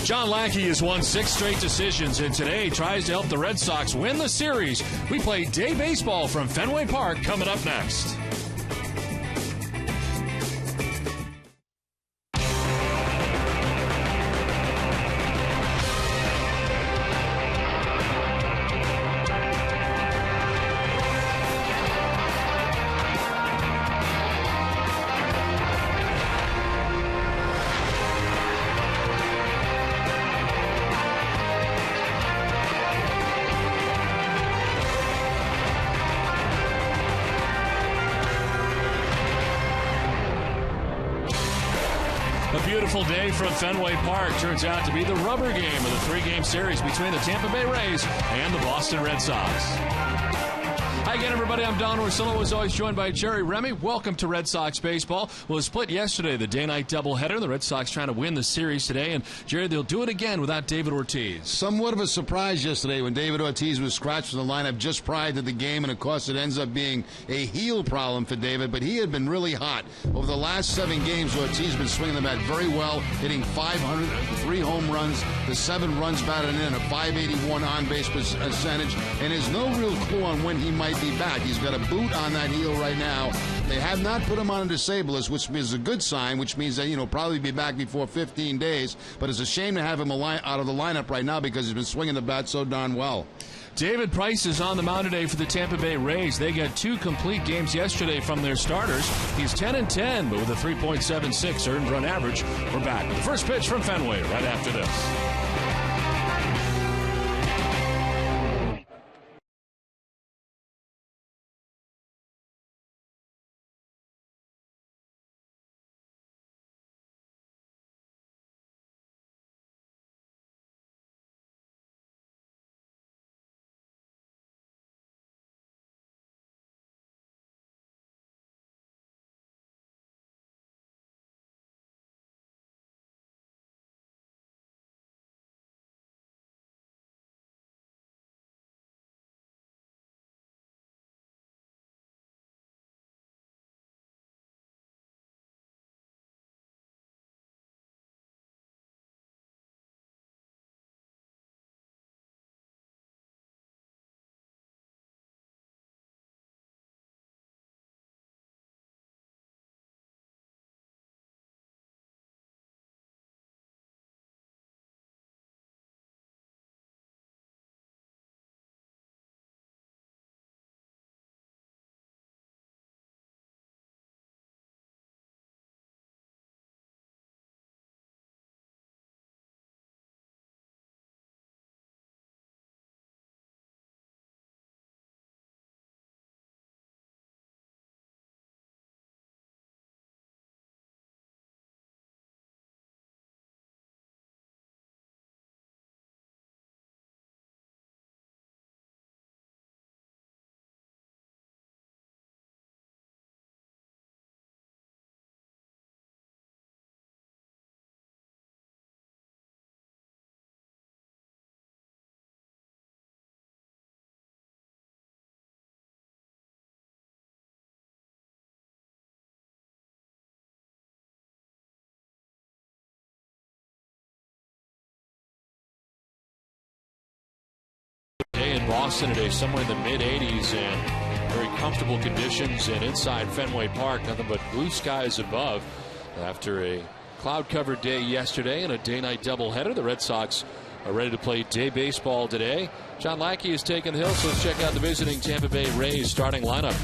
John Lackey has won 6 straight decisions and today tries to help the Red Sox win the series. We play day baseball from Fenway Park coming up next. Beautiful day from Fenway Park. Turns out to be the rubber game of the 3-game series between the Tampa Bay Rays and the Boston Red Sox. Hi again, everybody. I'm Don Orsillo, as always, joined by Jerry Remy. Welcome to Red Sox baseball. Well, it split yesterday, the day-night doubleheader. The Red Sox trying to win the series today, and Jerry, they'll do it again without David Ortiz. Somewhat of a surprise yesterday when David Ortiz was scratched from the lineup just prior to the game, and of course it ends up being a heel problem for David, but he had been really hot. Over the last 7 games, Ortiz has been swinging the bat very well, hitting 500, 3 home runs, the 7 runs batted in, a 581 on-base percentage, and there's no real clue on when he might be back. He's got a boot on that heel right now. They have not put him on a disablist, which is a good sign, which means that, probably be back before 15 days, but it's a shame to have him out of the lineup right now because he's been swinging the bat so darn well. David Price is on the mound today for the Tampa Bay Rays. They got 2 complete games yesterday from their starters. He's 10-10, but with a 3.76 earned run average. We're back with the first pitch from Fenway right after this. In Boston today, somewhere in the mid-80s and very comfortable conditions and inside Fenway Park, nothing but blue skies above. After a cloud-covered day yesterday and a day-night doubleheader, the Red Sox are ready to play day baseball today. John Lackey is taking the hill, so let's check out the visiting Tampa Bay Rays starting lineup.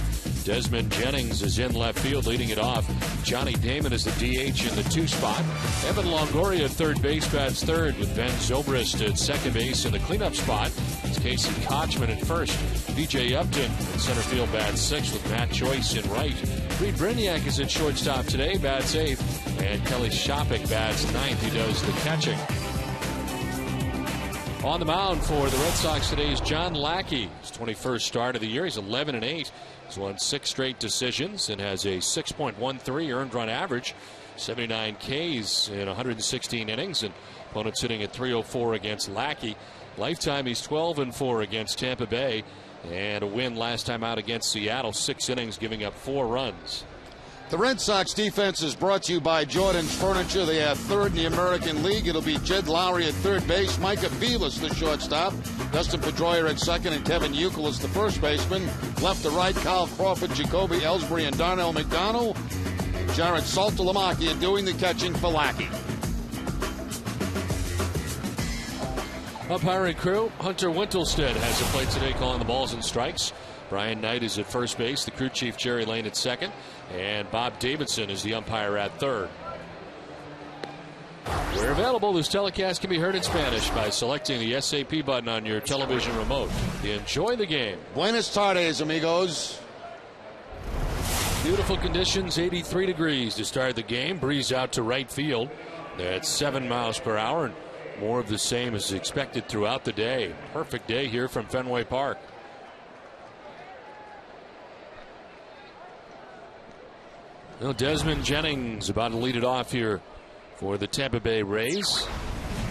Desmond Jennings is in left field leading it off. Johnny Damon is the DH in the 2 spot. Evan Longoria at third base bats third with Ben Zobrist at second base in the cleanup spot. It's Casey KOTCHMAN at first. BJ Upton in center field bats 6 with Matt Joyce in right. Reed Brignac is at shortstop today, bats 8th. And Kelly Shopik bats 9th. He does the catching. On the mound for the Red Sox today is John Lackey. His 21st start of the year. He's 11-8. He's won 6 straight decisions and has a 6.13 earned run average. 79 Ks in 116 innings, and opponent sitting at 304 against Lackey. Lifetime, he's 12-4 against Tampa Bay, and a win last time out against Seattle. 6 innings, giving up 4 runs. The Red Sox defense is brought to you by Jordan's Furniture. They are third in the American League. It'll be Jed Lowry at third base, Micah Belis, the shortstop, Dustin Pedroia at second, and Kevin YOUKILIS, the first baseman. Left to right, Kyle Crawford, Jacoby Ellsbury, and Darnell McDonald. Jared Saltalamacchia doing the catching for Lackey. Umpiring crew, Hunter Wintelstead has the plate today calling the balls and strikes. Brian Knight is at first base, the crew chief Jerry Lane at second, and Bob Davidson is the umpire at third. Where available, this telecast can be heard in Spanish by selecting the SAP button on your television remote. Enjoy the game. Buenas tardes, amigos. Beautiful conditions, 83 degrees to start the game. Breeze out to right field at 7 miles per hour, and more of the same is expected throughout the day. Perfect day here from Fenway Park. Well, Desmond Jennings about to lead it off here for the Tampa Bay Rays.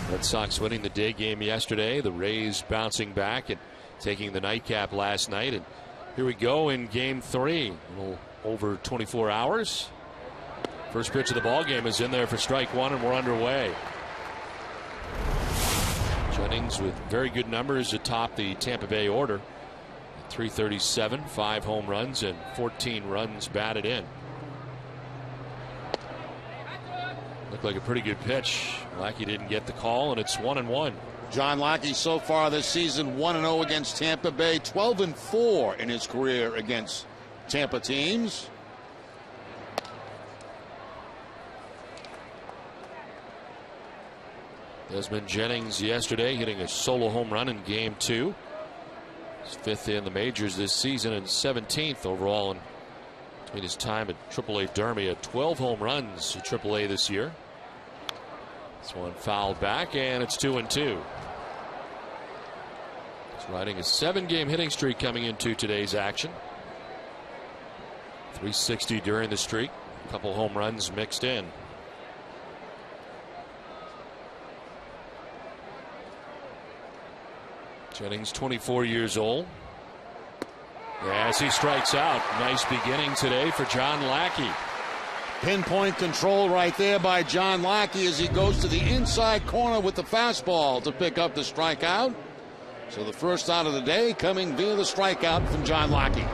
Red Sox winning the day game yesterday. The Rays bouncing back and taking the nightcap last night. And here we go in game 3. A little over 24 hours. First pitch of the ball game is in there for strike one, and we're underway. Jennings with very good numbers atop the Tampa Bay order. 337, 5 home runs, and 14 runs batted in. Looked like a pretty good pitch. Lackey didn't get the call, and it's 1-1. John Lackey so far this season 1-0 against Tampa Bay, 12-4 in his career against Tampa teams. Desmond Jennings yesterday hitting a solo home run in game 2. He's 5th in the majors this season and 17th overall in between his time at AAA Derby. Had 12 home runs at AAA this year. This one fouled back, and it's 2-2. He's riding a 7-game hitting streak coming into today's action. 360 during the streak. A couple home runs mixed in. Jennings, 24 years old. As he strikes out. Nice beginning today for John Lackey. Pinpoint control right there by John Lackey as he goes to the inside corner with the fastball to pick up the strikeout. So the first out of the day coming via the strikeout from John Lackey.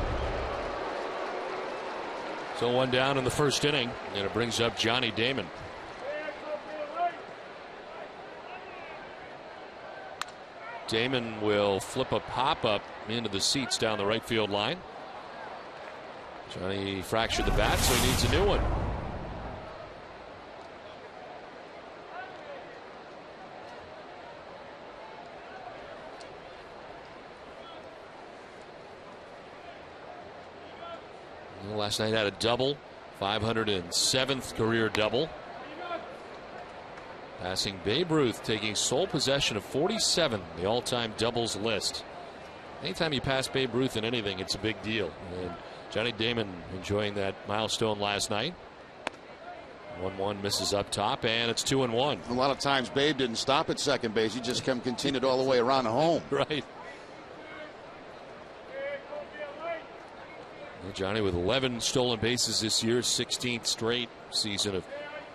So one down in the first inning, and it brings up Johnny Damon. Damon will flip a pop-up into the seats down the right field line. Johnny fractured the bat, so he needs a new one. Last night had a double, 507th career double. Passing Babe Ruth, taking sole possession of 47, the all-time doubles list. Anytime you pass Babe Ruth in anything, it's a big deal. And Johnny Damon enjoying that milestone last night. 1-1 misses up top, and it's 2-1. A lot of times Babe didn't stop at second base. He just continued all the way around the home. Right. Johnny with 11 stolen bases this year, 16th straight season of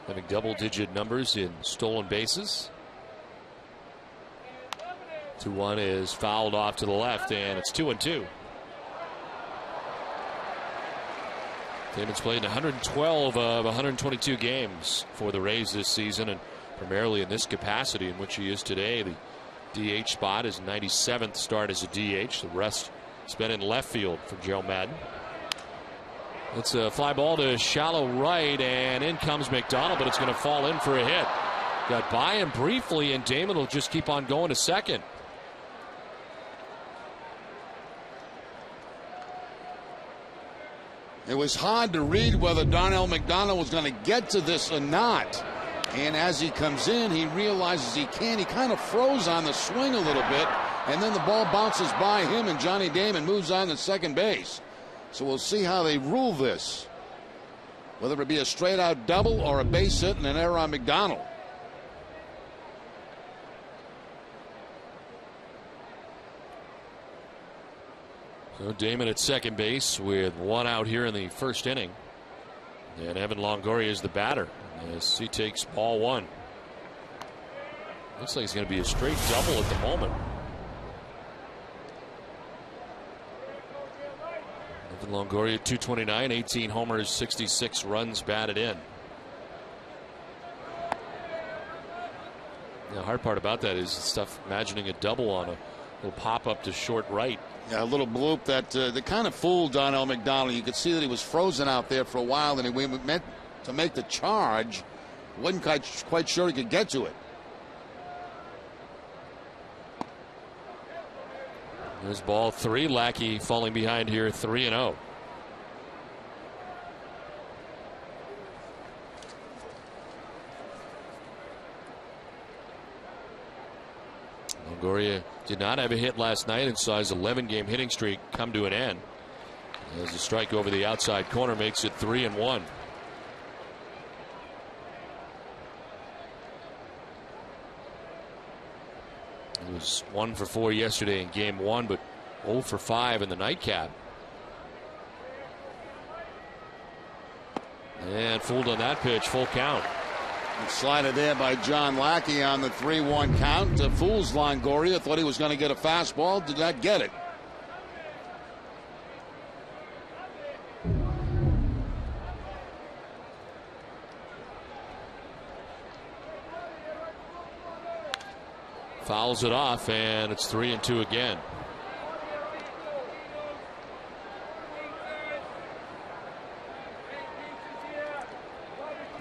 having double-digit numbers in stolen bases. 2-1 is fouled off to the left, and it's 2-2. Damon's played 112 of 122 games for the Rays this season, and primarily in this capacity in which he is today. The DH spot is 97th start as a DH. The rest spent in left field for Joe Madden. It's a fly ball to shallow right, and in comes McDonald, but it's going to fall in for a hit. Got by him briefly, and Damon will just keep on going to second. It was hard to read whether Darnell McDonald was going to get to this or not. And as he comes in, he realizes he can't. He kind of froze on the swing a little bit, and then the ball bounces by him, and Johnny Damon moves on to second base. So we'll see how they rule this, whether it be a straight out double or a base hit and an error on McDonald. So Damon at second base with one out here in the first inning. And Evan Longoria is the batter as he takes ball one. Looks like it's going to be a straight double at the moment. Evan Longoria, 229, 18 homers, 66 runs batted in. The hard part about that is stuff imagining a double on a little pop up to short right. Yeah, a little bloop that kind of fooled Donnell McDonald. You could see that he was frozen out there for a while, and he meant to make the charge. Wasn't quite sure he could get to it. There's ball three. Lackey falling behind here, 3-0. Longoria did not have a hit last night and saw his 11-game hitting streak come to an end as the strike over the outside corner makes it 3-1. He was 1 for 4 yesterday in game 1, but 0 for 5 in the nightcap. And fooled on that pitch, full count. Slided there by John Lackey on the 3-1 count. Fools Longoria. Thought he was going to get a fastball. Did not get it. Fouls it off, and it's 3-2 again.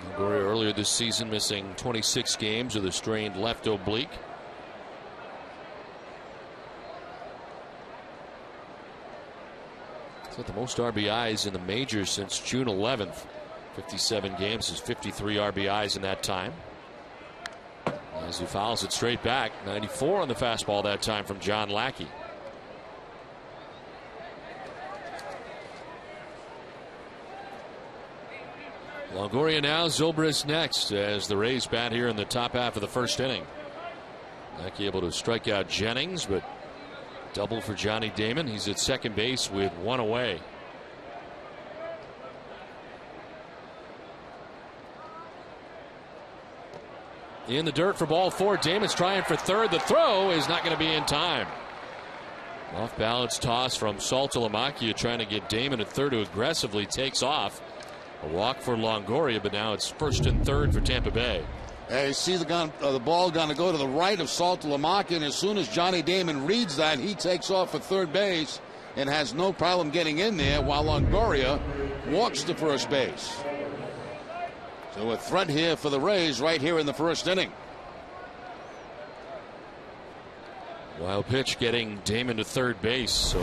Longoria earlier this season missing 26 games with a strained left oblique. He's got the most RBIs in the majors since June 11th. 57 games, is 53 RBIs in that time. As he fouls it straight back, 94 on the fastball that time from John Lackey. Longoria now, Zobrist next as the Rays bat here in the top half of the first inning. Lackey able to strike out Jennings, but double for Johnny Damon. He's at second base with 1 away. In the dirt for ball 4. Damon's trying for third. The throw is not going to be in time. Off balance toss from Saltalamacchia trying to get Damon at third, who aggressively takes off. A walk for Longoria, but now it's first and third for Tampa Bay. You see the ball going to go to the right of Saltalamacchia, and as soon as Johnny Damon reads that, he takes off for third base and has no problem getting in there, while Longoria walks to first base. So a threat here for the Rays right here in the first inning. Wild pitch getting Damon to third base. So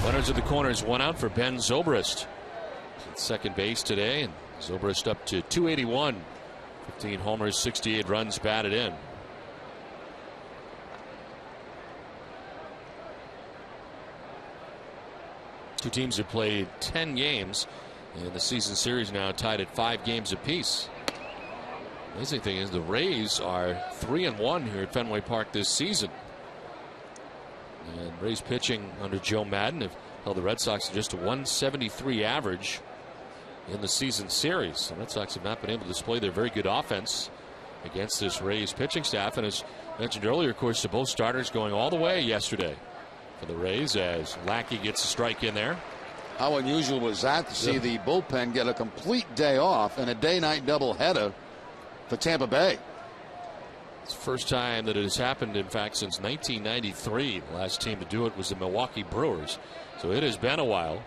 runners at the corners, 1 out for Ben Zobrist. At second base today, and Zobrist up to 281. 15 homers, 68 runs batted in. Two teams have played 10 games, and the season series now tied at 5 games apiece. Amazing thing is the Rays are 3-1 here at Fenway Park this season. And Rays pitching under Joe Maddon have held the Red Sox to just a 173 average in the season series. The Red Sox have not been able to display their very good offense against this Rays pitching staff. And as mentioned earlier, of course, both starters going all the way yesterday for the Rays as Lackey gets a strike in there. How unusual was that to see the bullpen get a complete day off and a day-night doubleheader for Tampa Bay? It's the first time that it has happened, in fact, since 1993. The last team to do it was the Milwaukee Brewers. So it has been a while.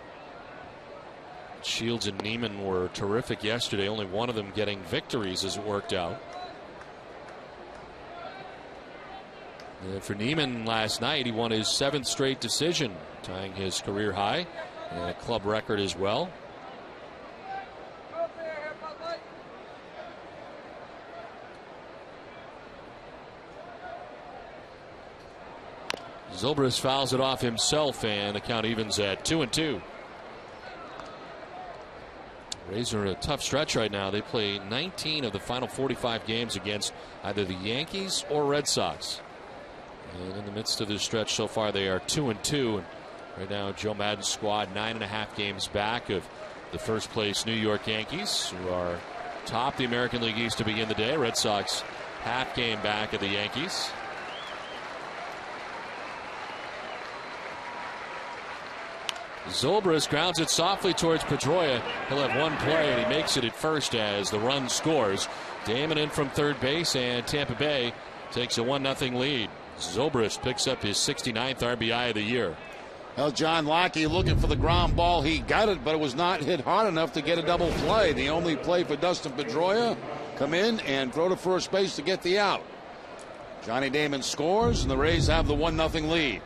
Shields and Neiman were terrific yesterday, only one of them getting victories as it worked out. And for Neiman last night, he won his 7th straight decision, tying his career high and a club record as well. Zobrist fouls it off himself, and the count evens at 2-2. Rays are in a tough stretch right now. They play 19 of the final 45 games against either the Yankees or Red Sox. And in the midst of this stretch so far, they are 2-2. And right now, Joe Maddon's squad 9.5 games back of The first place New York Yankees, who are top the American League East to begin the day. Red Sox half game back of the Yankees. Zobrist grounds it softly towards Pedroia. He'll have one play, and he makes it at first as the run scores. Damon in from third base, and Tampa Bay takes a 1-0 lead. Zobrist picks up his 69th RBI of the year. Well, John Lackey looking for the ground ball. He got it, but it was not hit hard enough to get a double play. The only play for Dustin Pedroia, come in and throw to first base to get the out. Johnny Damon scores, and the Rays have the 1-0 lead.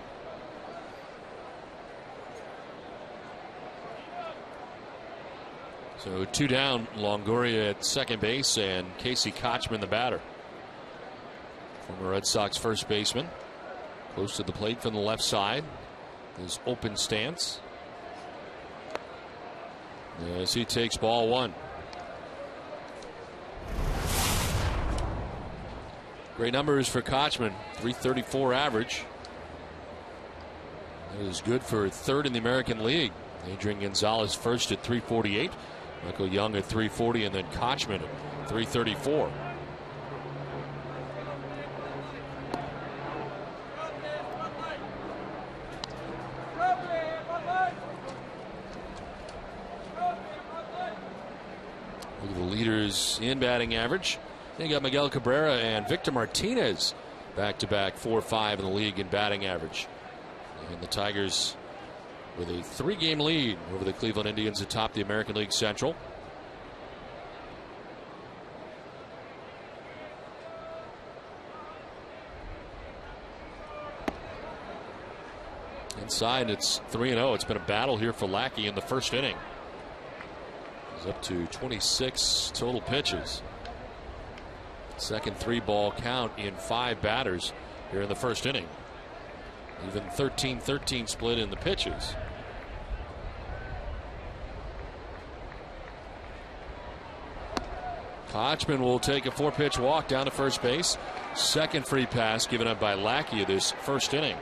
So 2 down, Longoria at second base, and Casey KOTCHMAN the batter. Former Red Sox first baseman, close to the plate from the left side. His open stance as he takes ball one. Great numbers for KOTCHMAN, .334 average. That is good for third in the American League. Adrian Gonzalez first at .348, Michael Young at .340, and then KOTCHMAN at .334. The leaders in batting average. Then you got Miguel Cabrera and Victor Martinez back-to-back 4-5 in the league in batting average. And the Tigers with a 3-game lead over the Cleveland Indians atop the American League Central. Inside, it's 3-0. It's been a battle here for Lackey in the first inning. Up to 26 total pitches. Second 3-ball count in 5 batters here in the first inning. Even 13-13 split in the pitches. KOTCHMAN will take a 4-pitch walk down to first base. Second free pass given up by Lackey this first inning.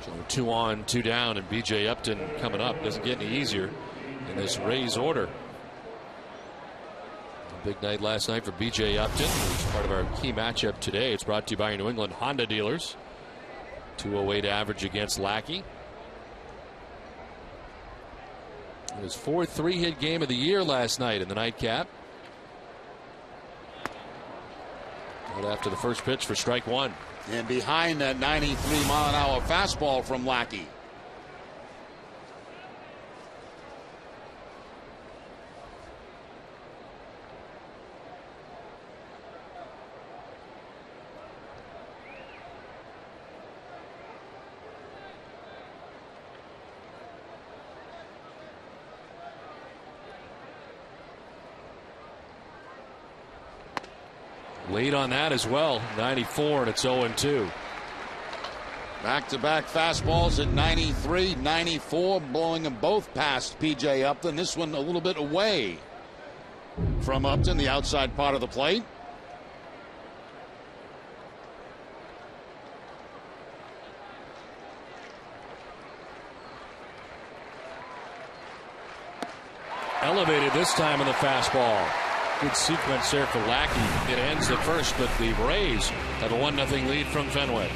So 2 on, 2 down, and B.J. Upton coming up. Doesn't get any easier in this Rays order. A big night last night for B.J. Upton, who's part of our key matchup today. It's brought to you by your New England Honda dealers. 208 average against Lackey. His 4th 3-hit game of the year last night in the nightcap. Right after the first pitch for strike one. And behind that 93-mile-an-hour fastball from Lackey. Late on that as well. 94, and it's 0-2. Back-to-back fastballs at 93, 94, blowing them both past P.J. Upton. This one a little bit away from Upton, the outside part of the plate. Elevated this time in the fastball. Good sequence there for Lackey. It ends the first, but the Rays have a 1-0 lead from Fenway.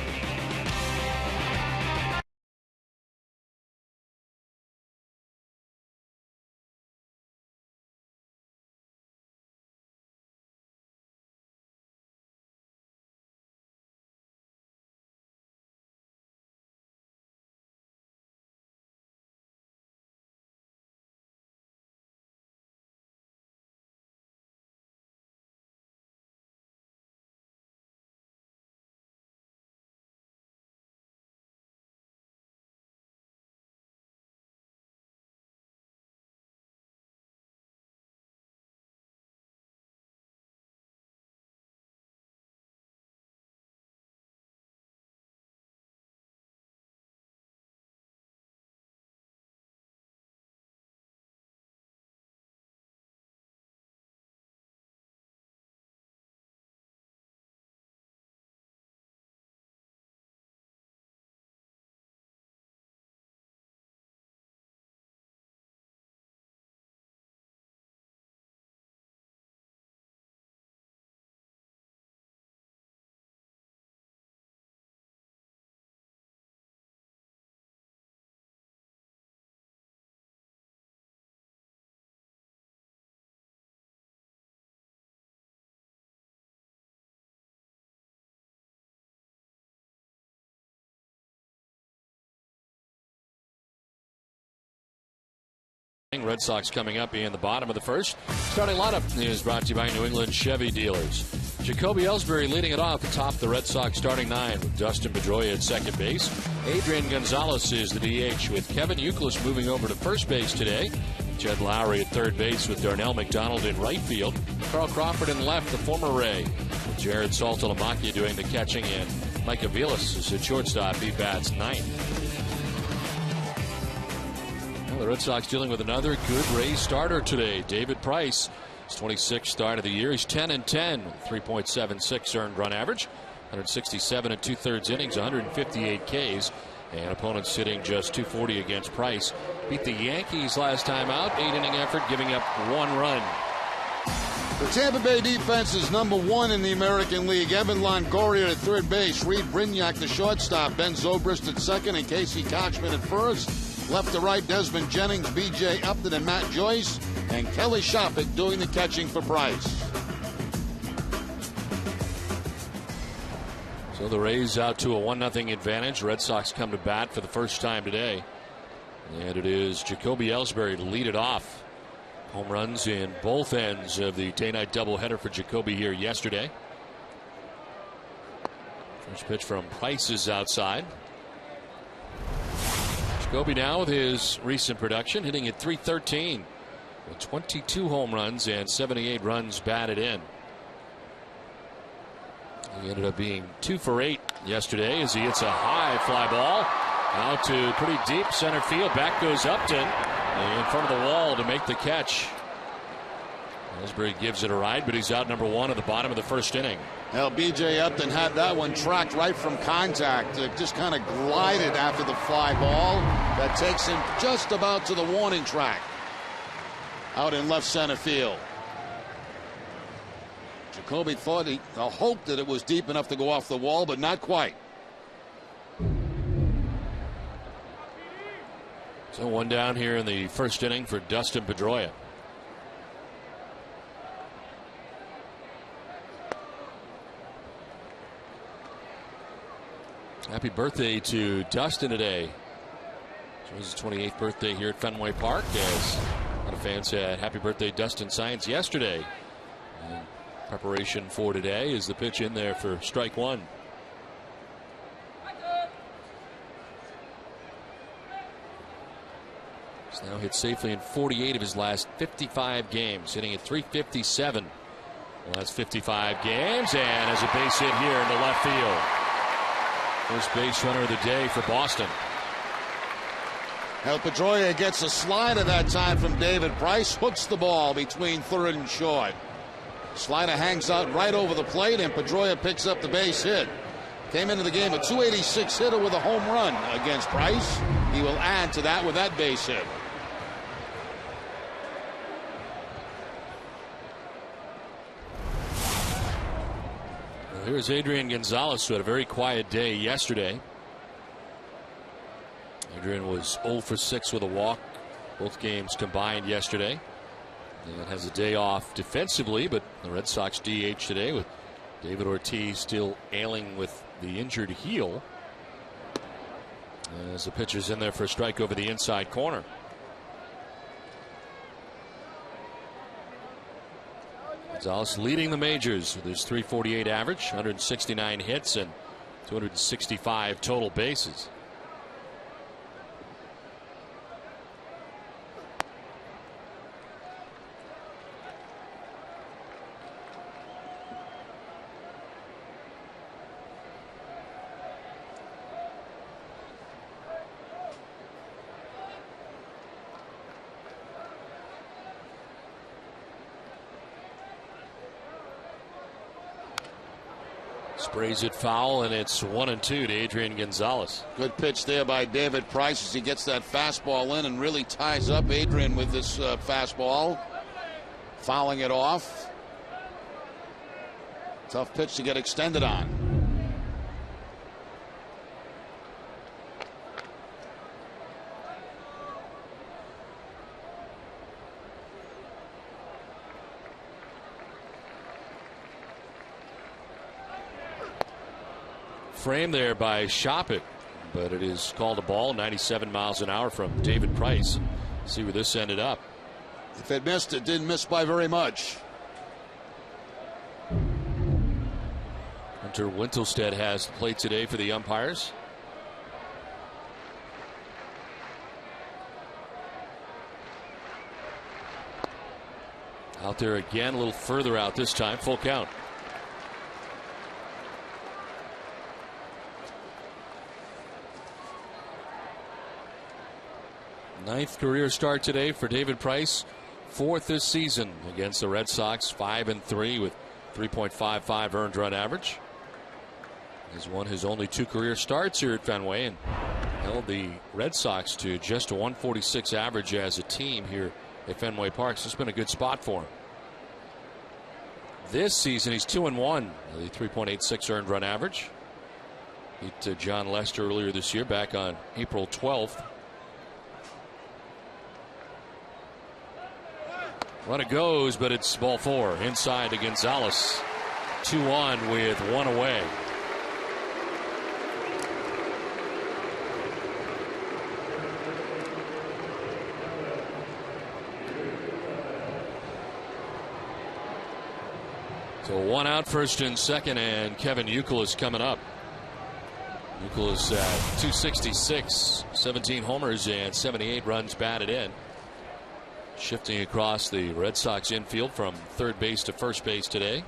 Red Sox coming up in the bottom of the first. Starting lineup is brought to you by New England Chevy dealers. Jacoby Ellsbury leading it off atop the Red Sox starting nine with Dustin Pedroia at second base. Adrian Gonzalez is the DH with Kevin Youkilis moving over to first base today. Jed Lowry at third base with Darnell McDonald in right field. Carl Crawford in left, the former Ray, with Jared Saltalamacchia doing the catching, and Mike Aviles is at shortstop. He bats ninth. The Red Sox dealing with another good Rays starter today. David Price, his 26th start of the year. He's 10-10, 3.76 earned run average, 167 and 2/3 innings, 158 Ks, and opponents sitting just 240 against Price. Beat the Yankees last time out, 8-inning effort, giving up 1 run. The Tampa Bay defense is number 1 in the American League. Evan Longoria at third base, Reed Brignac the shortstop, Ben Zobrist at second, and Casey KOTCHMAN at first. Left to right, Desmond Jennings, B.J. Upton, and Matt Joyce, and Kelly Shoppach doing the catching for Price. So the Rays out to a 1-0 advantage. Red Sox come to bat for the first time today. And it is Jacoby Ellsbury to lead it off. Home runs in both ends of the day-night doubleheader for Jacoby here yesterday. First pitch from Price is outside. Jacoby now with his recent production, hitting at .313 with 22 home runs and 78 runs batted in. He ended up being 2 for 8 yesterday as he hits a high fly ball out to pretty deep center field. Back goes Upton in front of the wall to make the catch. Ellsbury gives it a ride, but he's out number 1 at the bottom of the first inning. Well, B.J. Upton had that one tracked right from contact. It just kind of glided after the fly ball. That takes him just about to the warning track out in left center field. Jacoby thought hoped that it was deep enough to go off the wall, but not quite. So 1 down here in the first inning for Dustin Pedroia. Happy birthday to Dustin today. It was his 28th birthday here at Fenway Park, as a lot of fans had happy birthday Dustin signs yesterday. And preparation for today is the pitch in there for strike 1. He's now hit safely in 48 of his last 55 games, hitting at .357. Well, that's 55 games, and has a base hit here in the left field. First base runner of the day for Boston. Now Pedroia gets a slider that time from David Price, hooks the ball between third and short. Slider hangs out right over the plate, and Pedroia picks up the base hit. Came into the game a .286 hitter with a home run against Price. He will add to that with that base hit. Here's Adrian Gonzalez, who had a very quiet day yesterday. Adrian was 0 for 6 with a walk, both games combined yesterday. And has a day off defensively, but the Red Sox DH today with David Ortiz still ailing with the injured heel. As the pitcher's in there for a strike over the inside corner. Gonzalez leading the majors with his .348 average, 169 hits and 265 total bases. Sprays it foul, and it's 1-2 to Adrian Gonzalez. Good pitch there by David Price as he gets that fastball in and really ties up Adrian with this fastball. Fouling it off. Tough pitch to get extended on. Frame there by Shoppach, but it is called a ball. 97 miles an hour from David Price. See where this ended up. If it missed, it didn't miss by very much. Hunter Wintelstead has played today for the umpires. Out there again, a little further out this time. Full count. Ninth career start today for David Price. Fourth this season against the Red Sox. 5-3 with 3.55 earned run average. He's won his only 2 career starts here at Fenway and held the Red Sox to just a 146 average as a team here at Fenway Park. So it's been a good spot for him. This season he's 2-1, the 3.86 earned run average. Beat John Lester earlier this year, back on April 12th. Run it goes, but it's ball 4 inside to Gonzalez. 2 on with 1 away. So 1 out, first and second, and Kevin YOUKILIS coming up. YOUKILIS at 266, 17 homers and 78 runs batted in. Shifting across the Red Sox infield from third base to first base today.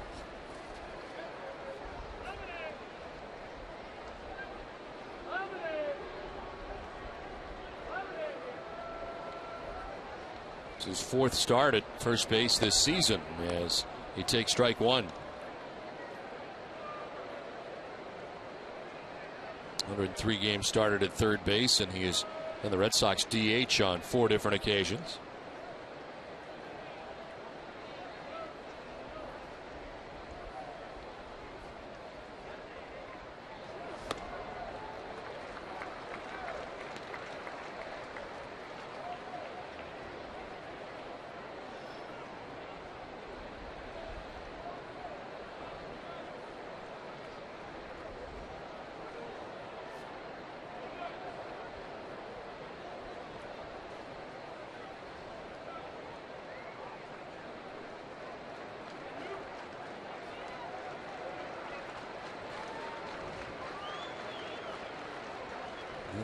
It's his 4th start at first base this season as he takes strike 1. 103 games started at third base, and he has been the Red Sox DH on 4 different occasions.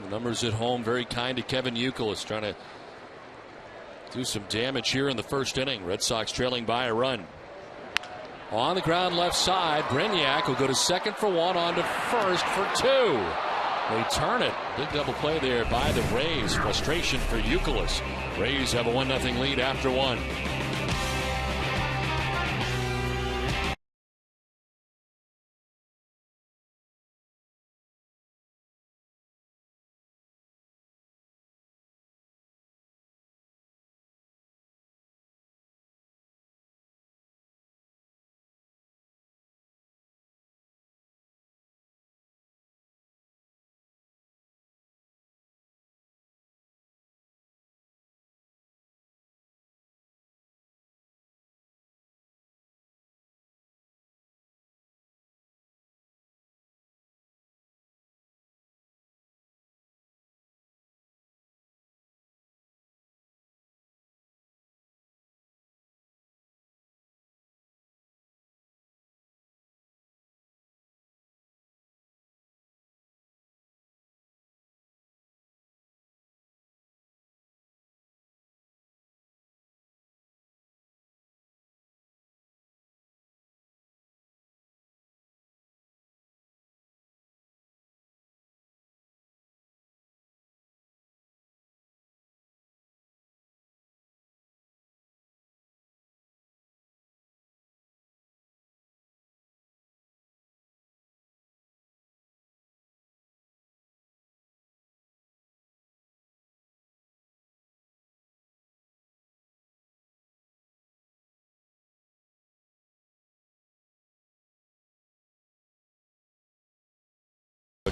The numbers at home very kind to Kevin YOUKILIS, trying to do some damage here in the first inning. Red Sox trailing by a run. On the ground left side, Brignac will go to second for 1, on to first for 2. They turn it. Big double play there by the Rays. Frustration for YOUKILIS. Rays have a 1-0 lead after 1.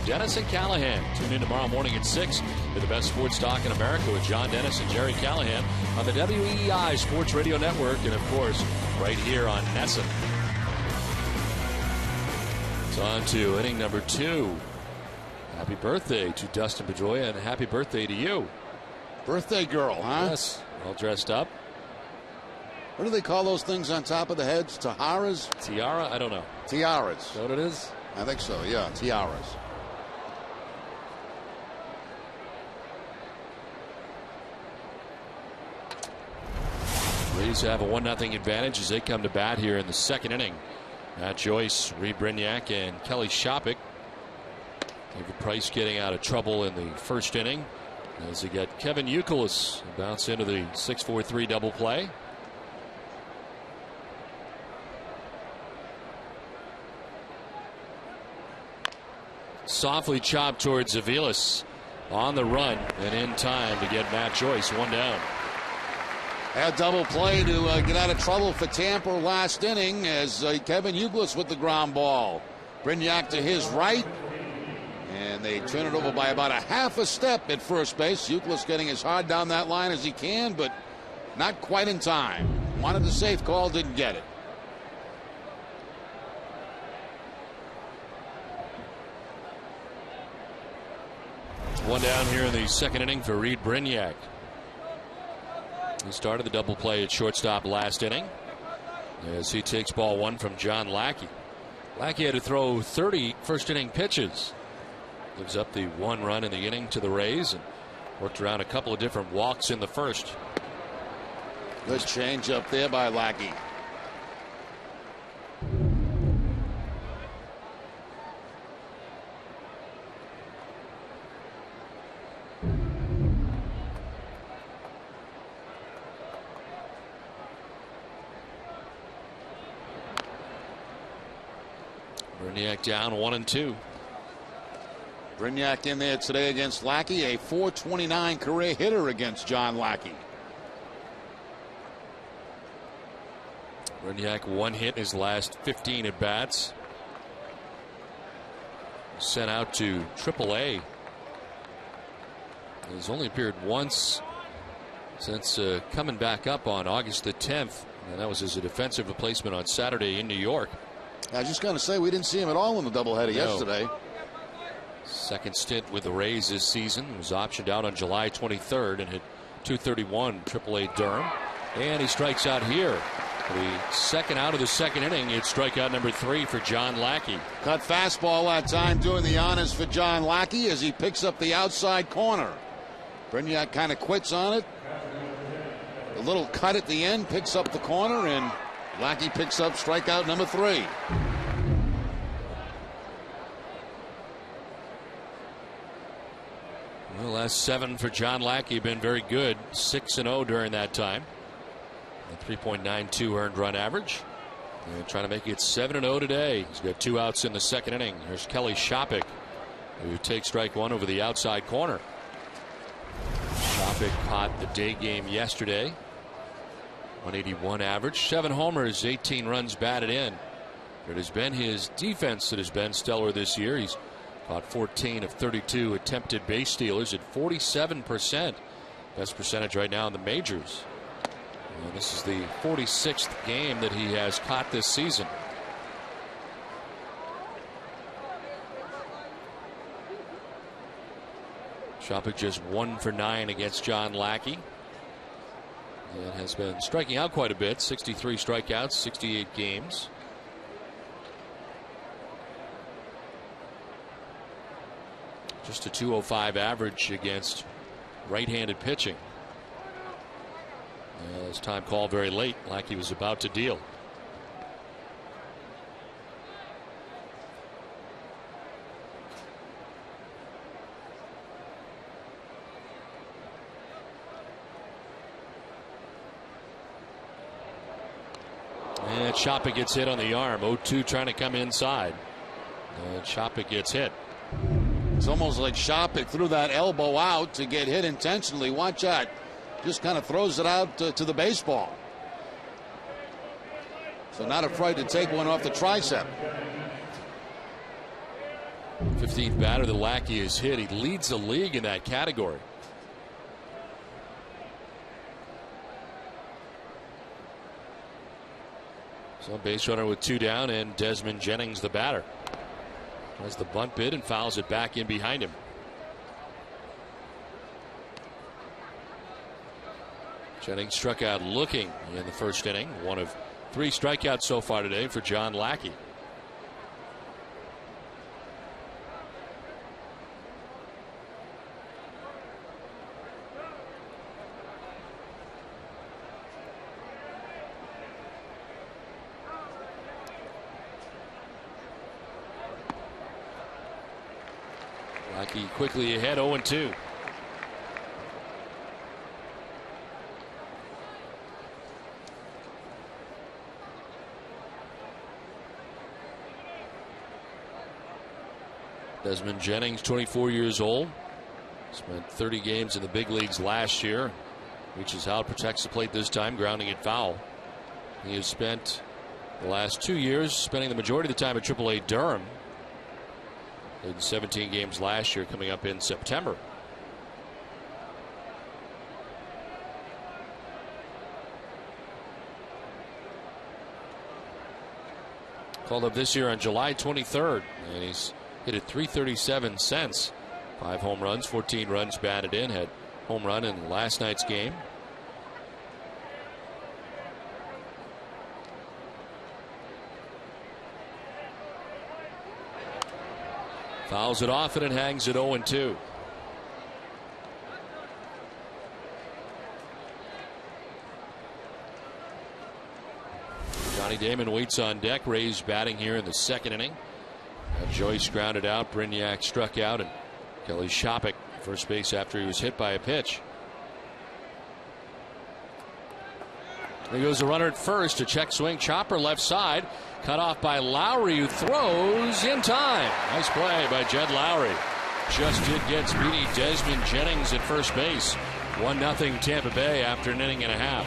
Dennis and Callahan. Tune in tomorrow morning at 6 for the best sports talk in America with John Dennis and Jerry Callahan on the WEEI Sports Radio Network, and of course right here on NESN. It's on to inning number 2. Happy birthday to Dustin Pedroia, and happy birthday to you. Birthday girl, huh? Yes, all dressed up. What do they call those things on top of the heads? Tiaras? Tiara? I don't know. Tiaras. Is that what it is? I think so, yeah, tiaras. Rays have a 1-0 advantage as they come to bat here in the second inning. Matt Joyce, Reed Brignac, and Kelly Shopik. David Price getting out of trouble in the first inning as they get Kevin YOUKILIS bounce into the 6-4-3 double play. Softly chopped towards Aviles on the run and in time to get Matt Joyce one down. A double play to get out of trouble for Tampa last inning as Kevin YOUKILIS with the ground ball. Brignac to his right. And they turn it over by about a half a step at first base. YOUKILIS getting as hard down that line as he can, but not quite in time. Wanted the safe call, didn't get it. One down here in the second inning for Reed Brignac. He started the double play at shortstop last inning as he takes ball one from John Lackey. Lackey had to throw 30 first inning pitches. Gives up the one run in the inning to the Rays and worked around a couple of different walks in the first. Good change up there by Lackey. Brignac down 1-2. Brignac in there today against Lackey, a .429 career hitter against John Lackey. Brignac one hit in his last 15 at bats. Sent out to AAA. He's only appeared once since coming back up on August the 10th, and that was as a defensive replacement on Saturday in New York. I was just going to say we didn't see him at all in the doubleheader yesterday. Second stint with the Rays this season. He was optioned out on July 23rd and hit .231 AAA Durham. And he strikes out here. The second out of the second inning. It's strikeout number 3 for John Lackey. Cut fastball that time, doing the honors for John Lackey as he picks up the outside corner. Brignac kind of quits on it. A little cut at the end, picks up the corner, and Lackey picks up strikeout number 3. Well, last 7 for John Lackey, been very good. 6-0 during that time. A 3.92 earned run average. And trying to make it 7-0 today. He's got 2 outs in the second inning. Here's Kelly Shopik, who takes strike 1 over the outside corner. Shopik caught the day game yesterday. 181 average, 7 homers, 18 runs batted in. It has been his defense that has been stellar this year. He's caught 14 of 32 attempted base stealers at 47%. Best percentage right now in the majors. And this is the 46th game that he has caught this season. Shopik just 1 for 9 against John Lackey. And has been striking out quite a bit. 63 strikeouts, 68 games. Just a .205 average against right-handed pitching. His time called very late, like he was about to deal. And Shopik gets hit on the arm. 0-2 trying to come inside. And Shopik gets hit. It's almost like Shopik threw that elbow out to get hit intentionally. Watch out. Just kind of throws it out to the baseball. So not afraid to take one off the tricep. 15th batter that Lackey has hit. He leads the league in that category. So base runner with 2 down, and Desmond Jennings the batter. Has the bunt bid and fouls it back in behind him. Jennings struck out looking in the first inning. One of 3 strikeouts so far today for John Lackey. Lackey quickly ahead, 0-2. Desmond Jennings, 24 years old. Spent 30 games in the big leagues last year. Reaches out, protects the plate this time, grounding it foul. He has spent the last 2 years spending the majority of the time at AAA Durham. In 17 games last year, coming up in September. Called up this year on July 23rd, and he's hit it .337 since. 5 home runs, 14 runs batted in. Had home run in last night's game. Fouls it off and it hangs at 0-2. Johnny Damon waits on deck. Rays batting here in the second inning. Joyce grounded out. Brignac struck out, and Kelly Shopik first base after he was hit by a pitch. There goes a runner at first. A check swing. Chopper left side. Cut off by Lowry, who throws in time. Nice play by Jed Lowry. Just did get speedy Desmond Jennings at first base. 1-0 Tampa Bay after an inning and a half.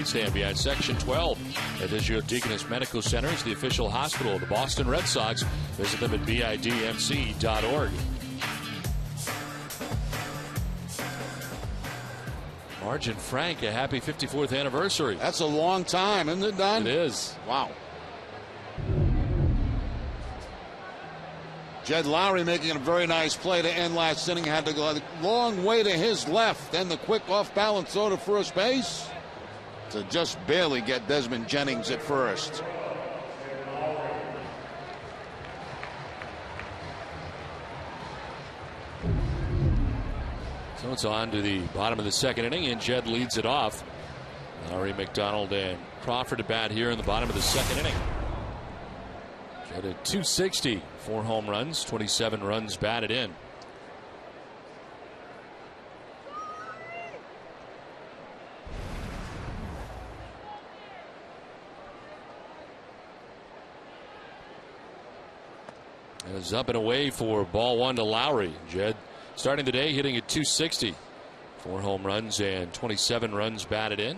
Stanby on Section 12 at Israel Deaconess Medical Center is the official hospital of the Boston Red Sox. Visit them at bidmc.org. Margin Frank, a happy 54th anniversary. That's a long time, isn't it, Don? It is. Wow. Jed Lowry making a very nice play to end last inning. Had to go a long way to his left. Then the quick off-balance throw to first base to just barely get Desmond Jennings at first. So it's on to the bottom of the second inning, and Jed leads it off. Lowry, McDonald, and Crawford to bat here in the bottom of the second inning. Jed at .260, 4 home runs, 27 runs batted in. And it's up and away for ball 1 to Lowry. Jed starting the day hitting at .260. 4 home runs and 27 runs batted in.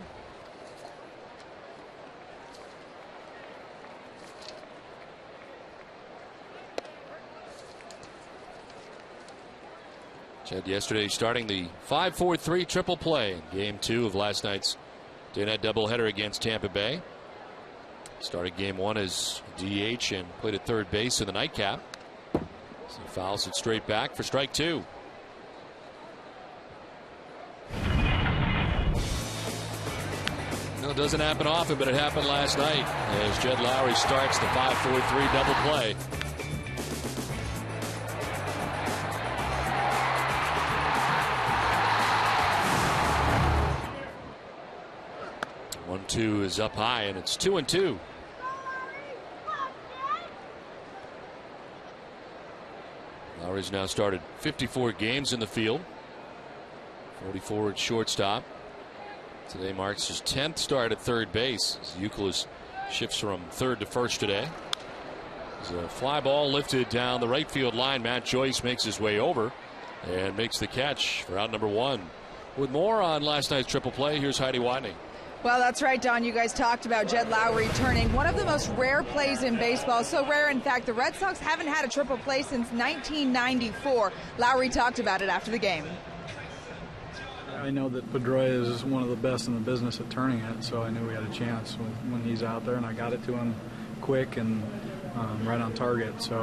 Said yesterday starting the 5-4-3 triple play in game 2 of last night's day night doubleheader against Tampa Bay. Started game 1 as DH and played at third base in the nightcap. So he fouls it straight back for strike 2. No, it doesn't happen often, but it happened last night as Jed Lowrie starts the 5-4-3 double play. One-two is up high, and it's 2-2. Lowrie's now started 54 games in the field, 44 at shortstop. Today marks his 10th start at third base as YOUKILIS shifts from third to first today. There's a fly ball lifted down the right field line. Matt Joyce makes his way over and makes the catch for out number 1. With more on last night's triple play, here's Heidi Watney. Well, that's right, Don. You guys talked about Jed Lowrie turning one of the most rare plays in baseball. So rare, in fact, the Red Sox haven't had a triple play since 1994. Lowrie talked about it after the game. I know that Pedroia is one of the best in the business at turning it, so I knew we had a chance when he's out there, and I got it to him quick and right on target. So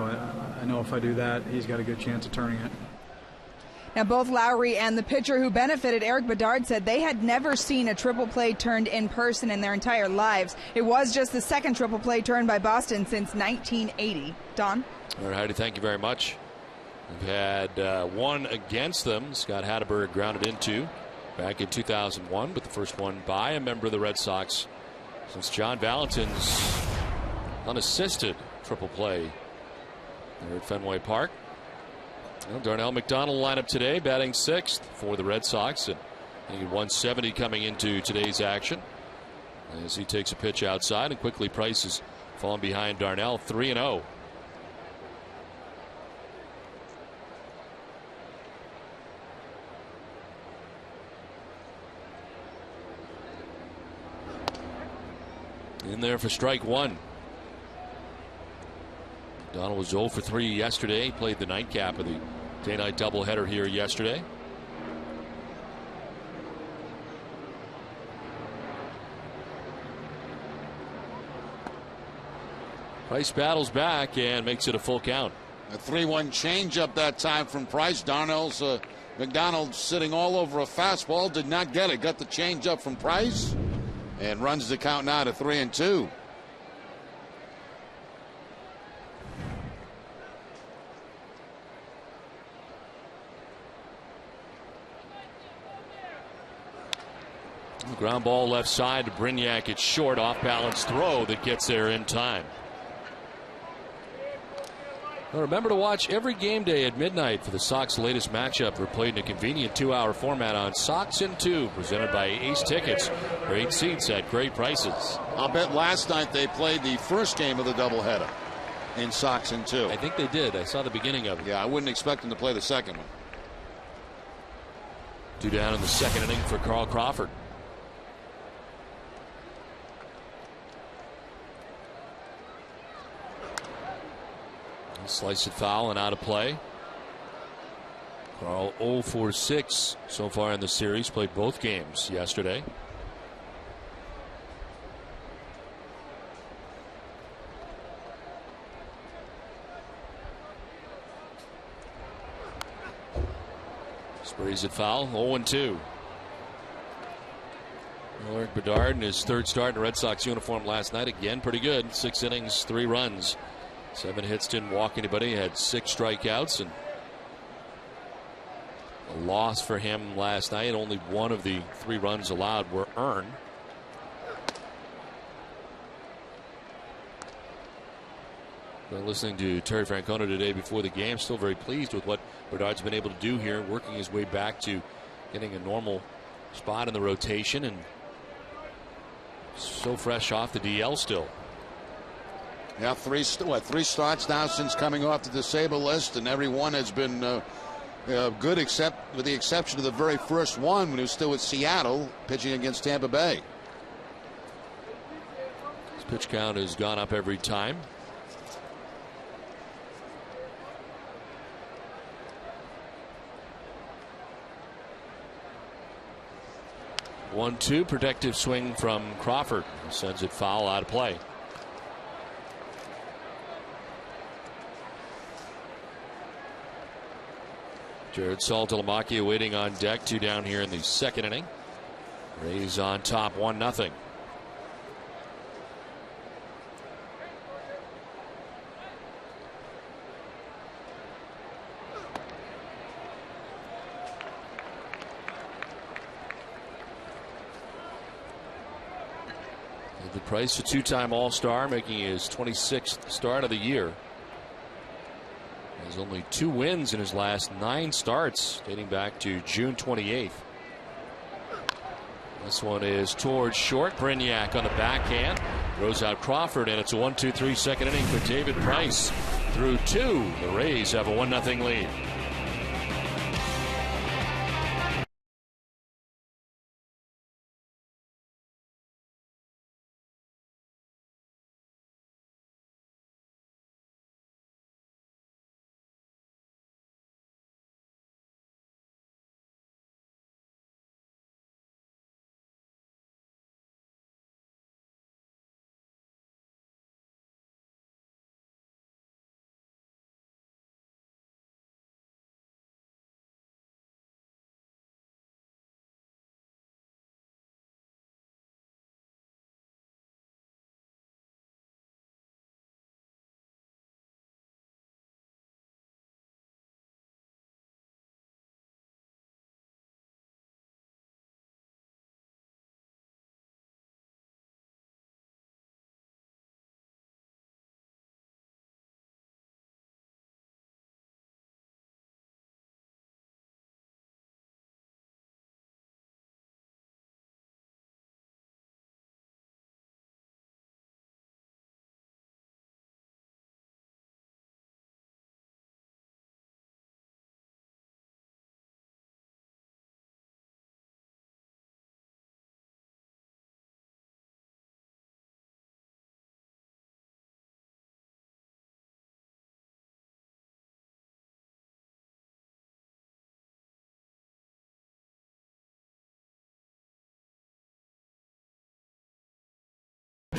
I know if I do that, he's got a good chance of turning it. Now, both Lowrie and the pitcher who benefited, Eric Bedard, said they had never seen a triple play turned in person in their entire lives. It was just the second triple play turned by Boston since 1980. Don? All right, Heidi, thank you very much. We've had one against them. Scott Hatteberg grounded into back in 2001, but the first one by a member of the Red Sox since John Valentin's unassisted triple play there at Fenway Park. Well, Darnell McDonald lineup today, batting 6th for the Red Sox, and 170 coming into today's action as he takes a pitch outside, and quickly Price is falling behind Darnell, 3-0. In there for strike 1. Donald was 0 for 3 yesterday. He played the nightcap of the day-night doubleheader here yesterday. Price battles back and makes it a full count. A 3-1 changeup that time from Price. McDonald sitting all over a fastball, did not get it. Got the changeup from Price and runs the count now to 3-2. Ground ball left side to Brignac. It's short, off balance throw that gets there in time. Now remember to watch every game day at midnight for the Sox latest matchup. They're played in a convenient 2-hour format on Sox in 2, presented by Ace Tickets. Great seats at great prices. I'll bet last night they played the first game of the doubleheader in Sox in 2. I think they did. I saw the beginning of it. Yeah, I wouldn't expect them to play the second one. 2 down in the second inning for Carl Crawford. Slice it foul and out of play. Carl 0 for 6 so far in the series. Played both games yesterday. Sprays it foul. 0-2. Eric Bedard in his third start in a Red Sox uniform last night. Again, pretty good. 6 innings, 3 runs. 7 hits, didn't walk anybody, had 6 strikeouts, and a loss for him last night. Only 1 of the 3 runs allowed were earned. Been listening to Terry Francona today before the game. Still very pleased with what Bedard's been able to do here, working his way back to getting a normal spot in the rotation, and so fresh off the DL still. Yeah, three starts now since coming off the disabled list, and every one has been good, except with the exception of the very first one when he was still with Seattle pitching against Tampa Bay. His pitch count has gone up every time. 1-2. Protective swing from Crawford. Sends it foul out of play. Jared Saltalamacchia waiting on deck. 2 down here in the second inning. Rays on top 1-0. The Price, a 2-time All-Star, making his 26th start of the year. Has only 2 wins in his last 9 starts, dating back to June 28th. This one is towards short. Brignac on the backhand. Throws out Crawford, and it's a 1-2-3 second inning for David Price. Through 2, the Rays have a 1-0 lead.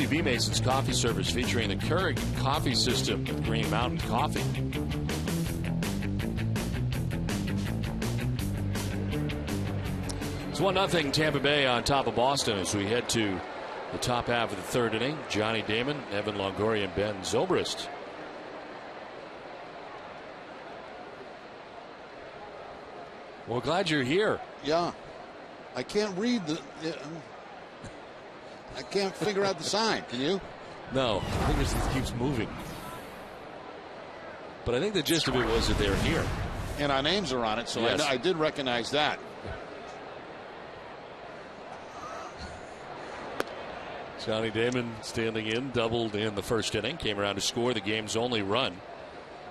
B. Mason's Coffee Service, featuring the Keurig coffee system with Green Mountain Coffee. It's 1-0 Tampa Bay on top of Boston as we head to the top half of the third inning. Johnny Damon, Evan Longoria, and Ben Zobrist. Well, glad you're here. Yeah. I can't read the... I can't figure out the sign. Can you? No. I think it keeps moving. But I think the gist of it was that they're here. And our names are on it, so yes. I did recognize that. Johnny Damon standing in, doubled in the first inning, came around to score the game's only run.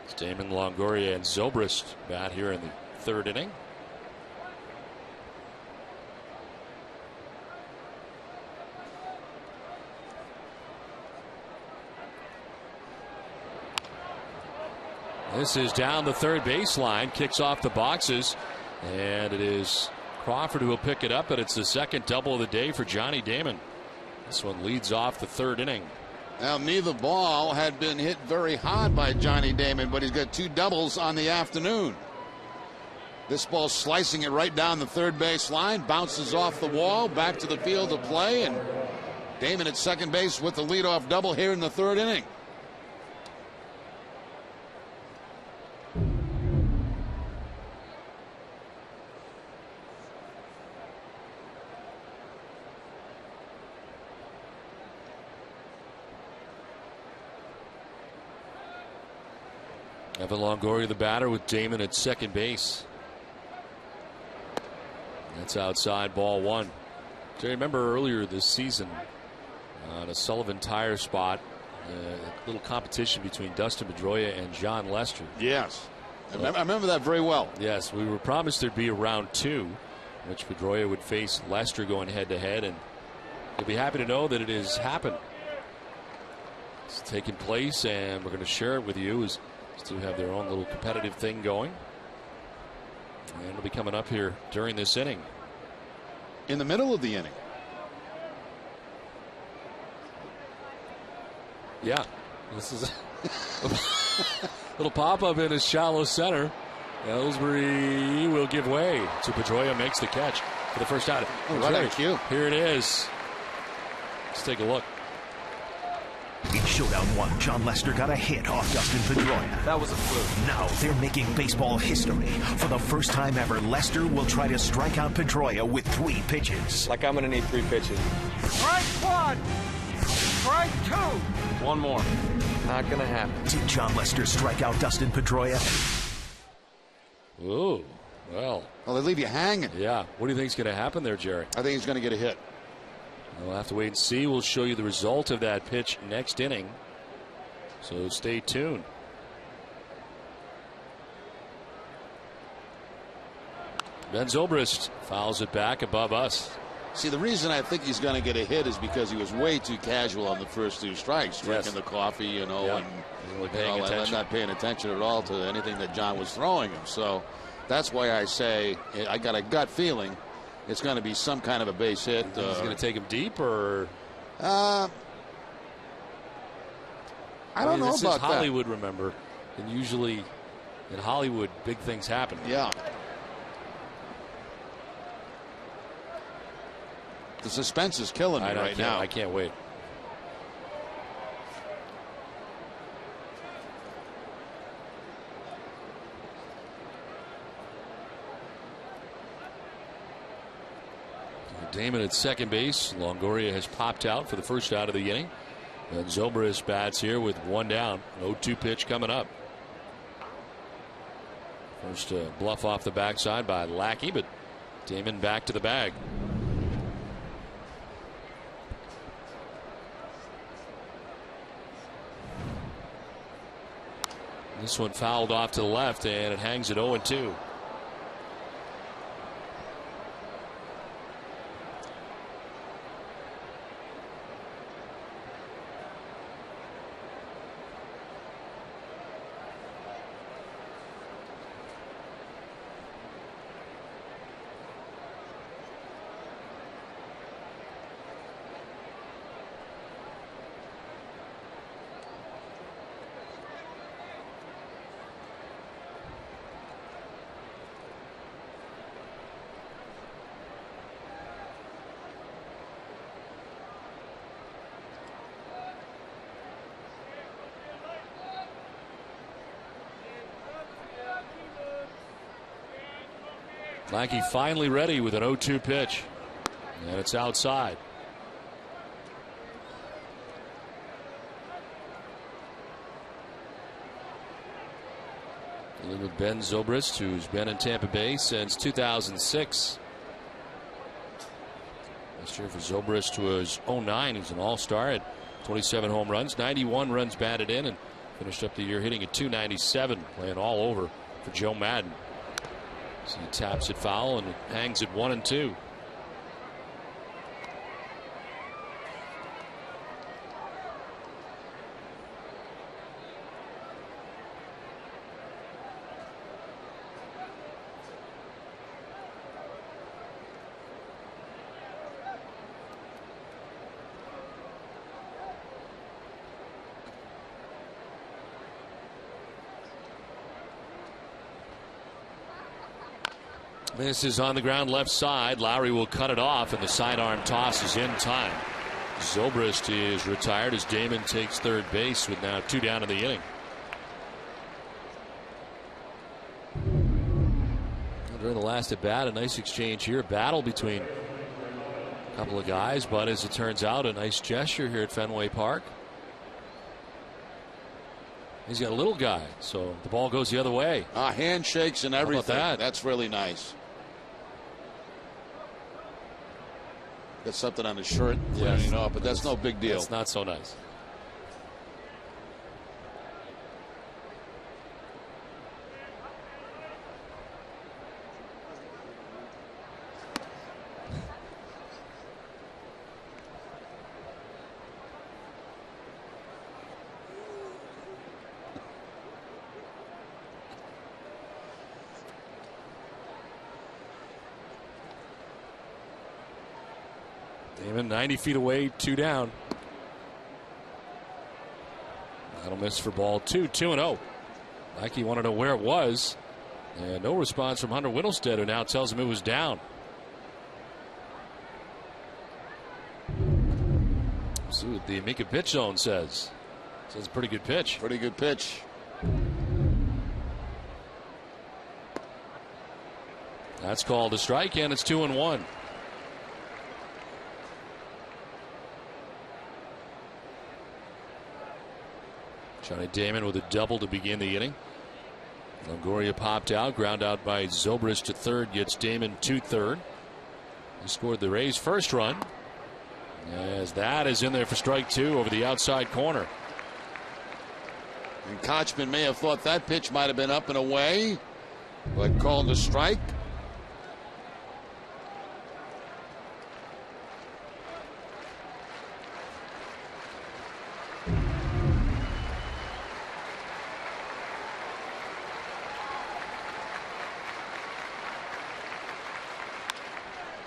It's Damon, Longoria, and Zobrist bat here in the third inning. This is down the third baseline, kicks off the boxes, and it is Crawford who will pick it up, but it's the second double of the day for Johnny Damon. This one leads off the third inning. Now, neither ball had been hit very hard by Johnny Damon, but he's got 2 doubles on the afternoon. This ball slicing it right down the third base line, bounces off the wall, back to the field of play, and Damon at second base with the leadoff double here in the third inning. Evan Longoria, the batter, with Damon at second base. That's outside, ball 1. Do you remember earlier this season on a Sullivan Tire spot, a little competition between Dustin Pedroia and John Lester? Yes. I remember that very well. Yes, we were promised there'd be a round 2, in which Pedroia would face Lester going head to head, and you'll be happy to know that it has happened. It's taken place, and we're going to share it with you as to have their own little competitive thing going. And it'll be coming up here during this inning. in the middle of the inning. Yeah, this is a little pop-up in his shallow center. Ellsbury will give way to Pedroia, makes the catch for the first out. Right, here it is. Let's take a look. In Showdown 1, John Lester got a hit off Dustin Pedroia. That was a fluke. Now they're making baseball history. For the first time ever, Lester will try to strike out Pedroia with 3 pitches. Like I'm going to need 3 pitches. Strike 1. Strike 2. One more. Not going to happen. Did John Lester strike out Dustin Pedroia? Ooh, well. Well, they leave you hanging. Yeah. What do you think is going to happen there, Jerry? I think he's going to get a hit. We'll have to wait and see. We'll show you the result of that pitch next inning. So stay tuned. Ben Zobrist fouls it back above us. See, the reason I think he's going to get a hit is because he was way too casual on the first 2 strikes, drinking the coffee, you know, yeah. and really not paying attention at all to anything that John was throwing him. So that's why I say I got a gut feeling it's going to be some kind of a base hit. He's going to take him deep, or I don't know this about is Hollywood, remember, and usually in Hollywood big things happen. Yeah. The suspense is killing me right now. I can't wait. Damon at second base. Longoria has popped out for the first out of the inning. And Zobrist bats here with 1 down. 0-2 pitch coming up. First bluff off the backside by Lackey, but Damon back to the bag. This one fouled off to the left, and it hangs at 0-2. Lackey finally ready with an 0-2 pitch, and it's outside. Dealing with Ben Zobrist, who's been in Tampa Bay since 2006. Last year for Zobrist was 09. He's an all-star at 27 home runs, 91 runs batted in, and finished up the year hitting at .297, playing all over for Joe Madden. So he taps it foul, and it hangs at 1-2. This is on the ground left side. Lowry will cut it off, and the sidearm toss is in time. Zobrist is retired as Damon takes third base with now 2 down in the inning. During the last at bat, a nice exchange here. Battle between a couple of guys, but as it turns out, a nice gesture here at Fenway Park. He's got a little guy, so the ball goes the other way. Handshakes and everything. How about that? That's really nice. Got something on his shirt, Yes. you know, but that's no big deal. It's not so nice. Damon 90 feet away, 2 down. That'll miss for ball 2, 2-0. Mikey wanted to know where it was, and no response from Hunter Whittlestead, who now tells him it was down. See what the Amica pitch zone says. Says pretty good pitch. Pretty good pitch. That's called a strike, and it's 2-1. Johnny Damon with a double to begin the inning. Longoria popped out, ground out by Zobrist to third, gets Damon to third. He scored the Rays' first run, as that is in there for strike 2 over the outside corner. And KOTCHMAN may have thought that pitch might have been up and away, but called a strike.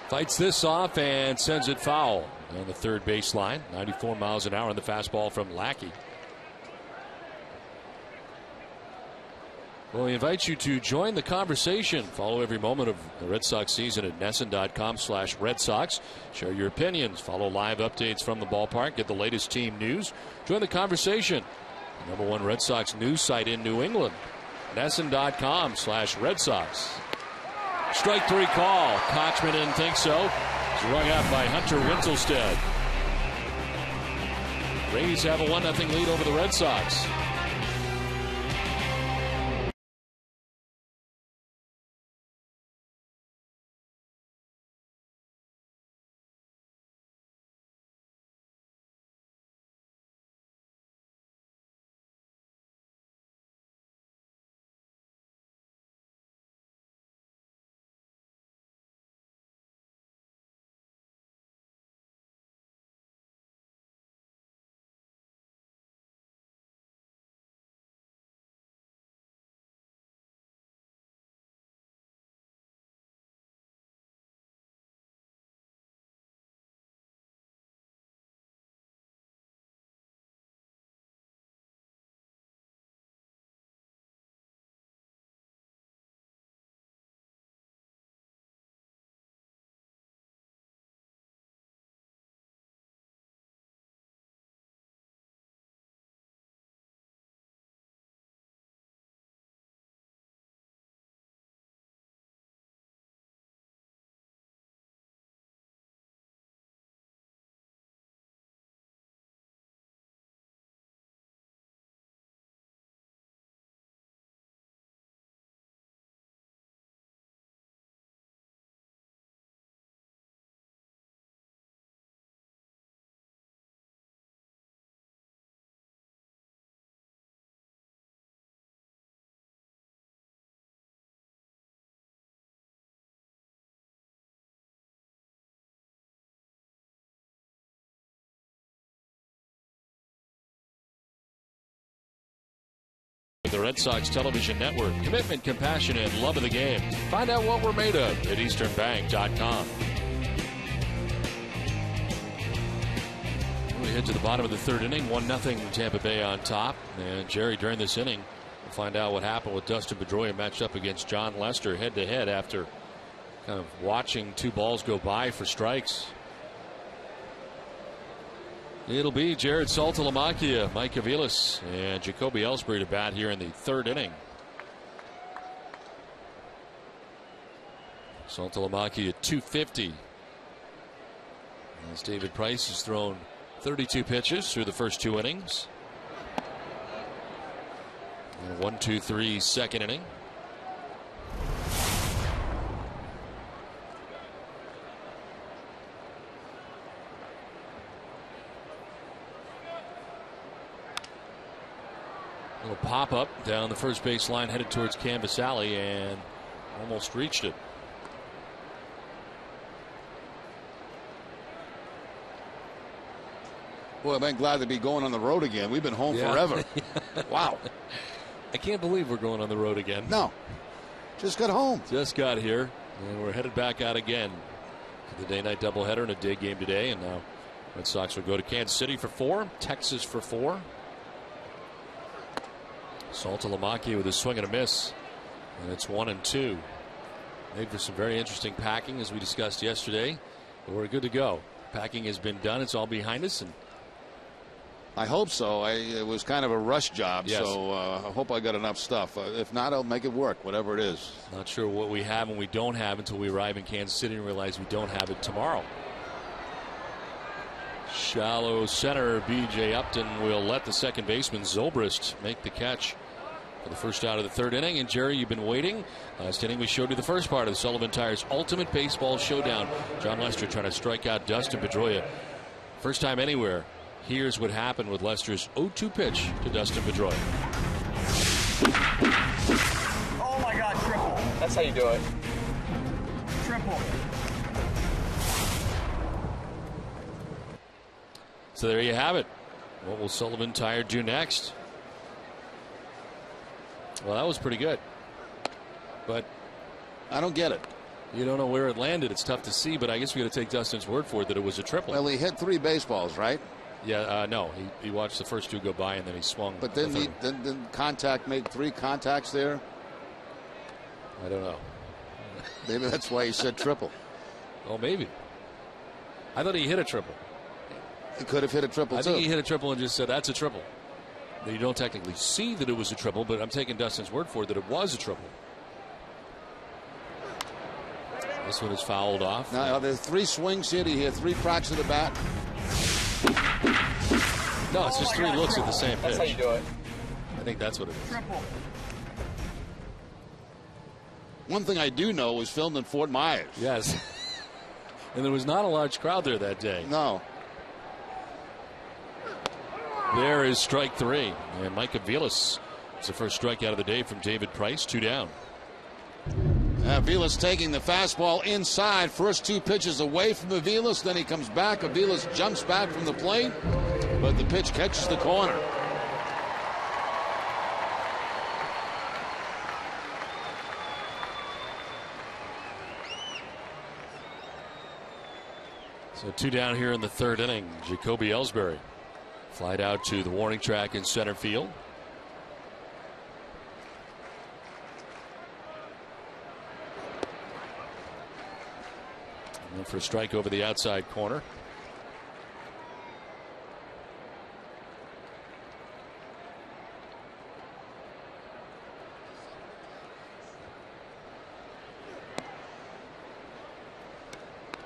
Fights this off and sends it foul on the third baseline. 94 miles an hour on the fastball from Lackey. Well, we invite you to join the conversation. Follow every moment of the Red Sox season at NESN.com/Red Sox. Share your opinions. Follow live updates from the ballpark. Get the latest team news. Join the conversation. The #1 Red Sox news site in New England. NESN.com/Red Sox. Strike 3 call. KOTCHMAN didn't think so. It's rung out by Hunter Whittlestead. Rays have a 1-0 lead over the Red Sox. The Red Sox television network. Commitment, compassion, and love of the game. Find out what we're made of at easternbank.com. We head to the bottom of the third inning. 1-0 Tampa Bay on top. And Jerry, during this inning, we'll find out what happened with Dustin Pedroia matched up against John Lester head-to-head after kind of watching 2 balls go by for strikes. It'll be Jared Saltalamacchia, Mike YOUKILIS, and Jacoby Ellsbury to bat here in the third inning. Saltalamacchia 250. As David Price has thrown 32 pitches through the first 2 innings. And a 1-2-3 second inning. Little pop up down the first base line, headed towards Canvas Alley, and almost reached it. Boy, I'm glad to be going on the road again. We've been home forever. Wow. I can't believe we're going on the road again. No. Just got home. Just got here, and we're headed back out again. The day-night doubleheader and a day game today, and now Red Sox will go to Kansas City for 4, Texas for 4. Saltalamacchia with a swing and a miss, and it's 1-2. Made for some very interesting packing, as we discussed yesterday, but we're good to go. Packing has been done; it's all behind us, and I hope so. It was kind of a rush job, yes. so I hope I got enough stuff. If not, I'll make it work, whatever it is. Not sure what we have and we don't have until we arrive in Kansas City and realize we don't have it tomorrow. Shallow center, B.J. Upton will let the second baseman Zobrist make the catch for the first out of the third inning. And Jerry, you've been waiting. Last inning we showed you the first part of the Sullivan Tires Ultimate Baseball Showdown. John Lester trying to strike out Dustin Pedroia. First time anywhere. Here's what happened with Lester's 0-2 pitch to Dustin Pedroia. Oh my God, triple. That's how you do it. Triple. So there you have it. What will Sullivan Tire do next? Well, that was pretty good, but I don't get it. you don't know where it landed. It's tough to see, but I guess we got to take Dustin's word for it that it was a triple. Well, he hit 3 baseballs, right? Yeah, no, he watched the first 2 go by and then he swung. But then he then contact made 3 contacts there. I don't know. Maybe that's why he said triple. Oh, maybe. I thought he hit a triple. He could have hit a triple I too. think he hit a triple and just said that's a triple. You don't technically see that it was a triple, but I'm taking Dustin's word for it that it was a triple. This one is fouled off. Now, are there 3 swings here? Did he hit 3 cracks of the bat? No, it's just 3 looks at the same pitch. That's how you do it. I think that's what it is. Triple. One thing I do know was filmed in Fort Myers. Yes. And there was not a large crowd there that day. No. There is strike 3. And Mike Aviles. It's the first strikeout of the day from David Price. 2 down. Aviles taking the fastball inside. First 2 pitches away from Aviles. Then he comes back. Aviles jumps back from the plate. But the pitch catches the corner. So 2 down here in the third inning. Jacoby Ellsbury flied out to the warning track in center field. And for a strike over the outside corner.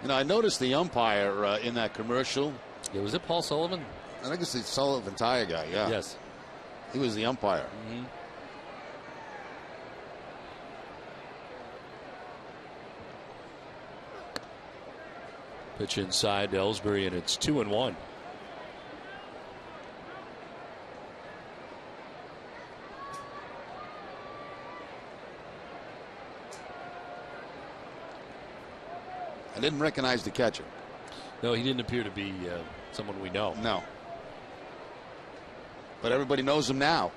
You know, I noticed the umpire in that commercial. Yeah, was it Paul Sullivan? I think it's the Sullivan Tire guy, yeah. Yes. He was the umpire. Mm-hmm. Pitch inside to Ellsbury, and it's 2-1. I didn't recognize the catcher. No, he didn't appear to be someone we know. No. But everybody knows him now.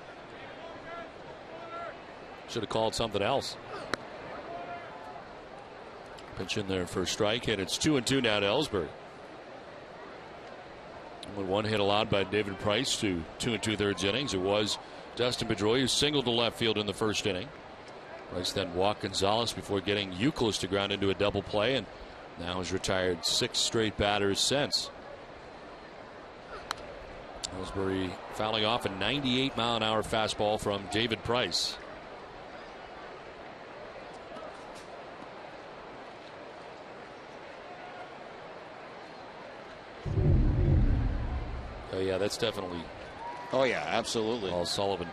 Should have called something else. Pitch in there for a strike, and it's 2-2 now to Ellsbury. Only 1 hit allowed by David Price to 2 2/3 innings. It was Dustin Pedroia who singled to left field in the first inning. Price then walked Gonzalez before getting YOUKILIS to ground into a double play, and now has retired 6 straight batters since. Ellsbury fouling off a 98-mile-an-hour fastball from David Price. Oh yeah, that's definitely. Oh yeah, absolutely. Paul Sullivan.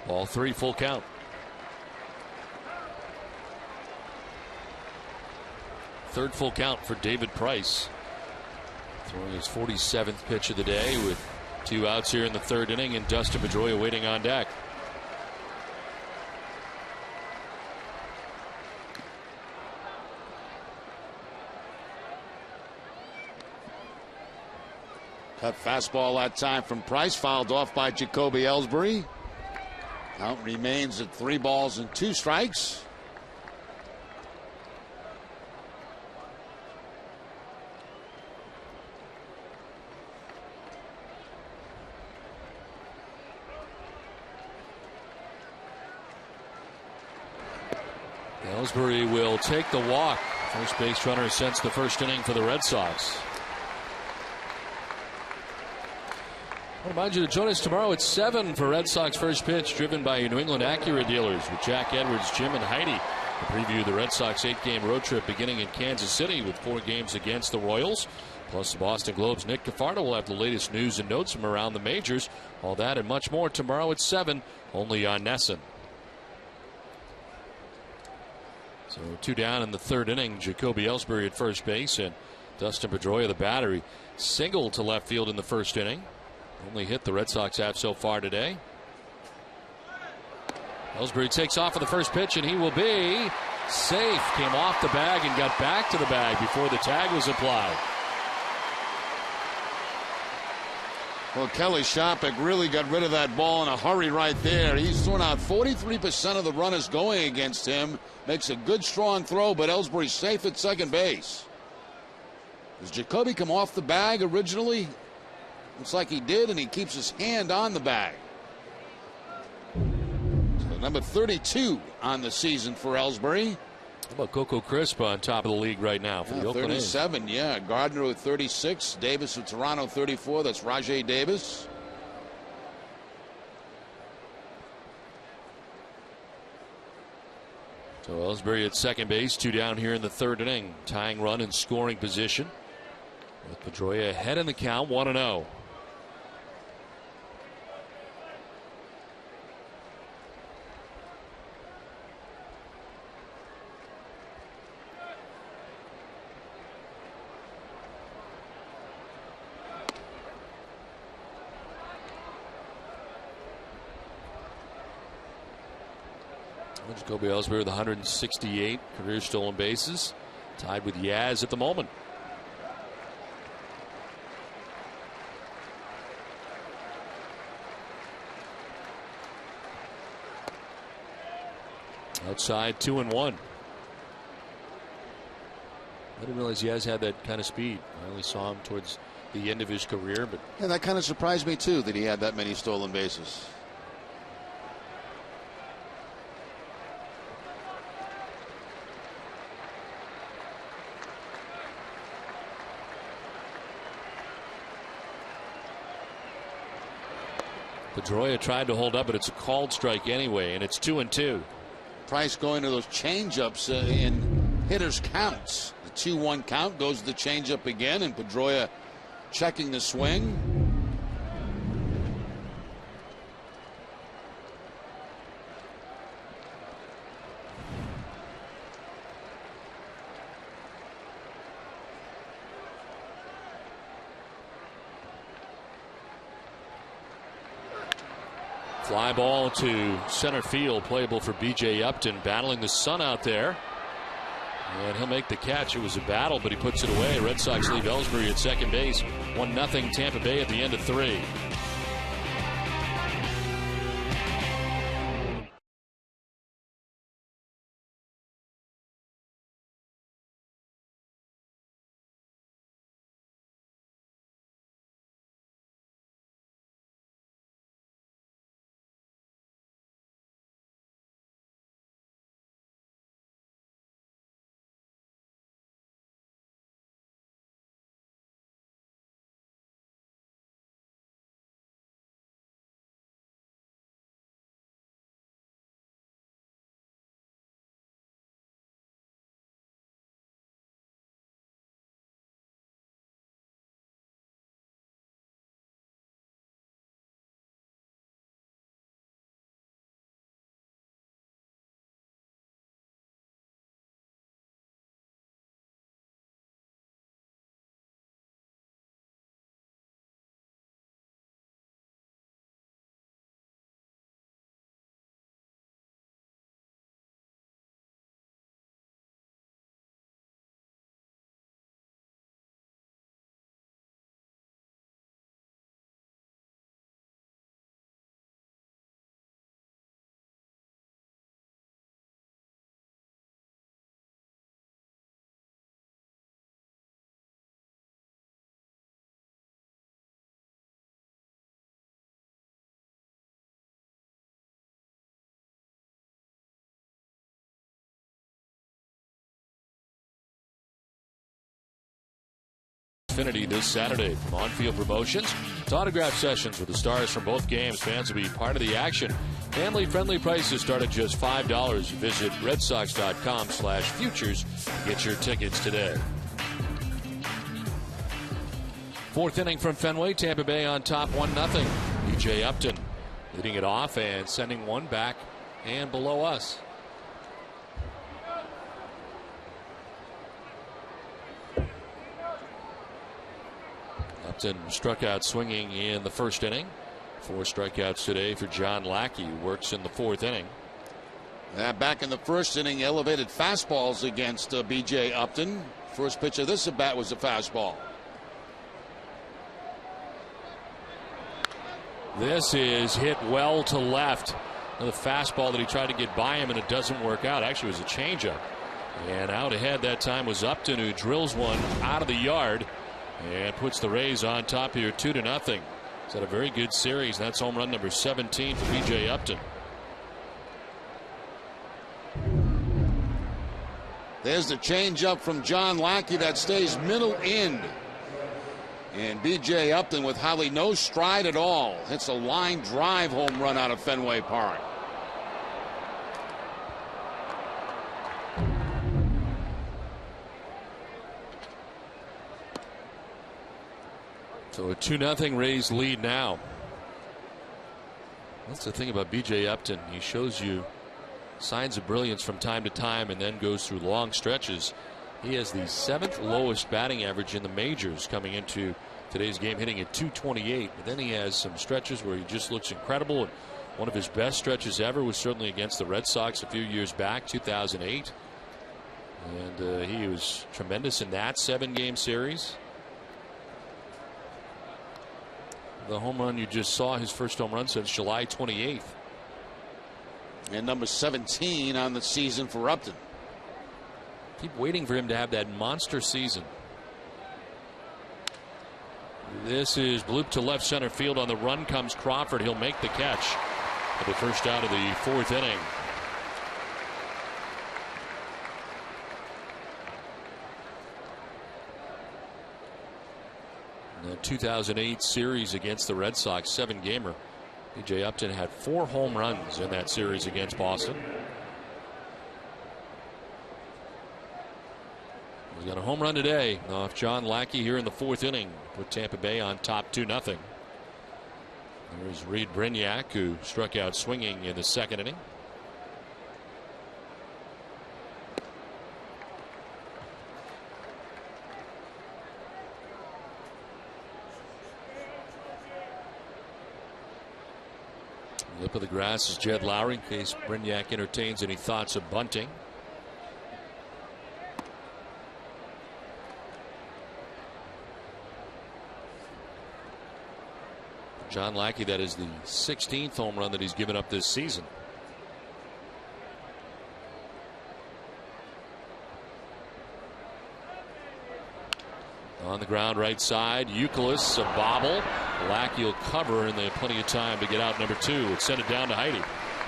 Ball 3, full count. Third full count for David Price. Throwing his 47th pitch of the day with 2 outs here in the third inning, and Dustin Pedroia waiting on deck. Cut fastball that time from Price, fouled off by Jacoby Ellsbury. Count remains at 3 balls and 2 strikes. Ellsbury will take the walk. First base runner since the first inning for the Red Sox. I remind you to join us tomorrow at 7 for Red Sox First Pitch, driven by your New England Acura dealers with Jack Edwards, Jim, and Heidi. To preview the Red Sox 8-game road trip beginning in Kansas City with 4 games against the Royals. Plus the Boston Globe's Nick Cafardo will have the latest news and notes from around the majors. All that and much more tomorrow at 7, only on NESN. So 2 down in the 3rd inning. Jacoby Ellsbury at first base and Dustin Pedroia, the battery, single to left field in the 1st inning. Only hit the Red Sox have so far today. Ellsbury takes off for the first pitch, and he will be safe. Came off the bag and got back to the bag before the tag was applied. Well, Kelly Shopik really got rid of that ball in a hurry right there. He's thrown out 43% of the runners going against him. Makes a good, strong throw, but Ellsbury's safe at second base. Does Jacoby come off the bag originally? Looks like he did, and he keeps his hand on the bag. So number 32 on the season for Ellsbury. How about Coco Crisp on top of the league right now for the Oakland A's? 37, yeah. Gardner with 36. Davis with Toronto 34. That's Rajay Davis. So Ellsbury at second base, 2 down here in the 3rd inning. Tying run in scoring position. With Pedroia ahead in the count, 1-0. Jacoby Ellsbury with 168 career stolen bases, tied with Yaz at the moment. Outside 2-1. I didn't realize Yaz had that kind of speed. I only saw him towards the end of his career, but yeah, that kind of surprised me too that he had that many stolen bases. Pedroia tried to hold up, but it's a called strike anyway, and it's 2-2. Price going to those changeups in hitters' counts. The 2-1 count goes to the changeup again, and Pedroia checking the swing. Fly ball to center field, playable for B.J. Upton, battling the sun out there. And he'll make the catch. It was a battle, but he puts it away. Red Sox leave Ellsbury at second base. 1-0 Tampa Bay at the end of 3. Xfinity this Saturday. From On-Field Promotions to autograph sessions with the stars from both games, fans will be part of the action. Family-friendly prices start at just $5. Visit redsox.com/futures to get your tickets today. Fourth inning from Fenway. Tampa Bay on top 1-0. B.J. Upton leading it off and sending one back and below us. Upton struck out swinging in the first inning. 4 strikeouts today for John Lackey, who works in the fourth inning. Back in the first inning, elevated fastballs against B.J. Upton. First pitch of this at bat was a fastball. This is hit well to left. The fastball that he tried to get by him, and it doesn't work out. Actually, it was a changeup. And out ahead that time was Upton, who drills one out of the yard and puts the Rays on top here 2-0. He's had a very good series. That's home run number 17 for B.J. Upton. There's the changeup from John Lackey that stays middle end. And B.J. Upton, with hardly no stride at all, hits a line drive home run out of Fenway Park. So a 2-0 Rays lead now. That's the thing about B.J. Upton. He shows you signs of brilliance from time to time and then goes through long stretches. He has the 7th lowest batting average in the majors coming into today's game, hitting at .228. But then he has some stretches where he just looks incredible. And one of his best stretches ever was certainly against the Red Sox a few years back, 2008. And he was tremendous in that 7-game series. The home run you just saw, his first home run since July 28th. And number 17 on the season for Upton. Keep waiting for him to have that monster season. This is blooped to left center field. On the run comes Crawford. He'll make the catch for the first out of the fourth inning. The 2008 series against the Red Sox, 7-gamer. B.J. Upton had 4 home runs in that series against Boston. He's got a home run today off John Lackey here in the fourth inning. Put Tampa Bay on top 2-0. There's Reed Brignac, who struck out swinging in the second inning. Lip of the grass is Jed Lowry in case Brignac entertains any thoughts of bunting. John Lackey, that is the 16th home run that he's given up this season. On the ground right side, YOUKILIS, a bobble. Lackey will cover, and they have plenty of time to get out number 2 and send it down to Heidi.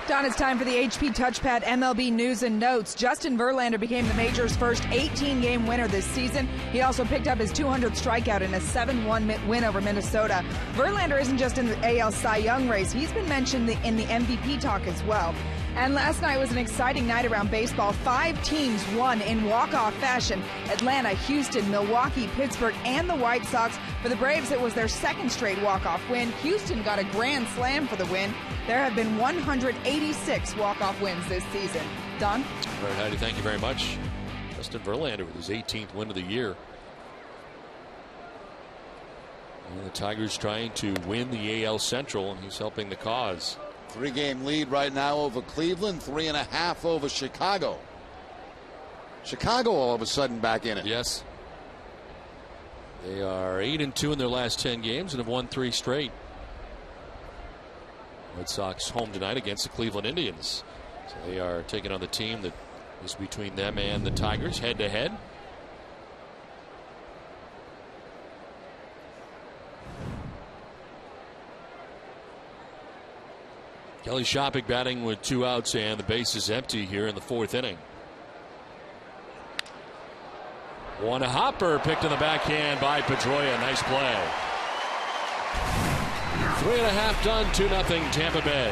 Don, it's time for the HP Touchpad MLB News and Notes. Justin Verlander became the major's first 18-game winner this season. He also picked up his 200th strikeout in a 7-1 win over Minnesota. Verlander isn't just in the AL Cy Young race. He's been mentioned in the MVP talk as well. And last night was an exciting night around baseball. 5 teams won in walk-off fashion. Atlanta, Houston, Milwaukee, Pittsburgh, and the White Sox. For the Braves, it was their second straight walk-off win. Houston got a grand slam for the win. There have been 186 walk-off wins this season. Don? All right, Heidi, thank you very much. Justin Verlander with his 18th win of the year. And the Tigers trying to win the AL Central, and he's helping the cause. 3-game lead right now over Cleveland, 3.5 over Chicago. Chicago all of a sudden back in it. Yes. They are 8-2 in their last 10 games and have won 3 straight. Red Sox home tonight against the Cleveland Indians. So they are taking on the team that is between them and the Tigers head to head. Kelly Shopping batting with 2 outs and the base is empty here in the fourth inning. One hopper picked in the backhand by Pedroia. Nice play. 3.5 done, 2-0 Tampa Bay.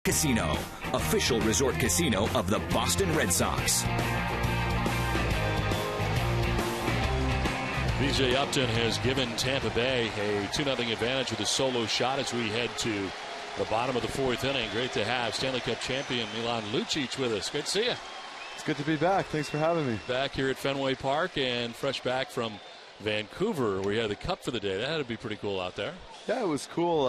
Casino, official resort casino of the Boston Red Sox. BJ Upton has given Tampa Bay a 2-0 advantage with a solo shot as we head to the bottom of the 4th inning. Great to have Stanley Cup champion Milan Lucic with us. Good to see you. It's good to be back. Thanks for having me. Back here at Fenway Park and fresh back from Vancouver where you had the cup for the day. That had to be pretty cool out there. Yeah, it was cool.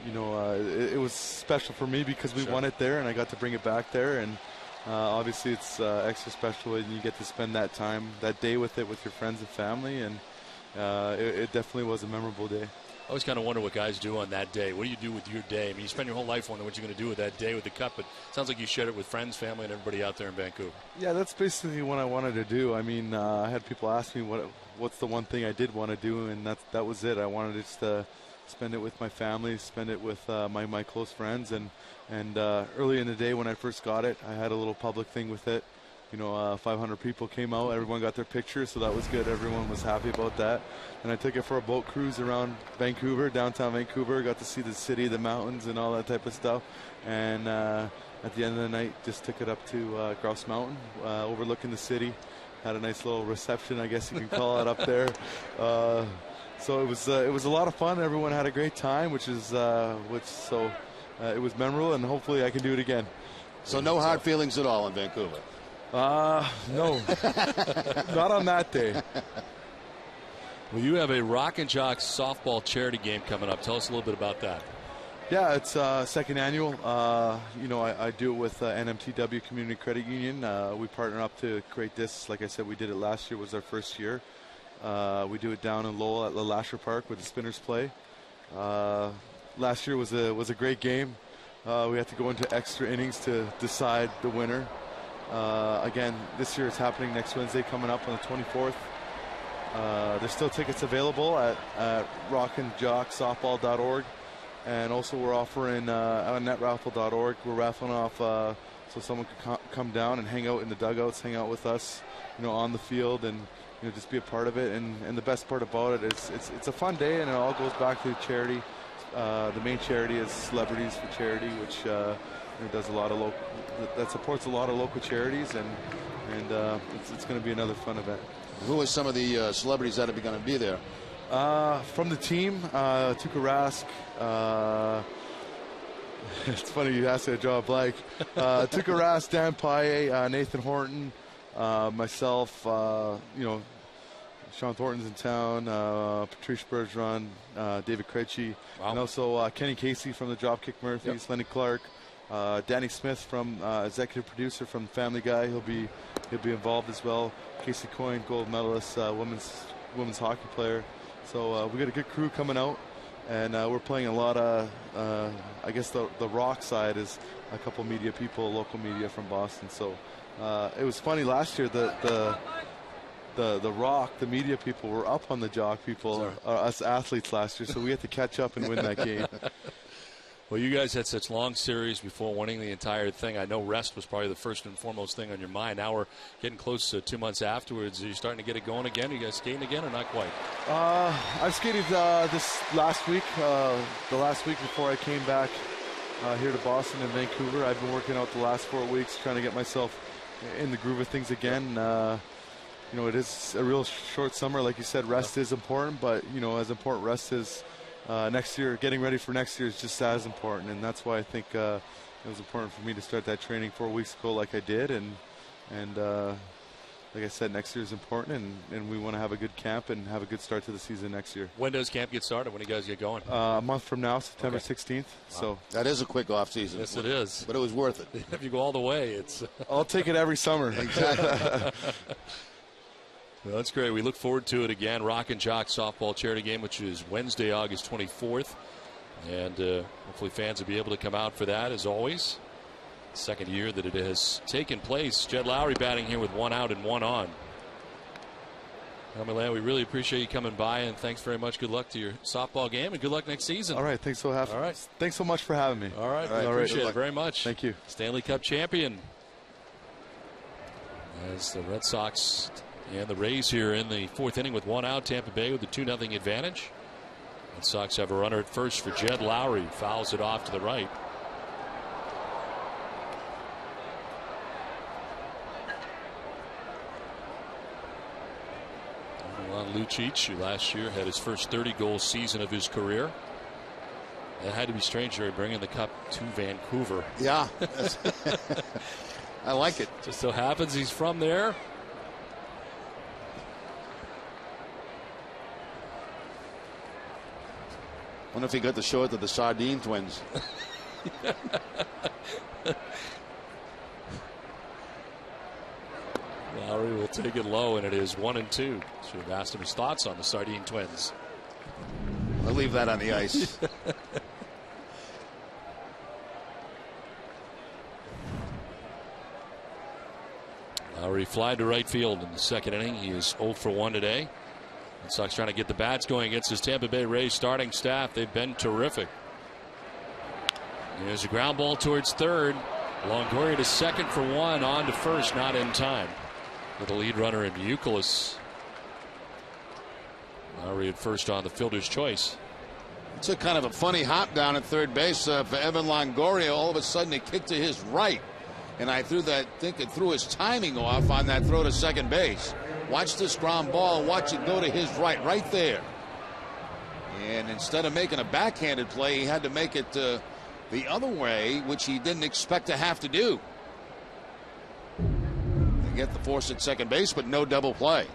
It was special for me because we won it there and I got to bring it back there. And obviously it's extra special when you get to spend that time, that day with it with your friends and family. And it definitely was a memorable day. I always kind of wonder what guys do on that day. What do you do with your day? I mean, you spend your whole life wondering what you're going to do with that day with the cup, but it sounds like you shared it with friends, family, and everybody out there in Vancouver. Yeah, that's basically what I wanted to do. I mean, I had people ask me what's the one thing I did want to do, and that was it. I wanted to just spend it with my family, spend it with my close friends, and early in the day when I first got it, I had a little public thing with it. 500 people came out, everyone got their picture, so that was good. Everyone was happy about that. And I took it for a boat cruise around Vancouver, downtown Vancouver, got to see the city, the mountains, and all that type of stuff. And at the end of the night, just took it up to Grouse Mountain, overlooking the city. Had a nice little reception, I guess you can call it, up there. So it was a lot of fun. Everyone had a great time, it was memorable, and hopefully I can do it again. So no hard feelings at all in Vancouver? No, not on that day. Well, you have a Rock and Jocks softball charity game coming up. Tell us a little bit about that. Yeah, it's second annual. I do it with NMTW Community Credit Union. We partner up to create this. Like I said, we did it last year. Was our first year. We do it down in Lowell at Lasher Park where the Spinners play. Last year was a great game. We had to go into extra innings to decide the winner. Again, this year it's happening next Wednesday, coming up on the 24th. There's still tickets available at rockandjocksoftball.org, and also we're offering on netraffle.org. We're raffling off so someone can come down and hang out in the dugouts, hang out with us, on the field, and just be a part of it. And the best part about it is it's a fun day, and it all goes back to charity. The main charity is Celebrities for Charity, which does a lot of that supports a lot of local charities, and it's going to be another fun event. Who are some of the celebrities that are going to be there? From the team, Tuukka Rask. It's funny you asked me to draw a blank. Tuukka Rask, Dan Paille, Nathan Horton, myself. Sean Thornton's in town, Patrice Bergeron, David Krejci, and also Kenny Casey from the Dropkick Murphys, Lenny Clark, Danny Smith from executive producer from Family Guy. He'll be he'll be involved as well. Casey Coyne, gold medalist, women's hockey player. So we got a good crew coming out, and we're playing a lot of, I guess the rock side is a couple media people, local media from Boston. So it was funny last year, the rock, the media people were up on the jock people, us athletes last year, so we had to catch up and win that game. Well, you guys had such long series before winning the entire thing. I know rest was probably the first and foremost thing on your mind. Now we're getting close to 2 months afterwards. Are you starting to get it going again? Are you guys skating again or not quite? I skated this last week, the last week before I came back here to Boston and Vancouver. I've been working out the last 4 weeks, trying to get myself in the groove of things again. You know, it is a real short summer. Like you said, rest is important, but, you know, as important rest is next year, getting ready for next year is just as important. And that's why I think it was important for me to start that training 4 weeks ago like I did. And like I said, next year is important, and we want to have a good camp and have a good start to the season next year. When does camp get started? When do you guys get going? A month from now, September 16th. Wow. So that is a quick off season. Yes, it is. But it was worth it. If you go all the way, it's. I'll take it every summer. Exactly. Well, that's great. We look forward to it again. Rock and Jock softball charity game, which is Wednesday, August 24th. And hopefully fans will be able to come out for that, as always. Second year that it has taken place. Jed Lowry batting here with 1 out and 1 on. Well, Milan, we really appreciate you coming by, and thanks very much. Good luck to your softball game, and good luck next season. All right, thanks so much for having me. All right, we appreciate it very much. Thank you. Stanley Cup champion. As the Red Sox and the Rays here in the 4th inning with 1 out. Tampa Bay with the 2-0 advantage. Red Sox have a runner at first for Jed Lowry. Fouls it off to the right. Milan Lucic, who last year had his first 30-goal season of his career. It had to be strange, Jerry, bringing the cup to Vancouver. Yeah. I like it. Just so happens he's from there. Wonder if he got to show it to the Sardine twins. Lowry will take it low, and it is 1-2. Should have asked him his thoughts on the Sardine twins. I'll leave that on the ice. Lowry flied to right field in the 2nd inning. He is 0 for 1 today. Red Sox trying to get the bats going against his Tampa Bay Rays starting staff. They've been terrific. There's a ground ball towards third. Longoria to second for 1, on to first, not in time. With the lead runner in YOUKILIS. Lowry at first on the fielder's choice. It's a kind of a funny hop down at third base for Evan Longoria. All of a sudden it kicked to his right. And I think it threw his timing off on that throw to second base. Watch this ground ball. Watch it go to his right there. And instead of making a backhanded play, he had to make it the other way, which he didn't expect to have to do. To get the force at second base, but no double play.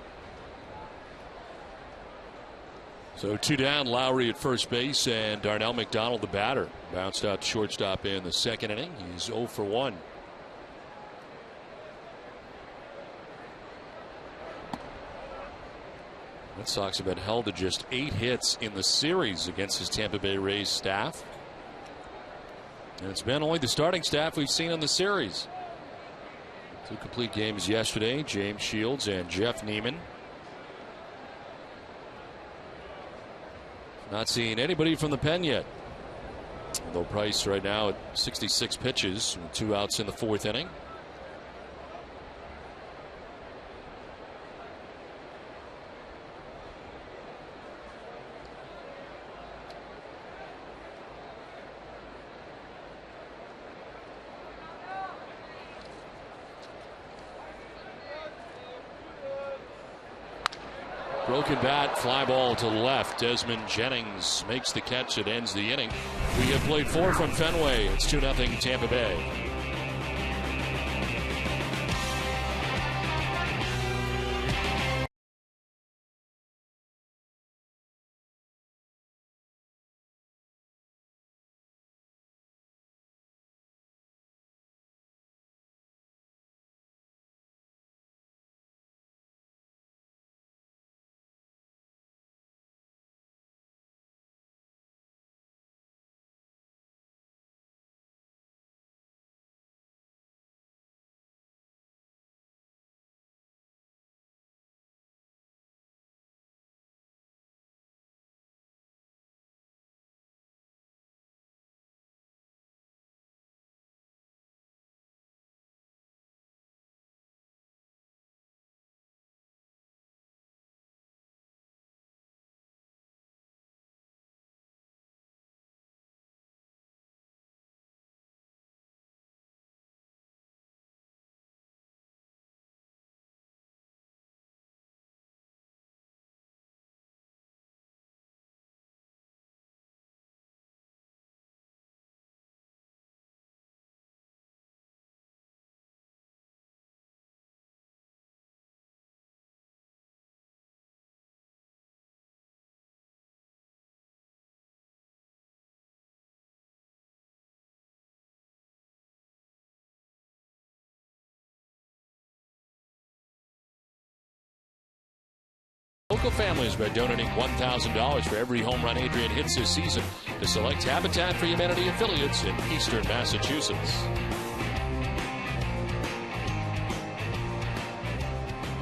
So 2 down, Lowry at first base, and Darnell McDonald, the batter. Bounced out to shortstop in the 2nd inning. He's 0 for 1. Red Sox have been held to just 8 hits in the series against his Tampa Bay Rays staff. And it's been only the starting staff we've seen in the series. 2 complete games yesterday, James Shields and Jeff Neiman. Not seeing anybody from the pen yet. Although Price right now at 66 pitches with 2 outs in the 4th inning. Broken bat, fly ball to left. Desmond Jennings makes the catch. It ends the inning. We have played 4 from Fenway. It's 2-0 Tampa Bay. local families by donating $1,000 for every home run Adrian hits this season to select Habitat for Humanity affiliates in eastern Massachusetts.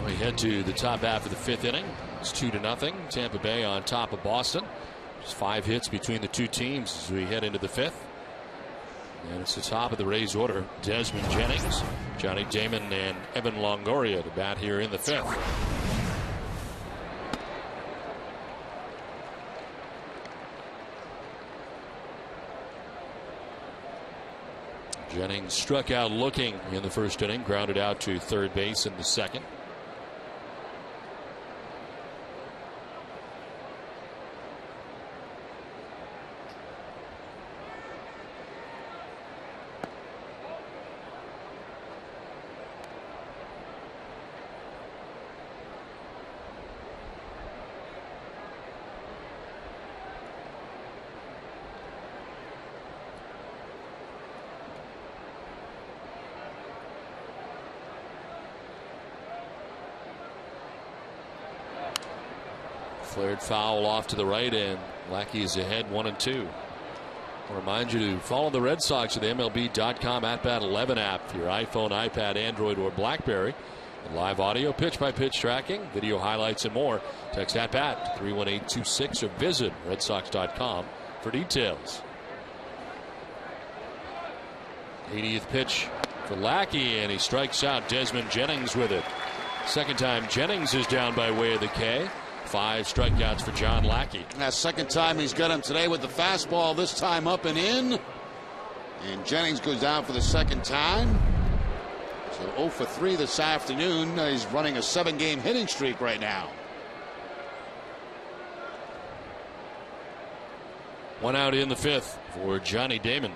We head to the top half of the fifth inning. It's 2-0. Tampa Bay on top of Boston. There's 5 hits between the two teams as we head into the fifth. And it's the top of the Rays order. Desmond Jennings, Johnny Damon, and Evan Longoria to bat here in the fifth. Jennings struck out looking in the first inning, grounded out to third base in the second. Flared foul off to the right, and Lackey is ahead 1-2. I'll remind you to follow the Red Sox at the MLB.com @11 app for your iPhone, iPad, Android, or BlackBerry. And live audio, pitch-by-pitch tracking, video highlights, and more. Text @bat 31826 or visit redsox.com for details. 80th pitch for Lackey, and he strikes out Desmond Jennings with it. Second time Jennings is down by way of the K. 5 strikeouts for John Lackey. That second time he's got him today with the fastball, this time up and in. And Jennings goes down for the second time. So 0 for 3 this afternoon. He's running a 7-game hitting streak right now. 1 out in the fifth for Johnny Damon.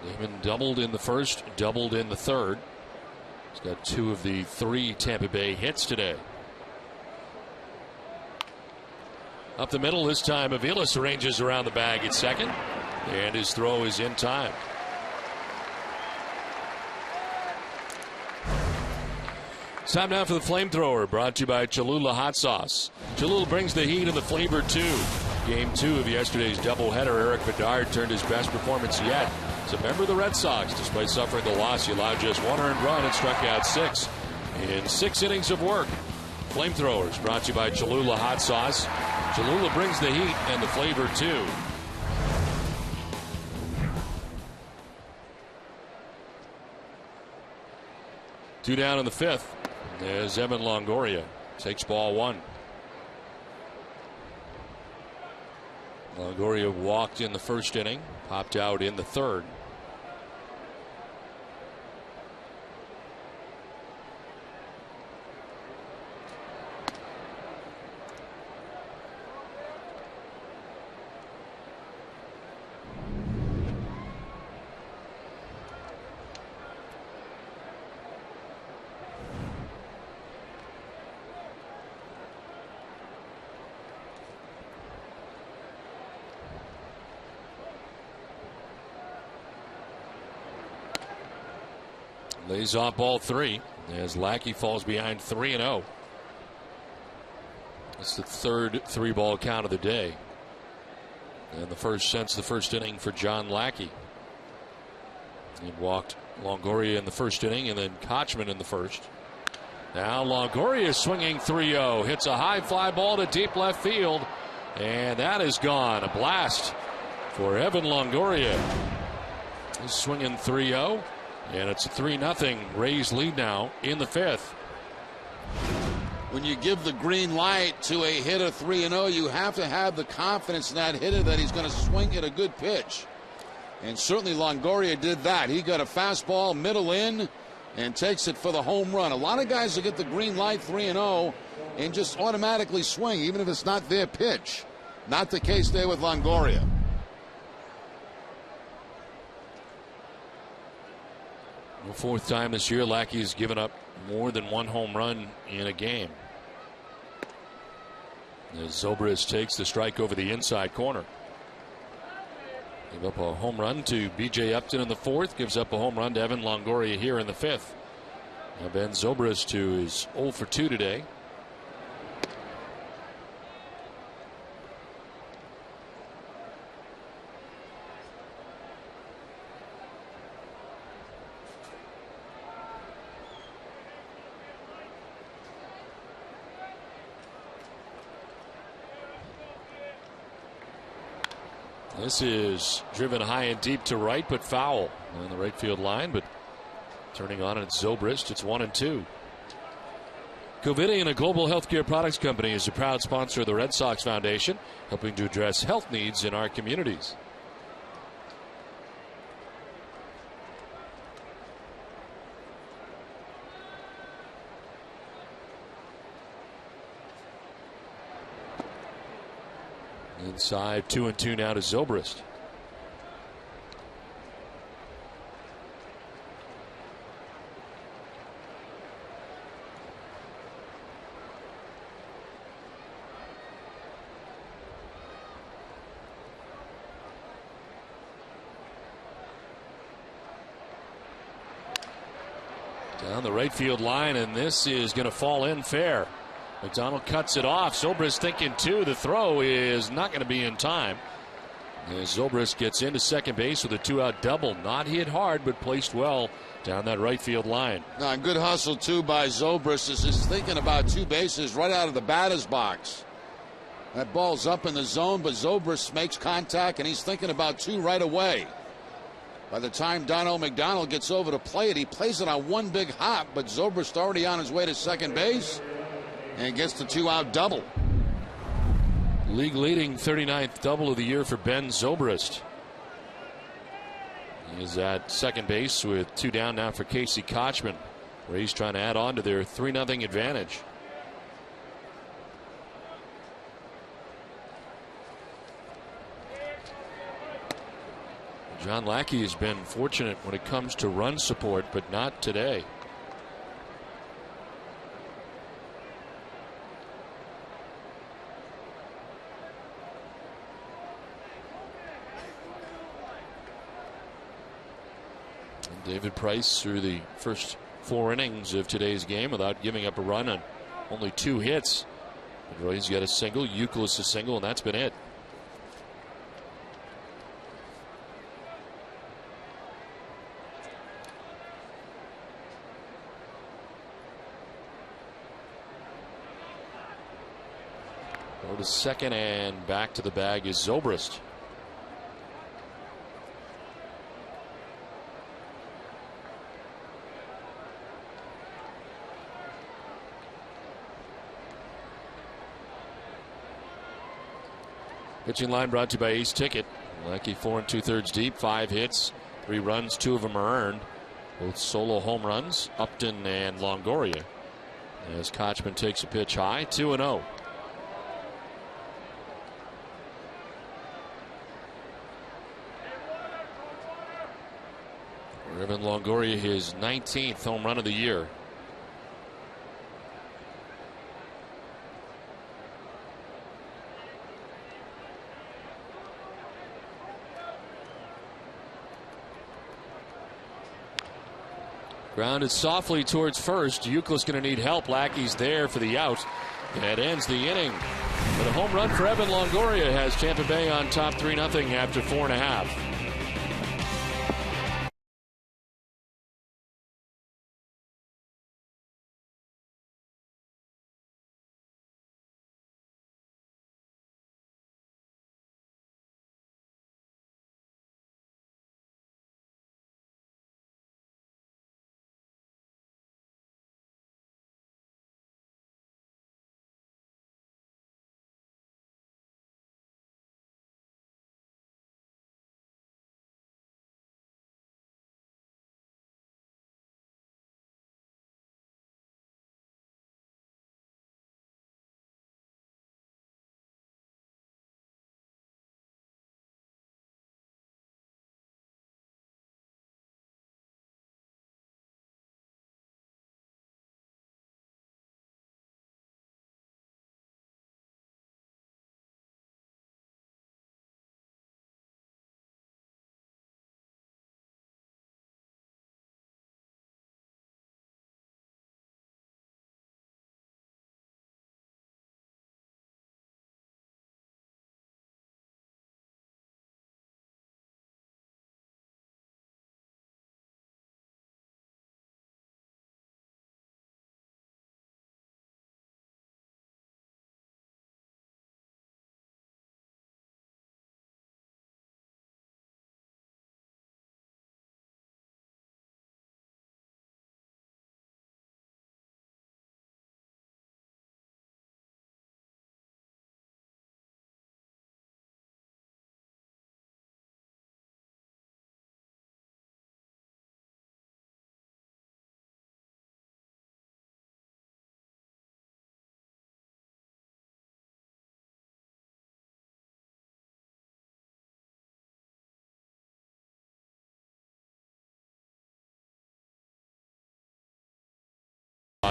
Damon doubled in the first, doubled in the third. He's got 2 of the 3 Tampa Bay hits today. Up the middle this time, Aviles arranges around the bag at second, and his throw is in time. It's time now for the flamethrower, brought to you by Cholula Hot Sauce. Cholula brings the heat and the flavor too. Game 2 of yesterday's doubleheader, Eric Bedard turned his best performance yet. As a member of the Red Sox, despite suffering the loss, he allowed just 1 earned run and struck out 6 in 6 innings of work. Flamethrowers brought to you by Cholula Hot Sauce. Cholula brings the heat and the flavor too. Two down in the fifth. There's Evan Longoria. Takes ball 1. Longoria walked in the first inning, popped out in the third. Lays off ball 3 as Lackey falls behind 3-0. That's the third 3-ball count of the day, and the first since the first inning for John Lackey. He walked Longoria in the first inning and then KOTCHMAN in the first. Now Longoria is swinging 3-0, hits a high fly ball to deep left field, and that is gone. A blast for Evan Longoria. He's swinging 3-0. And it's a 3-0 Rays lead now in the fifth. When you give the green light to a hitter 3-0, you have to have the confidence in that hitter that he's going to swing at a good pitch. And certainly Longoria did that. He got a fastball middle in and takes it for the home run. A lot of guys will get the green light 3-0 and just automatically swing, even if it's not their pitch. Not the case there with Longoria. The 4th time this year, Lackey has given up more than 1 home run in a game. As Zobrist takes the strike over the inside corner. Gave up a home run to B.J. Upton in the 4th. Gives up a home run to Evan Longoria here in the 5th. Now Ben Zobrist, who is 0 for 2 today. This is driven high and deep to right, but foul on the right field line. But turning on it, Zobrist. It's 1-2. Covidien, a global healthcare products company, is a proud sponsor of the Red Sox Foundation, helping to address health needs in our communities. Inside, 2-2 now to Zobrist. Down the right field line, and this is going to fall in fair. McDonald cuts it off. Zobrist thinking two. The throw is not going to be in time. As Zobrist gets into second base with a 2-out double. Not hit hard, but placed well down that right field line. Now, good hustle, too, by Zobrist. This is thinking about two bases right out of the batter's box. That ball's up in the zone, but Zobrist makes contact, and he's thinking about two right away. By the time Dono McDonald gets over to play it, he plays it on one big hop, but Zobrist already on his way to second base and gets the 2-out double. League leading 39th double of the year for Ben Zobrist. He is at second base with 2 down now for Casey KOTCHMAN. Rays trying to add on to their 3-0 advantage. John Lackey has been fortunate when it comes to run support, but not today. And David Price through the first 4 innings of today's game without giving up a run on only 2 hits. Pedroia's got a single, YOUKILIS a single, and that's been it. Go to second, and back to the bag is Zobrist. Pitching line brought to you by Ace Ticket. Lackey 4 2/3 deep, 5 hits, 3 runs, 2 of them are earned. Both solo home runs, Upton and Longoria. As KOTCHMAN takes a pitch high, 2-0. Evan Longoria, his 19th home run of the year. Grounded softly towards first. YOUKILIS going to need help. Lackey's there for the out. That ends the inning. But a home run for Evan Longoria has Tampa Bay on top 3-0 after 4.5.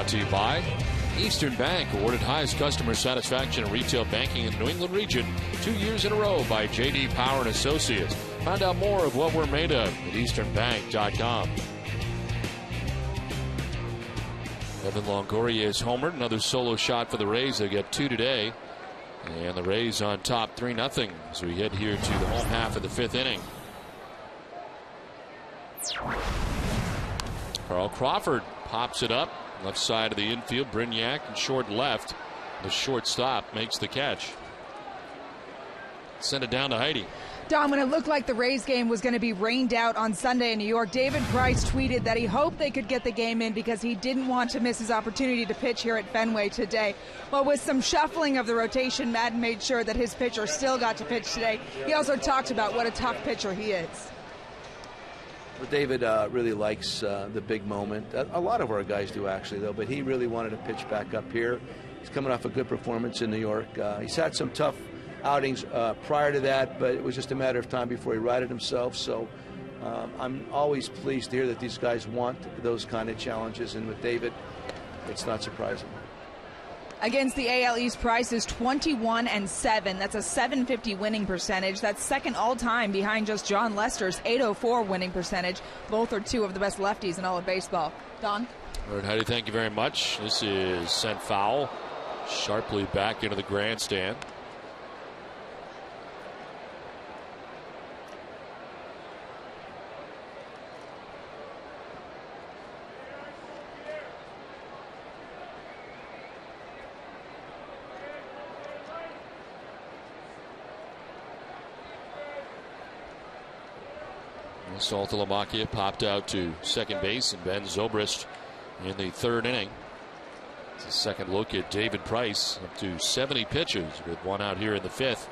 brought to you by Eastern Bank, awarded highest customer satisfaction in retail banking in the New England region 2 years in a row by J.D. Power and Associates. Find out more of what we're made of at easternbank.com. Evan Longoria is homered. Another solo shot for the Rays. They get 2 today. And the Rays on top 3-0 as we head here to the home half of the 5th inning. Carl Crawford pops it up. Left side of the infield. Brignac and short left. The shortstop makes the catch. Send it down to Heidi. Don, when it looked like the Rays game was going to be rained out on Sunday in New York, David Price tweeted that he hoped they could get the game in because he didn't want to miss his opportunity to pitch here at Fenway today. Well, with some shuffling of the rotation, Madden made sure that his pitcher still got to pitch today. He also talked about what a tough pitcher he is. Well, David really likes the big moment. A lot of our guys do, actually, though, but he really wanted to pitch back up here. He's coming off a good performance in New York. He's had some tough outings prior to that, but it was just a matter of time before he righted himself. So I'm always pleased to hear that these guys want those kind of challenges, and with David, it's not surprising. Against the AL East, Price is 21-7. That's a .750 winning percentage. That's second all-time behind just John Lester's .804 winning percentage. Both are two of the best lefties in all of baseball. Don? All right, Heidi, thank you very much. This is sent foul. Sharply back into the grandstand. Saltalamacchia popped out to second base, and Ben Zobrist in the 3rd inning. It's a second look at David Price, up to 70 pitches with 1 out here in the 5th.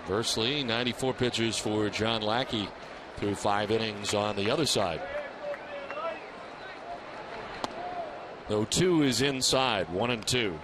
Conversely, 94 pitches for John Lackey through 5 innings on the other side. 0-2 is inside, 1-2.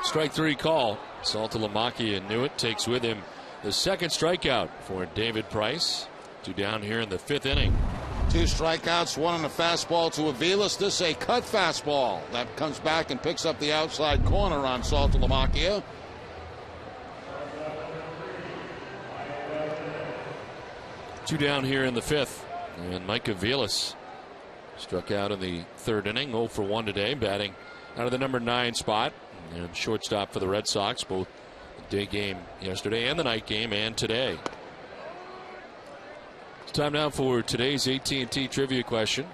Strike 3 call. Saltalamacchia knew it. Takes with him the second strikeout for David Price. 2 down here in the 5th inning. 2 strikeouts, 1 on a fastball to Aviles. This is a cut fastball that comes back and picks up the outside corner on Saltalamacchia. Two down here in the 5th. And Mike Aviles struck out in the 3rd inning. 0 for 1 today, batting out of the number 9 spot. And shortstop for the Red Sox, both the day game yesterday and the night game and today. It's time now for today's AT&T trivia question.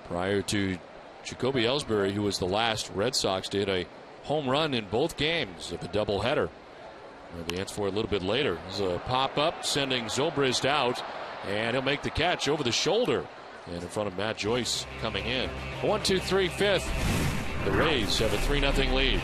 Prior to Jacoby Ellsbury, who was the last Red Sox to hit a home run in both games of a doubleheader. The answer for it a little bit later. There's a pop-up sending Zobrist out, and he'll make the catch over the shoulder. And in front of Matt Joyce coming in. 1-2-3 5th. The Rays have a 3-0 lead.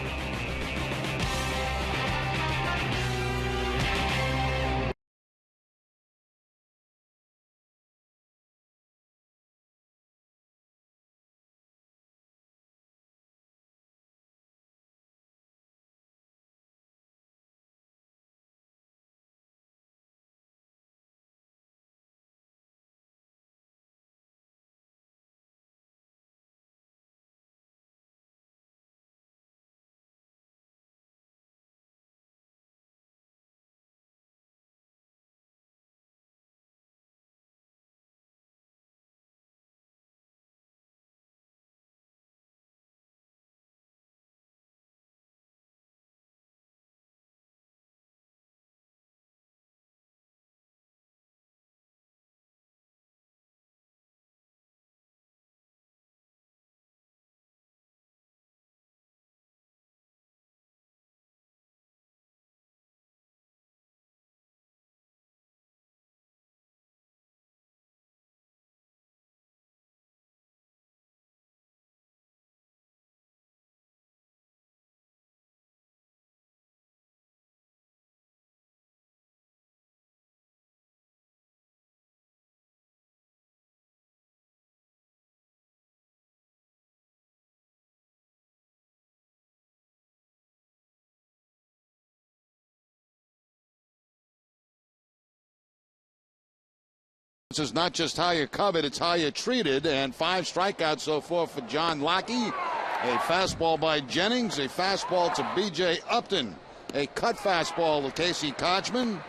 This is not just how you covered, it's how you treated. And 5 strikeouts so far for John Lackey. A fastball by Jennings, a fastball to B.J. Upton, a cut fastball to Casey KOTCHMAN.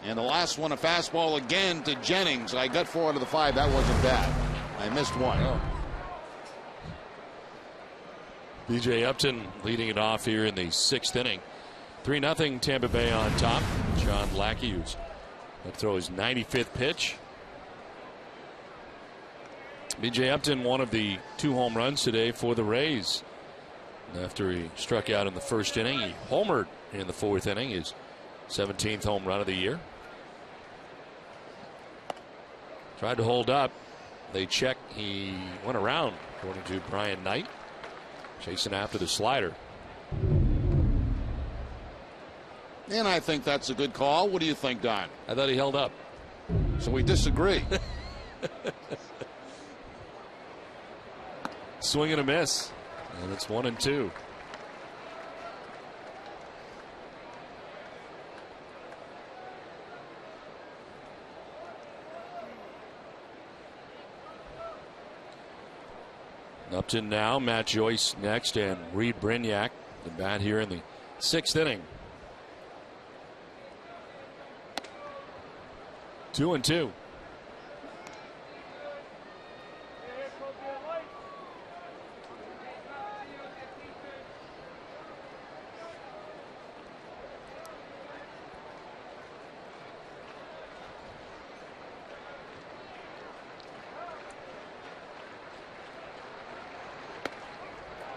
And the last one, a fastball again to Jennings. I got 4 out of the 5. That wasn't bad. I missed one. Oh. B.J. Upton leading it off here in the 6th inning. 3-0 Tampa Bay on top. John Lackey, who's going to throw his 95th pitch. B.J. Upton, one of the 2 home runs today for the Rays. After he struck out in the 1st inning, he homered in the 4th inning, his 17th home run of the year. Tried to hold up. They check. He went around, according to Brian Knight, chasing after the slider. And I think that's a good call. What do you think, Don? I thought he held up. So we disagree. Swing and a miss. And it's 1-2. Upton now, Matt Joyce next, and Reed Brignac, the bat here in the 6th inning. 2-2.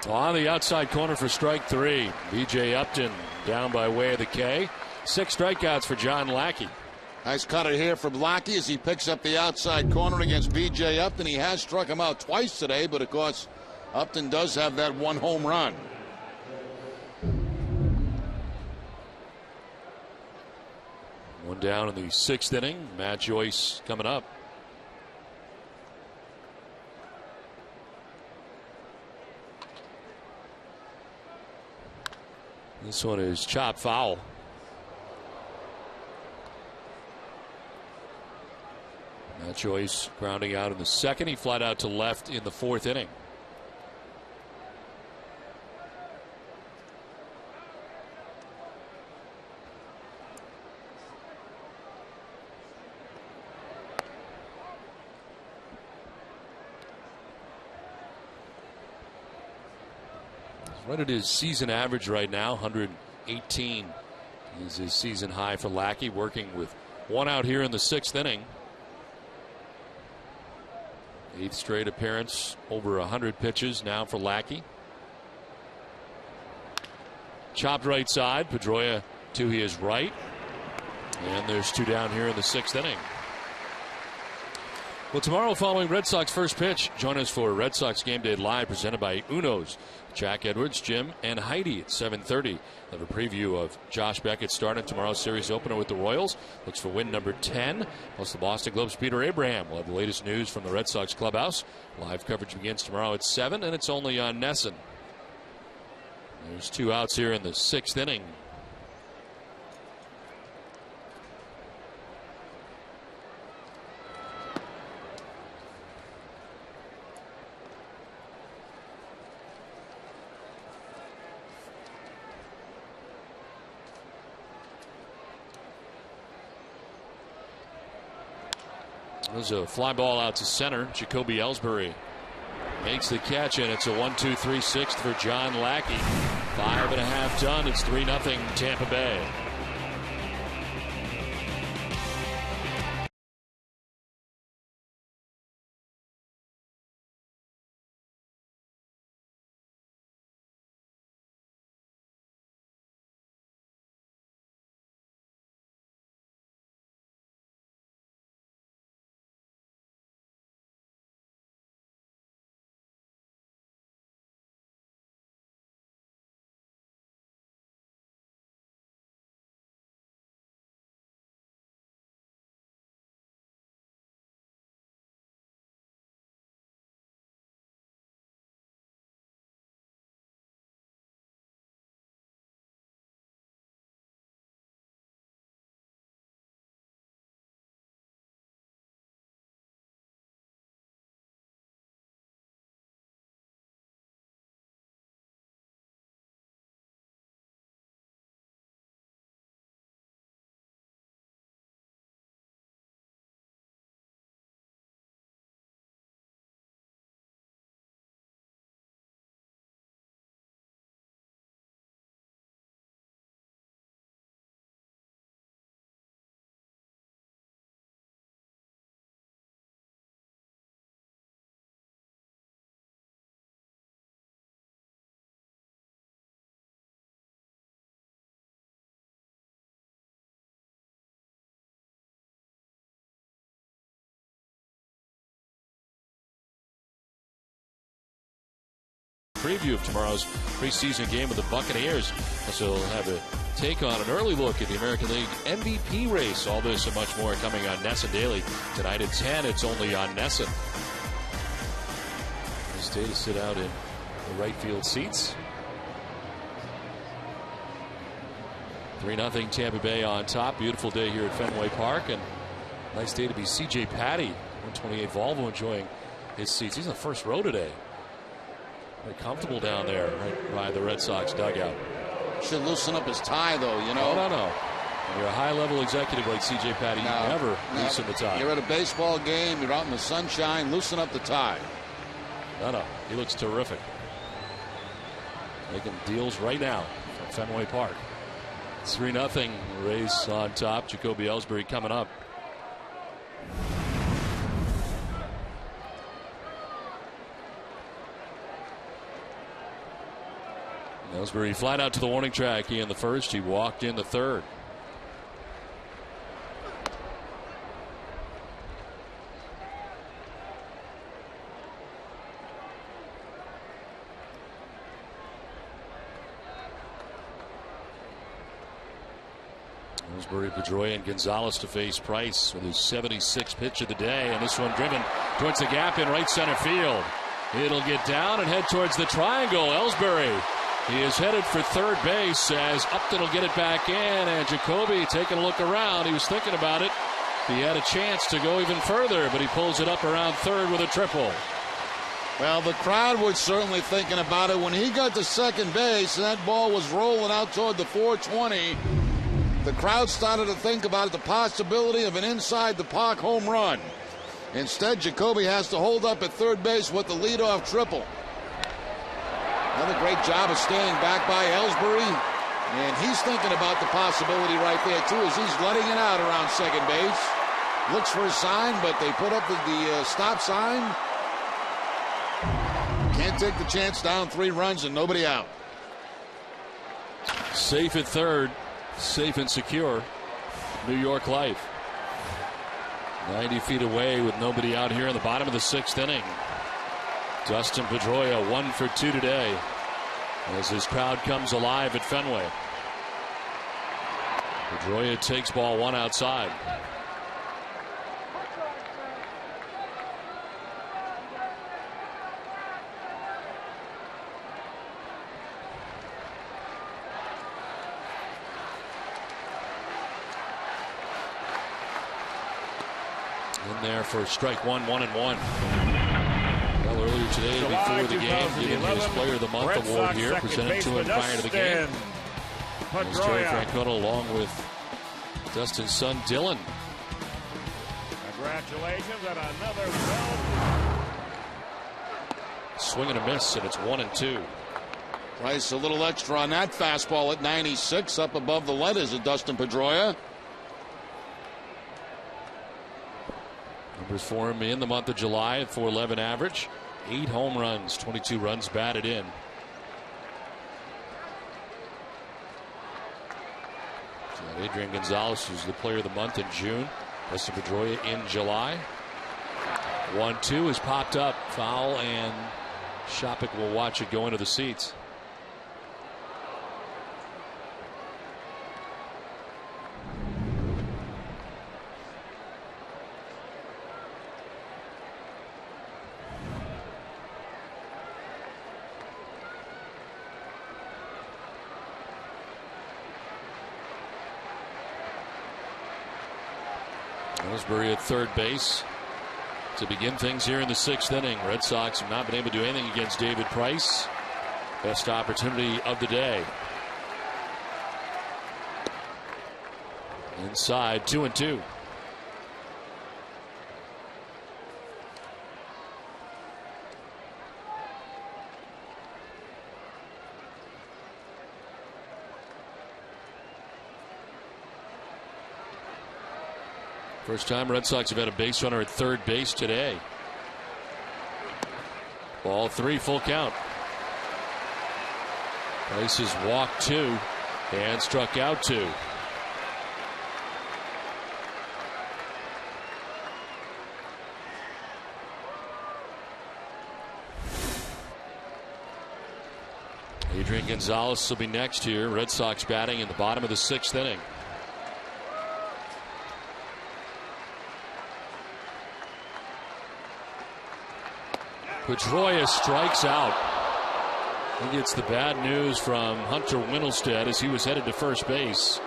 On the outside corner for strike 3. B.J. Upton down by way of the K. 6 strikeouts for John Lackey. Nice cutter here from Lackey as he picks up the outside corner against B.J. Upton. He has struck him out twice today, but of course Upton does have that 1 home run. One down in the 6th inning. Matt Joyce coming up. This one is chopped foul. Matt Joyce grounding out in the 2nd. He flied out to left in the 4th inning. Right at his season average right now, 118 is his season high for Lackey, working with 1 out here in the 6th inning. 8th straight appearance, over 100 pitches now for Lackey. Chopped right side, Pedroia to his right. And there's 2 down here in the 6th inning. Well, tomorrow following Red Sox first pitch, join us for Red Sox Game Day Live presented by Uno's. Jack Edwards, Jim, and Heidi at 7:30. We'll have a preview of Josh Beckett starting tomorrow's series opener with the Royals. Looks for win number 10. Plus the Boston Globe's Peter Abraham. We'll have the latest news from the Red Sox clubhouse. Live coverage begins tomorrow at 7, and it's only on NESN. There's 2 outs here in the 6th inning. There's a fly ball out to center. Jacoby Ellsbury makes the catch, and it's a 1-2-3 6th for John Lackey. 5.5 done. It's 3-0 Tampa Bay. preview of tomorrow's preseason game with the Buccaneers. Also, we'll have a take on an early look at the American League MVP race. All this and much more coming on NESN Daily. Tonight at 10, it's only on NESN. Nice day to sit out in the right field seats. 3-0 Tampa Bay on top. Beautiful day here at Fenway Park, and nice day to be C.J. Patty, 128 Volvo, enjoying his seats. He's in the first row today. Very comfortable down there, right by the Red Sox dugout. Should loosen up his tie, though, you know. No. When you're a high-level executive like C.J. Patty, you never loosen the tie. You're at a baseball game, you're out in the sunshine, loosen up the tie. No. He looks terrific. Making deals right now at Fenway Park. 3-0 Rays on top. Jacoby Ellsbury coming up. Ellsbury flat out to the warning track. He in the first. He walked in the third. Ellsbury, Pedroia, and Gonzalez to face Price with his 76th pitch of the day, and this one driven towards the gap in right center field. It'll get down and head towards the triangle. Ellsbury, he is headed for third base as Upton will get it back in, and Jacoby taking a look around. He was thinking about it. He had a chance to go even further, but he pulls it up around third with a triple. Well, the crowd was certainly thinking about it when he got to second base and that ball was rolling out toward the 420. The crowd started to think about the possibility of an inside the park home run. Instead, Jacoby has to hold up at third base with the leadoff triple. Another great job of staying back by Ellsbury. And he's thinking about the possibility right there, too, as he's letting it out around second base. Looks for a sign, but they put up the stop sign. Can't take the chance, down 3 runs and nobody out. Safe at third. Safe and secure. New York life. 90 feet away with nobody out here in the bottom of the 6th inning. Dustin Pedroia 1 for 2 today as his crowd comes alive at Fenway. Pedroia takes ball 1 outside. In there for strike 1, 1-1. Well, earlier today, before the game, giving his Player of the Month award here, presented to him prior to the game. It's Terry Francona along with Dustin's son, Dylan. Congratulations on another swing and a miss, and it's 1-2. Price a little extra on that fastball at 96, up above the letters of Dustin Pedroia. Numbers for him in the month of July at .411 average. 8 home runs, 22 runs batted in. Adrian Gonzalez was the Player of the Month in June. Dustin Pedroia in July. 1-2 has popped up. Foul, and Shopik will watch it go into the seats. Ellsbury at third base to begin things here in the 6th inning. Red Sox have not been able to do anything against David Price. Best opportunity of the day. Inside, 2-2. First time Red Sox have had a base runner at third base today. Ball 3, full count. Price has walked 2 and struck out 2. Adrian Gonzalez will be next here. Red Sox batting in the bottom of the 6th inning. Pedroia strikes out. He gets the bad news from Hunter Wintelstead as he was headed to first base.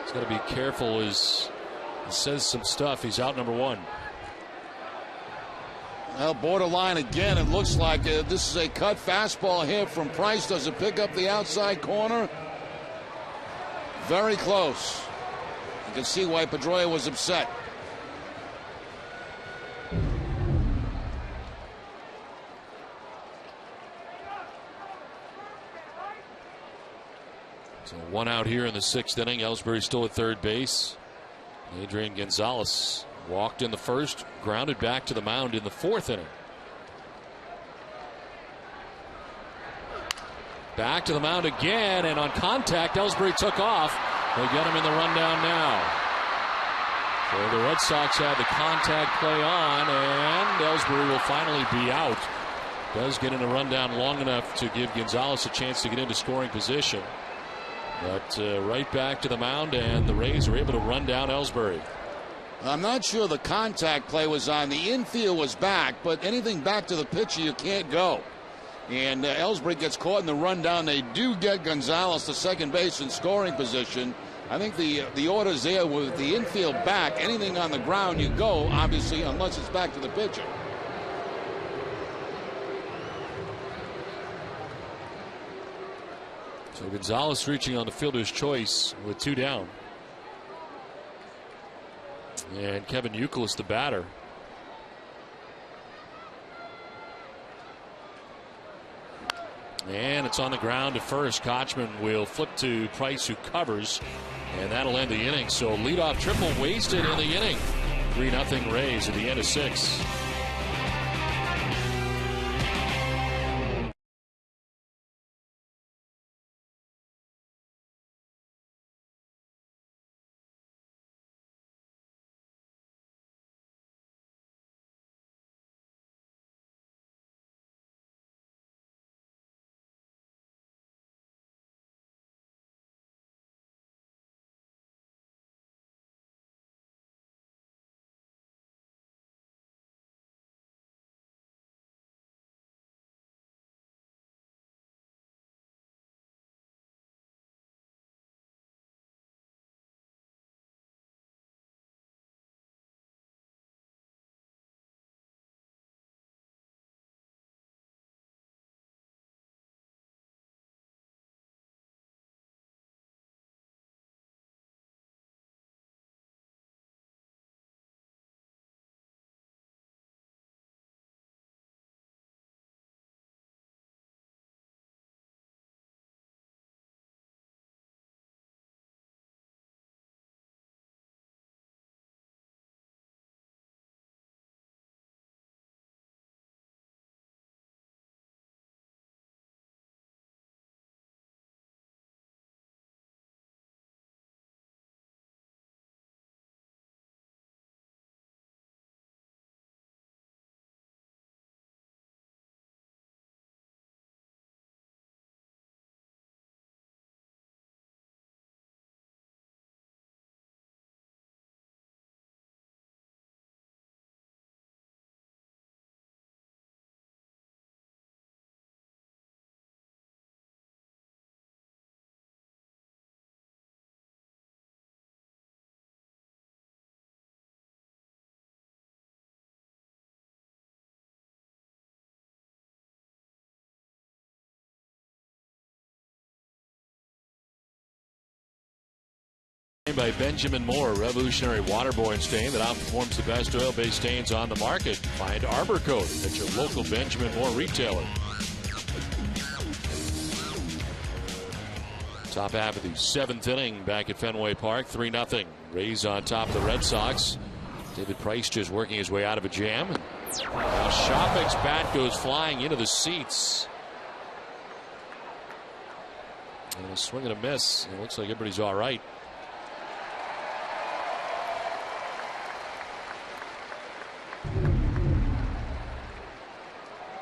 He's got to be careful as he says some stuff. He's out number 1. Well, borderline again. It looks like this is a cut fastball here from Price. Does it pick up the outside corner? Very close. You can see why Pedroia was upset. So 1 out here in the 6th inning. Ellsbury still at third base. Adrian Gonzalez walked in the 1st, grounded back to the mound in the 4th inning. Back to the mound again, and on contact, Ellsbury took off. They get him in the rundown now. So the Red Sox had the contact play on, and Ellsbury will finally be out. Does get in a rundown long enough to give Gonzalez a chance to get into scoring position. But right back to the mound, and the Rays are able to run down Ellsbury. I'm not sure the contact play was on. The infield was back, but anything back to the pitcher, you can't go. And Ellsbury gets caught in the rundown. They do get Gonzalez to second base in scoring position. I think the order's there with the infield back. Anything on the ground, you go, obviously, unless it's back to the pitcher. So Gonzalez reaching on the fielder's choice with 2 down. And Kevin YOUKILIS, the batter. And it's on the ground to first. KOTCHMAN will flip to Price, who covers, and that'll end the inning. So leadoff triple wasted in the inning. 3-0 Rays at the end of 6. By Benjamin Moore, revolutionary waterborne stain that outperforms the best oil-based stains on the market. Find Arbor Coat at your local Benjamin Moore retailer. Top half of the 7th inning back at Fenway Park, 3-0. Rays on top of the Red Sox. David Price just working his way out of a jam. Now Shopik's bat goes flying into the seats. And a swing and a miss. It looks like everybody's all right.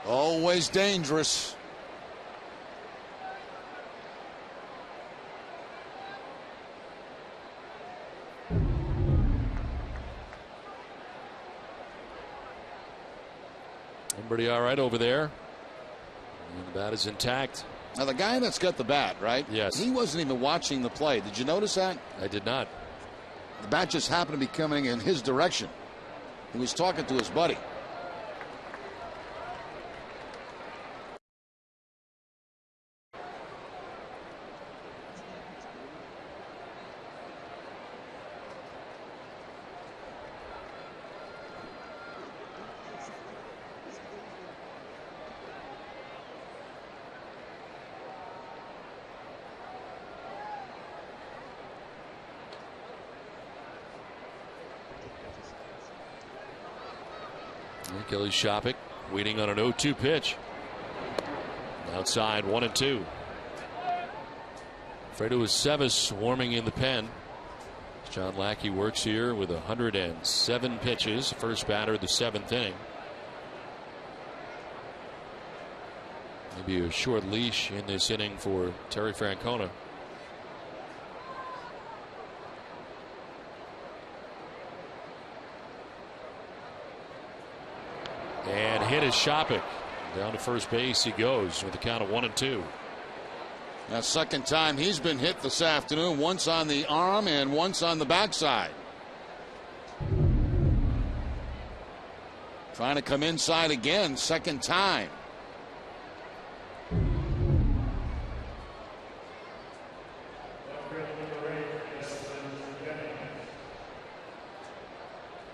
Always dangerous. Everybody all right over there? And the bat is intact. Now, the guy that's got the bat, right? Yes. He wasn't even watching the play. Did you notice that? I did not. The bat just happened to be coming in his direction. He was talking to his buddy. Kelly Shopik waiting on an 0-2 pitch. Outside 1-2. Fredo Aceves warming in the pen. John Lackey works here with 107 pitches. First batter of the 7th inning. Maybe a short leash in this inning for Terry Francona. And hit is Shopik. Down to first base he goes with the count of 1-2. Now, second time he's been hit this afternoon, once on the arm and once on the backside. Trying to come inside again, second time.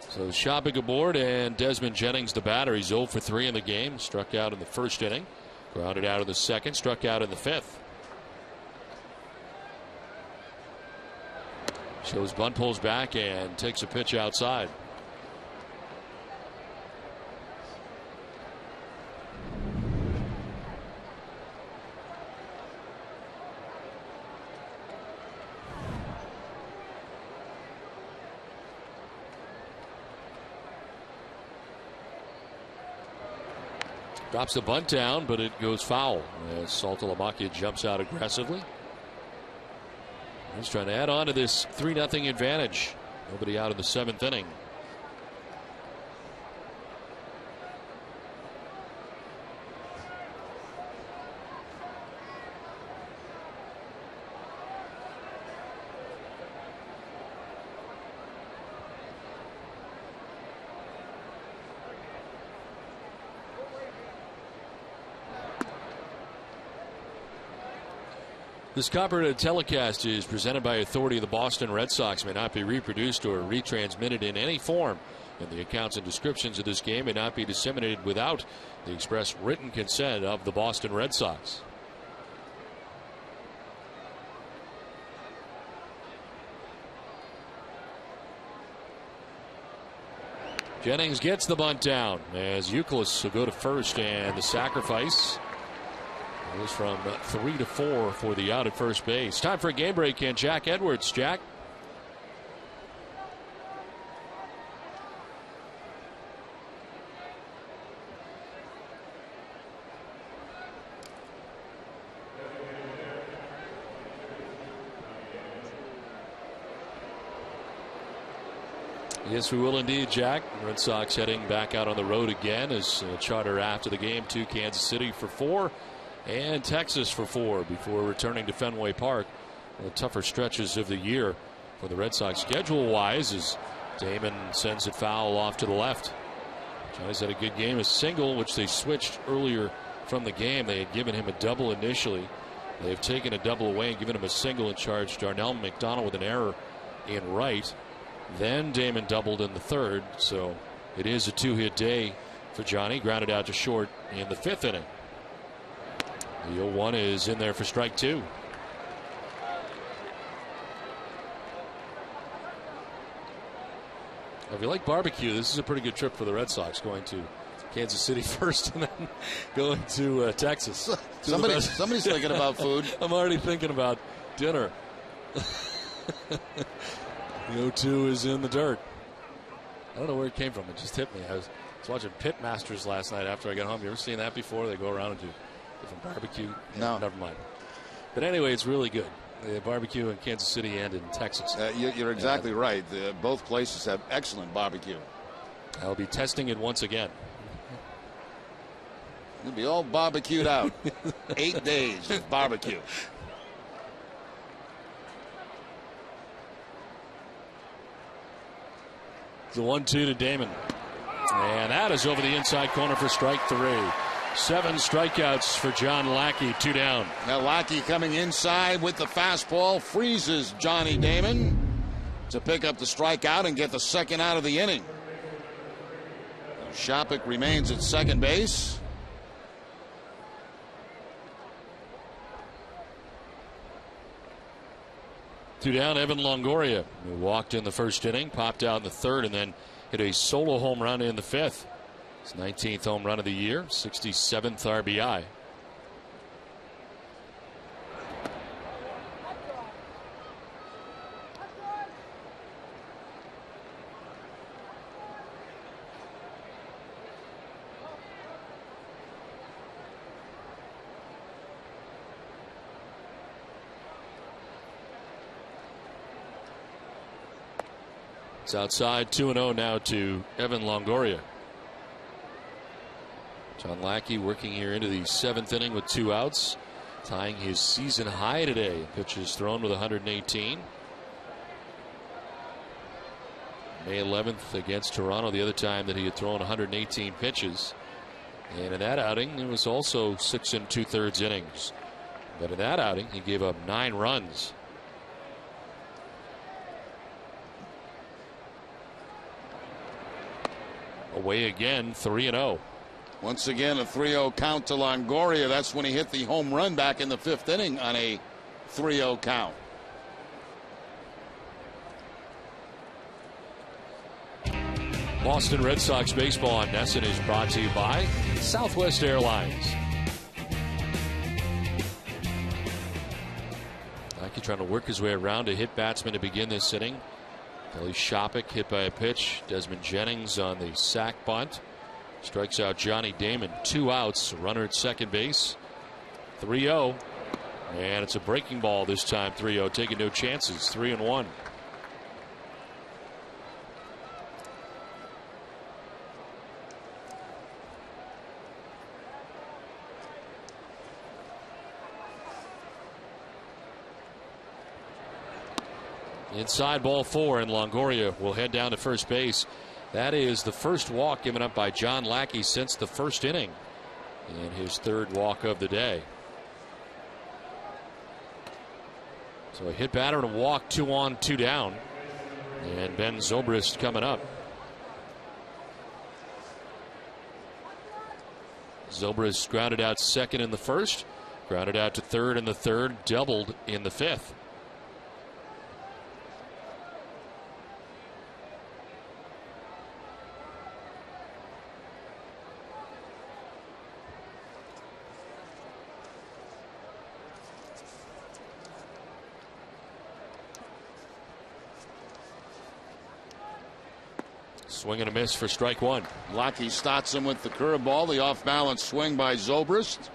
So Shopik aboard and Desmond Jennings the batter. He's 0 for 3 in the game. Struck out in the first inning. Grounded out in the second. Struck out in the 5th. Shows bunt, pulls back and takes a pitch outside. Drops the bunt down, but it goes foul as Saltalamacchia jumps out aggressively. He's trying to add on to this 3-0 advantage. Nobody out in the 7th inning. This copyrighted telecast is presented by authority of the Boston Red Sox, may not be reproduced or retransmitted in any form, and the accounts and descriptions of this game may not be disseminated without the express written consent of the Boston Red Sox. Jennings gets the bunt down as YOUKILIS will go to first, and the sacrifice goes from 3 to 4 for the out at first base. Time for a game break, and Jack Edwards. Jack. Yes, we will indeed, Jack. Red Sox heading back out on the road again as charter after the game to Kansas City for 4. And Texas for 4 before returning to Fenway Park. One of the tougher stretches of the year for the Red Sox schedule-wise as Damon sends it foul off to the left. Johnny's had a good game, a single, which they switched earlier from the game. They had given him a double initially. They have taken a double away and given him a single and charged Darnell McDonald with an error in right. Then Damon doubled in the 3rd, so it is a 2-hit day for Johnny. Grounded out to short in the 5th inning. The 0-1 is in there for strike 2. If you like barbecue, this is a pretty good trip for the Red Sox, going to Kansas City first and then going to Texas. Somebody's thinking about food. I'm already thinking about dinner. The 0-2 is in the dirt. I don't know where it came from. It just hit me. I was watching Pit Masters last night after I got home. You ever seen that before? They go around and do different barbecue. No. Never mind. But anyway, it's really good. Barbecue in Kansas City and in Texas. You're exactly right. Both places have excellent barbecue. I'll be testing it once again. You'll be all barbecued out. 8 days of barbecue. The 1-2 to Damon. And that is over the inside corner for strike 3. 7 strikeouts for John Lackey, 2 down. Now Lackey coming inside with the fastball freezes Johnny Damon to pick up the strikeout and get the second out of the inning. Shopik remains at second base. Two down, Evan Longoria, who walked in the first inning, popped out in the third, and then hit a solo home run in the fifth. His 19th home run of the year, 67th RBI. It's outside, 2-0 now to Evan Longoria. John Lackey working here into the 7th inning with 2 outs, tying his season high today. Pitches thrown with 118. May 11th against Toronto, the other time that he had thrown 118 pitches. And in that outing, it was also 6 2/3 innings. But in that outing, he gave up 9 runs. Away again, 3-0. Once again, a 3-0 count to Longoria. That's when he hit the home run back in the 5th inning on a 3-0 count. Boston Red Sox baseball on NESN is brought to you by Southwest Airlines. Lackey trying to work his way around to hit batsman to begin this inning. Kelly Shopik hit by a pitch. Desmond Jennings on the sac bunt. Strikes out Johnny Damon. 2 outs. Runner at second base. 3-0. And it's a breaking ball this time. 3-0. Taking no chances. 3-1. Inside ball 4, and Longoria will head down to first base. That is the first walk given up by John Lackey since the first inning, and his 3rd walk of the day. So a hit batter and a walk, 2 on, 2 down, and Ben Zobrist coming up. Zobrist grounded out second in the first, grounded out to third in the third, doubled in the 5th. Swing and a miss for strike 1. Lackey starts him with the curveball. The off balance swing by Zobrist.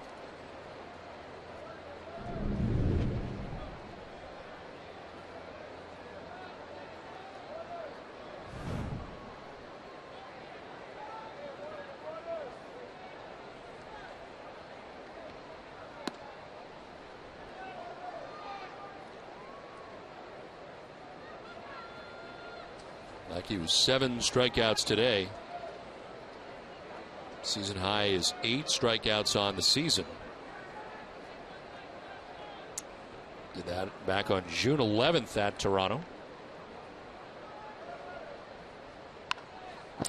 Lackey was 7 strikeouts today. Season high is 8 strikeouts on the season. Did that back on June 11th at Toronto.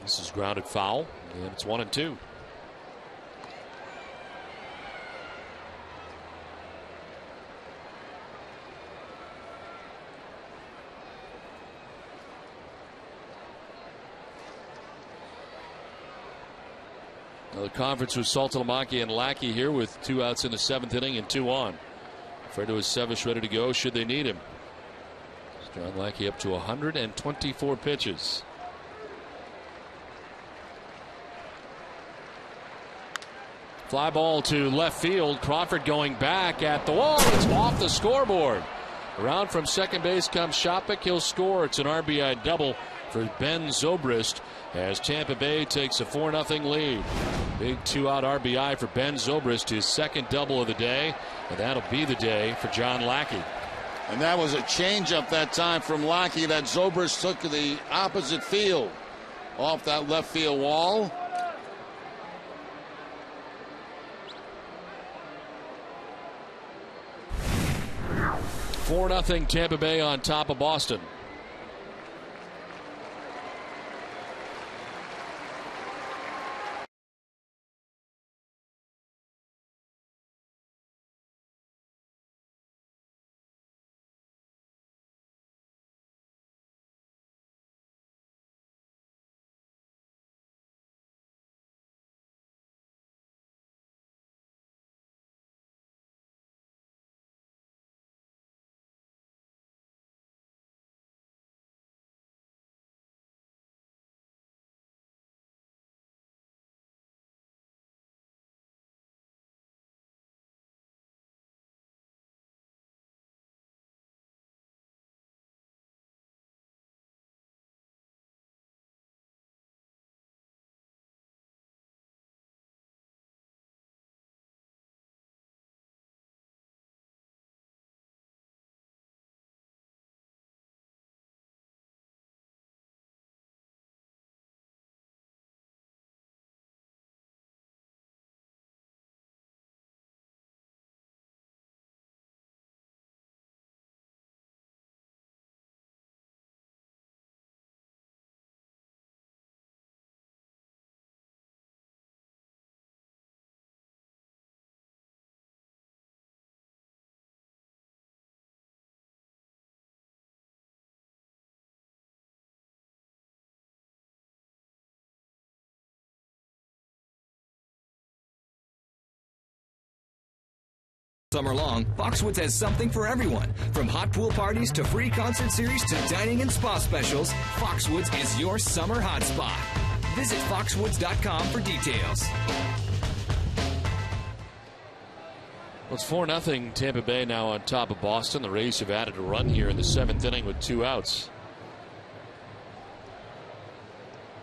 This is grounded foul, and it's 1-2. The conference with Saltalamacchia and Lackey here with 2 outs in the 7th inning and 2 on. Fredo Sevish ready to go should they need him. John Lackey up to 124 pitches. Fly ball to left field. Crawford going back at the wall. It's off the scoreboard. Around from second base comes Shopik. He'll score. It's an RBI double for Ben Zobrist as Tampa Bay takes a 4-0 lead. Big 2-out RBI for Ben Zobrist, his second double of the day, and that'll be the day for John Lackey. And that was a changeup that time from Lackey that Zobrist took to the opposite field off that left field wall. 4-0 Tampa Bay on top of Boston. Summer long, Foxwoods has something for everyone. From hot pool parties to free concert series to dining and spa specials, Foxwoods is your summer hotspot. Visit foxwoods.com for details. Well, it's 4-0 Tampa Bay now on top of Boston. The Rays have added a run here in the 7th inning with 2 outs.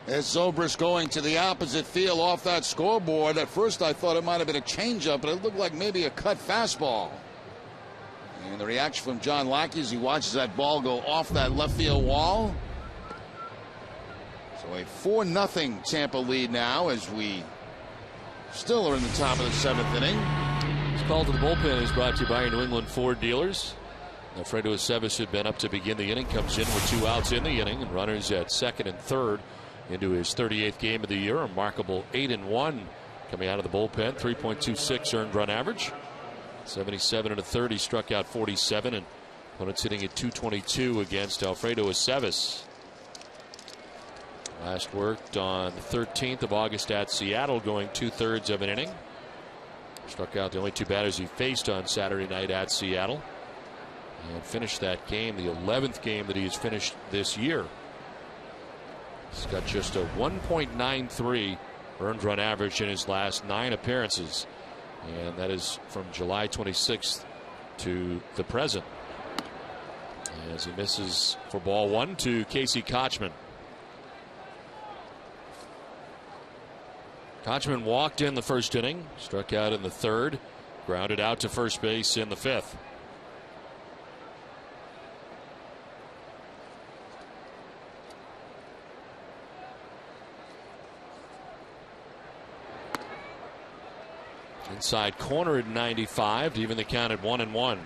As Zobrist going to the opposite field off that scoreboard. At first I thought it might have been a changeup, but it looked like maybe a cut fastball. And the reaction from John Lackey as he watches that ball go off that left field wall. So a 4-0 Tampa lead now as we still are in the top of the 7th inning. This call to the bullpen is brought to you by your New England Ford dealers. Alfredo Aceves had been up to begin the inning, comes in with 2 outs in the inning and runners at 2nd and 3rd. Into his 38th game of the year, a remarkable 8-1 coming out of the bullpen, 3.26 earned run average, 77 1/3. He struck out 47, and opponents hitting at 222 against Alfredo Aceves. Last worked on the 13th of August at Seattle, going 2/3 of an inning. Struck out the only 2 batters he faced on Saturday night at Seattle, and finished that game, the 11th game that he has finished this year. He's got just a 1.93 earned run average in his last 9 appearances, and that is from July 26th to the present. As he misses for ball 1 to Casey KOTCHMAN. KOTCHMAN walked in the first inning, struck out in the 3rd, grounded out to first base in the 5th. Inside corner at 95 to even the count at 1-1.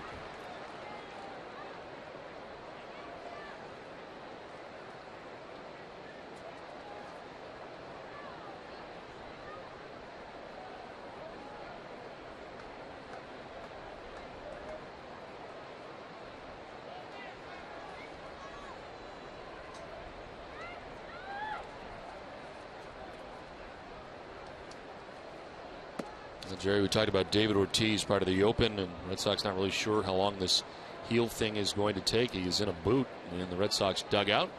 Jerry, we talked about David Ortiz, part of the Open, and Red Sox not really sure how long this heel thing is going to take. He is in a boot in the Red Sox dugout.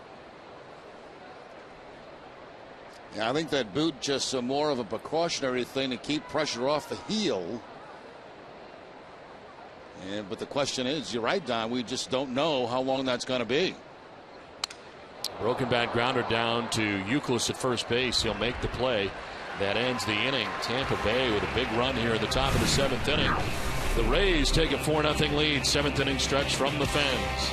Yeah, I think that boot just more of a precautionary thing to keep pressure off the heel. But the question is, you're right, Don, we just don't know how long that's going to be. Broken bat grounder down to YOUKILIS at first base. He'll make the play. That ends the inning. Tampa Bay with a big run here at the top of the 7th inning. The Rays take a 4-0 lead. 7th inning stretch from the Fens.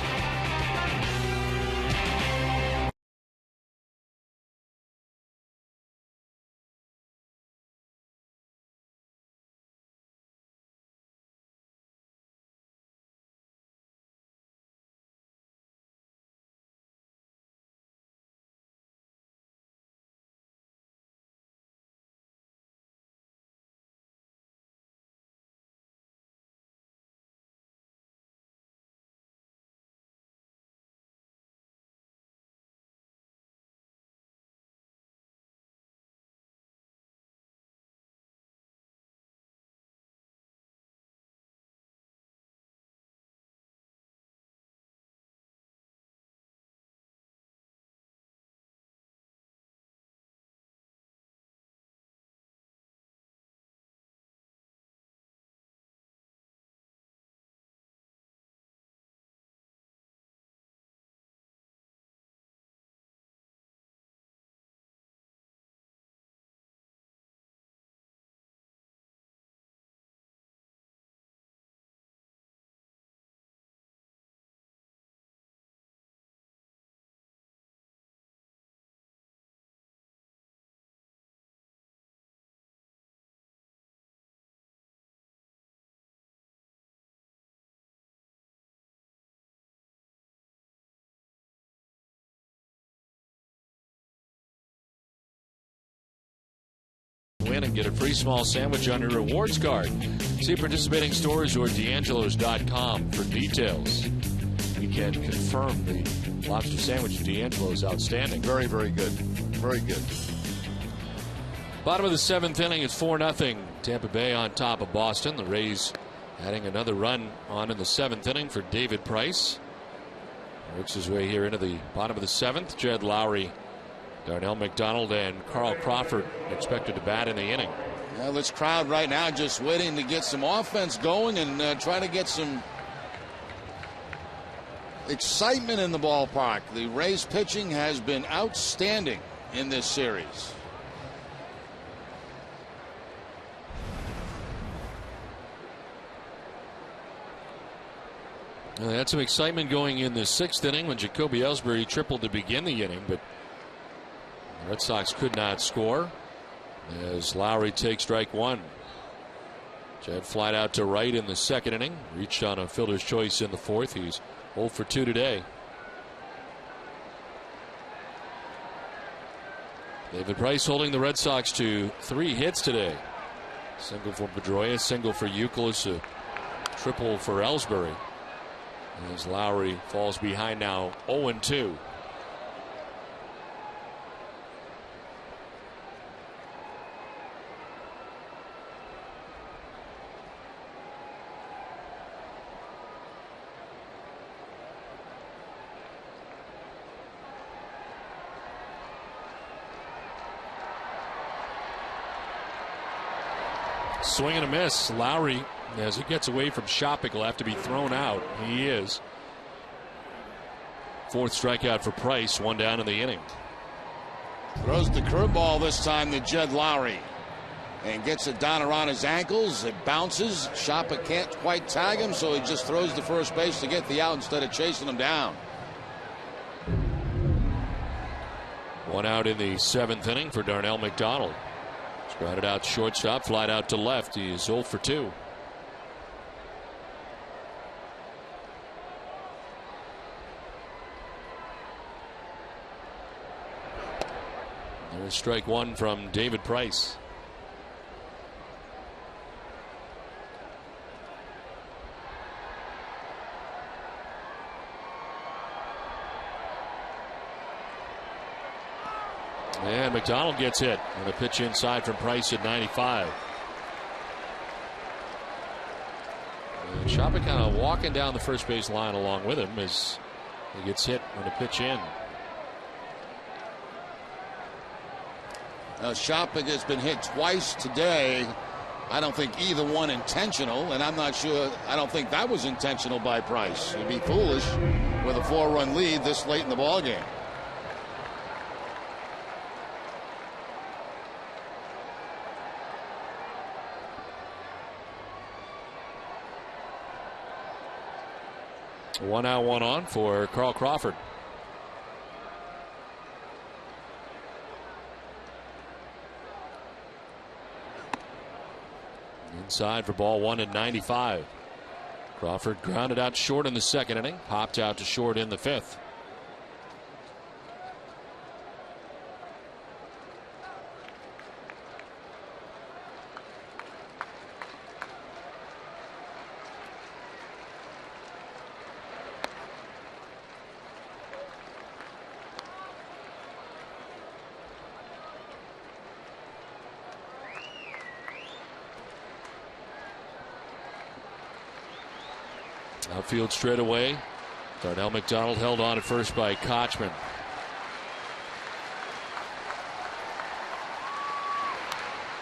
Win and get a free small sandwich on your rewards card. See participating stores or D'Angelo's.com for details. We can confirm the lobster sandwich at D'Angelo's outstanding. Very, very good. Very good. Bottom of the 7th inning, it's 4-0. Tampa Bay on top of Boston. The Rays adding another run on in the 7th inning for David Price. Works his way here into the bottom of the 7th. Jed Lowry, Darnell McDonald, and Carl Crawford expected to bat in the inning. Well, this crowd right now just waiting to get some offense going and try to get some excitement in the ballpark. The Rays pitching has been outstanding in this series. Well, they had some excitement going in the 6th inning when Jacoby Ellsbury tripled to begin the inning, but the Red Sox could not score as Lowry takes strike one. Jed flied out to right in the 2nd inning, reached on a fielder's choice in the 4th. He's 0 for 2 today. David Price holding the Red Sox to 3 hits today. Single for Pedroia, single for YOUKILIS, a triple for Ellsbury. As Lowry falls behind now 0-2. Swing and a miss. Lowry, as he gets away from Shopik, will have to be thrown out. He is. 4th strikeout for Price, 1 down in the inning. Throws the curveball this time to Jed Lowry and gets it down around his ankles. It bounces. Shopik can't quite tag him, so he just throws to first base to get the out instead of chasing him down. 1 out in the 7th inning for Darnell McDonald. Grounded out shortstop, flied out to left. He is 0 for 2. There's strike one from David Price. And McDonald gets hit on a pitch inside from Price at 95. And Shopik kind of walking down the first base line along with him as he gets hit on a pitch in. Shopik has been hit twice today. I don't think either one intentional, and I'm not sure. I don't think that was intentional by Price. It'd be foolish with a 4-run lead this late in the ball game. 1 out, 1 on for Carl Crawford. Inside for ball 1 at 95. Crawford grounded out short in the second inning, popped out to short in the fifth. Outfield straight away. Darnell McDonald held on at first by KOTCHMAN.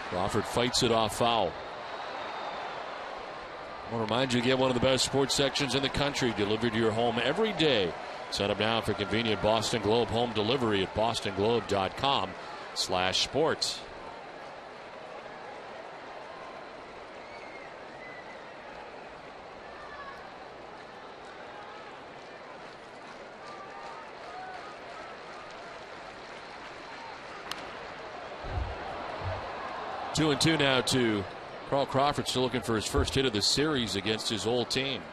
Crawford fights it off foul. I want to remind you to get one of the best sports sections in the country delivered to your home every day. Sign up now for convenient Boston Globe home delivery at bostonglobe.com/sports. Two and two now to Carl Crawford, still looking for his first hit of the series against his old team.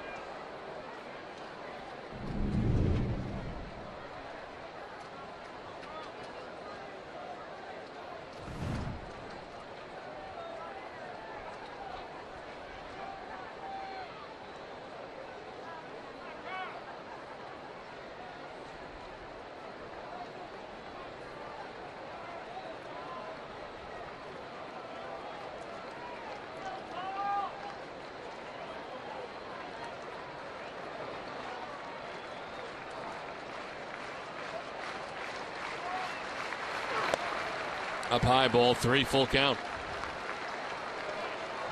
Up high, ball 3, full count.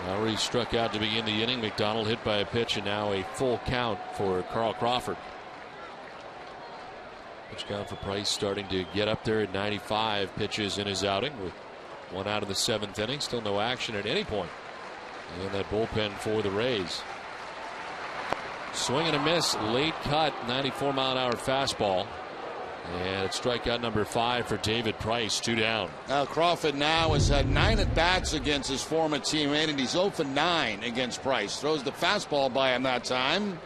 Lowry struck out to begin the inning. McDonald hit by a pitch, and now a full count for Carl Crawford. Pitch count for Price starting to get up there at 95 pitches in his outing, with 1 out of the 7th inning. Still no action at any point in that bullpen for the Rays. Swing and a miss, late cut, 94-mile-an-hour fastball. And it's strikeout number 5 for David Price, 2 down. Now Crawford now has had 9 at-bats against his former teammate, and he's 0 for 9 against Price. Throws the fastball by him that time.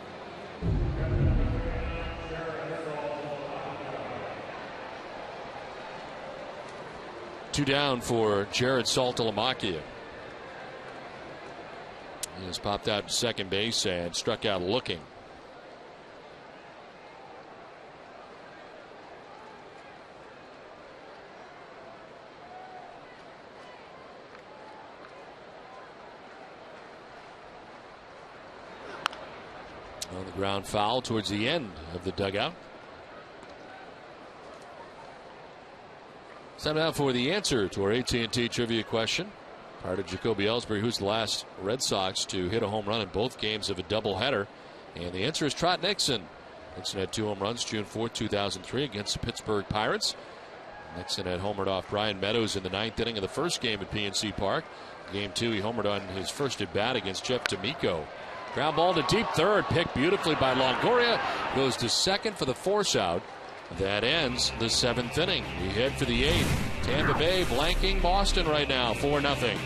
Two down for Jared Saltalamacchia. He has popped out to second base and struck out looking. On the ground foul towards the end of the dugout. It's time now for the answer to our AT&T trivia question. Prior to Jacoby Ellsbury, who's the last Red Sox to hit a home run in both games of a doubleheader? And the answer is Trot Nixon. Nixon had 2 home runs June 4th, 2003 against the Pittsburgh Pirates. Nixon had homered off Brian Meadows in the 9th inning of the first game at PNC Park. Game 2, he homered on his first at bat against Jeff D'Amico. Ground ball to deep third, picked beautifully by Longoria. Goes to second for the force out. That ends the 7th inning. We head for the 8th. Tampa Bay blanking Boston right now, 4-0.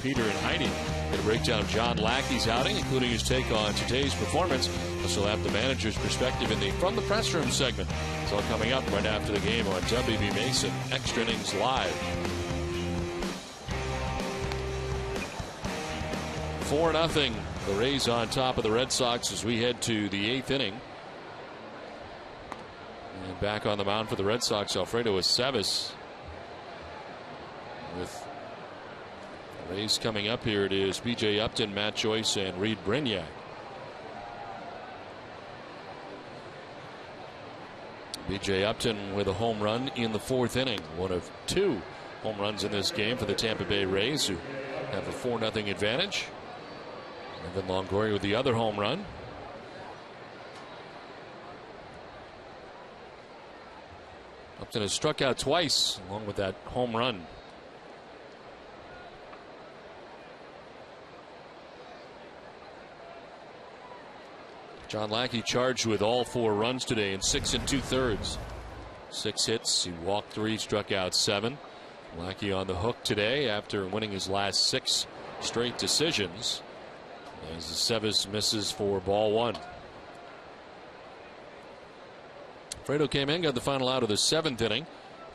Peter and Heidi. Going to break down John Lackey's outing, including his take on today's performance. Also have the manager's perspective in the From the Press Room segment. It's all coming up right after the game on WB Mason Extra Innings Live. 4-0. The Rays on top of the Red Sox as we head to the 8th inning. And back on the mound for the Red Sox, Alfredo Aceves. With the Rays coming up here, it is B.J. Upton, Matt Joyce, and Reed Brignac. B.J. Upton with a home run in the 4th inning. One of 2 home runs in this game for the Tampa Bay Rays, who have a 4-0 advantage. Evan Longoria with the other home run. Upton has struck out twice along with that home run. John Lackey charged with all 4 runs today in 6 2/3. 6 hits. He walked 3, struck out 7. Lackey on the hook today after winning his last 6 straight decisions. As Aceves misses for ball 1. Alfredo came in, got the final out of the 7th inning,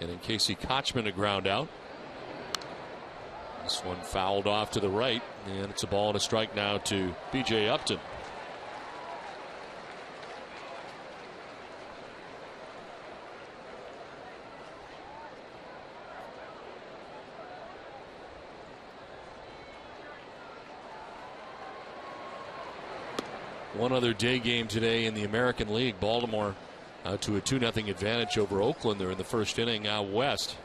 getting Casey KOTCHMAN a ground out. This one fouled off to the right, and it's a ball and a strike now to B.J. Upton. One other day game today in the American League. Baltimore out to a 2-0 advantage over Oakland. They're in the 1st inning out west.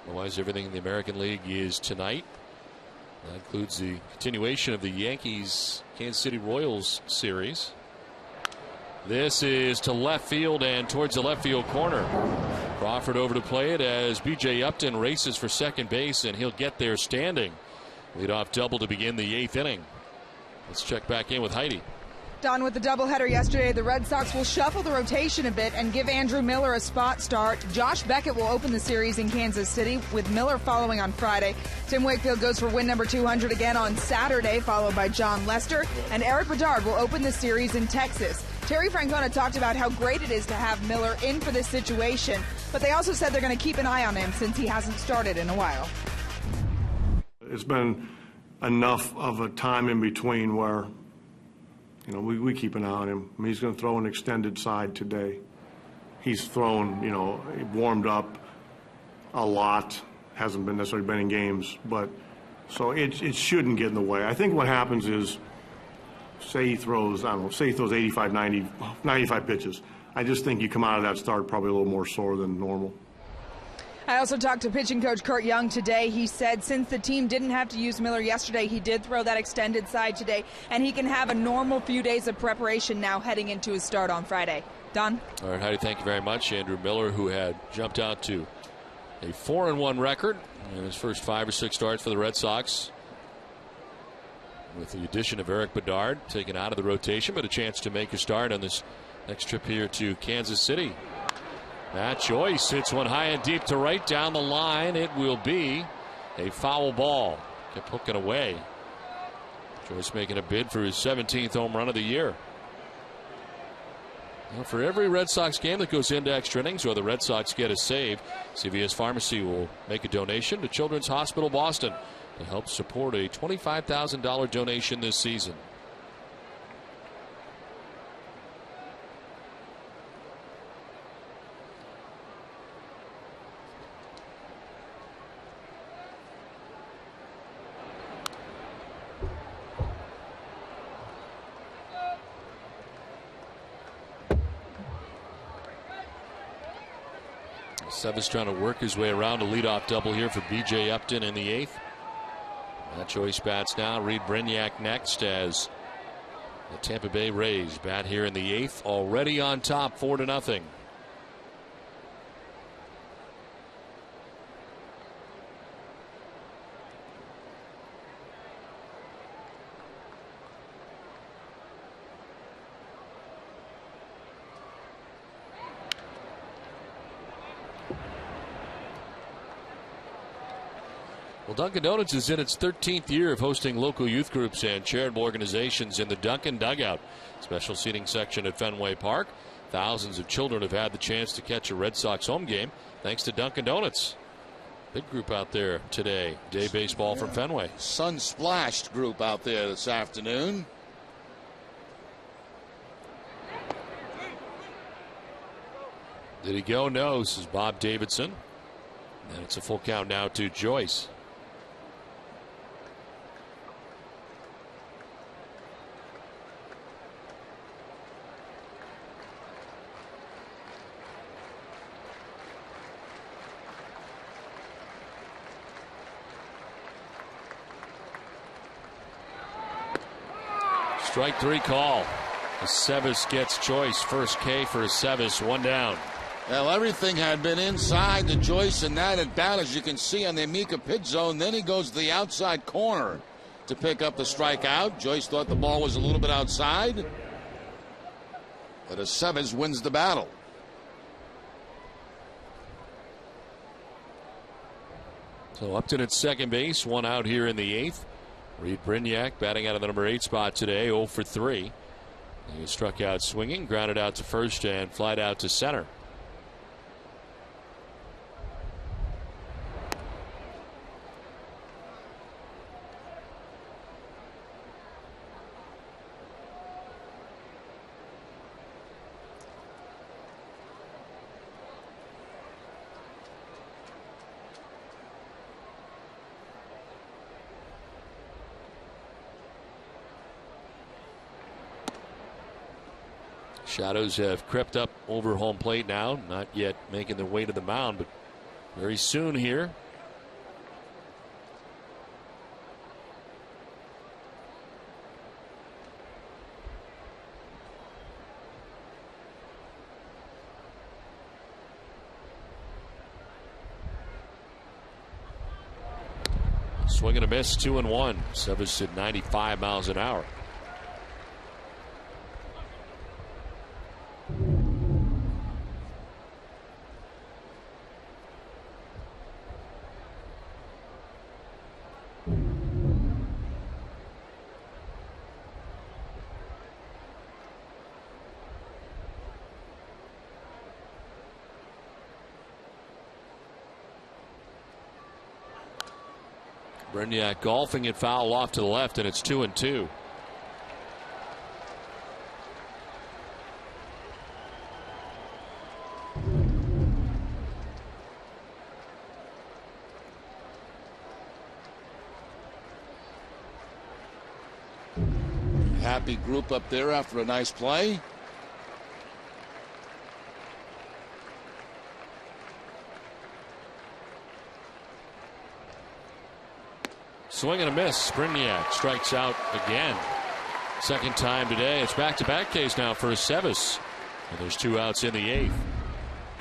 Otherwise, everything in the American League is tonight. That includes the continuation of the Yankees Kansas City Royals series. This is to left field and towards the left field corner. Crawford over to play it as B.J. Upton races for second base, and he'll get there standing. Leadoff double to begin the 8th inning. Let's check back in with Heidi. Don, with the doubleheader yesterday, the Red Sox will shuffle the rotation a bit and give Andrew Miller a spot start. Josh Beckett will open the series in Kansas City, with Miller following on Friday. Tim Wakefield goes for win number 200 again on Saturday, followed by John Lester. And Eric Bedard will open the series in Texas. Terry Francona talked about how great it is to have Miller in for this situation, but they also said they're going to keep an eye on him since he hasn't started in a while. It's been enough of a time in between where we keep an eye on him. I mean, he's going to throw an extended side today. He's thrown, he warmed up a lot. Hasn't been necessarily been in games, but so it shouldn't get in the way. I think what happens is, say he throws 85, 90, 95 pitches. I just think you come out of that start probably a little more sore than normal. I also talked to pitching coach Kurt Young today. He said since the team didn't have to use Miller yesterday, he did throw that extended side today, and he can have a normal few days of preparation now heading into his start on Friday. Don? All right, Heidi, thank you very much. Andrew Miller, who had jumped out to a 4-1 record in his first 5 or 6 starts for the Red Sox, with the addition of Eric Bedard taken out of the rotation, but a chance to make a start on this next trip here to Kansas City. Matt Joyce hits one high and deep to right down the line. It will be a foul ball. Kept hooking away. Joyce making a bid for his 17th home run of the year. Well, for every Red Sox game that goes into extra innings or the Red Sox get a save, CVS Pharmacy will make a donation to Children's Hospital Boston to help support a $25,000 donation this season. Aceves trying to work his way around a leadoff double here for B.J. Upton in the 8th. Matt Joyce bats now. Reed Brignac next as the Tampa Bay Rays bat here in the 8th. Already on top, 4-0. Well, Dunkin' Donuts is in its 13th year of hosting local youth groups and charitable organizations in the Dunkin' Dugout. Special seating section at Fenway Park. Thousands of children have had the chance to catch a Red Sox home game thanks to Dunkin' Donuts. Big group out there today. Day baseball from Fenway. Sun-splashed group out there this afternoon. Did he go? No. This is Bob Davidson. And it's a full count now to Joyce. Strike 3 call. Aceves gets Joyce. First K for Aceves. 1 down. Well, everything had been inside the Joyce and that at bat, as you can see on the Amica pitch zone. Then he goes to the outside corner to pick up the strikeout. Joyce thought the ball was a little bit outside, but Aceves wins the battle. So Upton at second base. 1 out here in the 8th. Reed Brignac batting out of the number 8 spot today, 0 for 3. He struck out swinging, grounded out to first, and flied out to center. Shadows have crept up over home plate now, not yet making their way to the mound, but very soon here. Swing and a miss, 2-1. Aceves at 95 miles an hour. Brignac golfing it foul off to the left, and it's 2-2. Happy group up there after a nice play. Swing and a miss. Brignac strikes out again. Second time today. It's back-to-back case now for Aceves. And there's 2 outs in the 8th.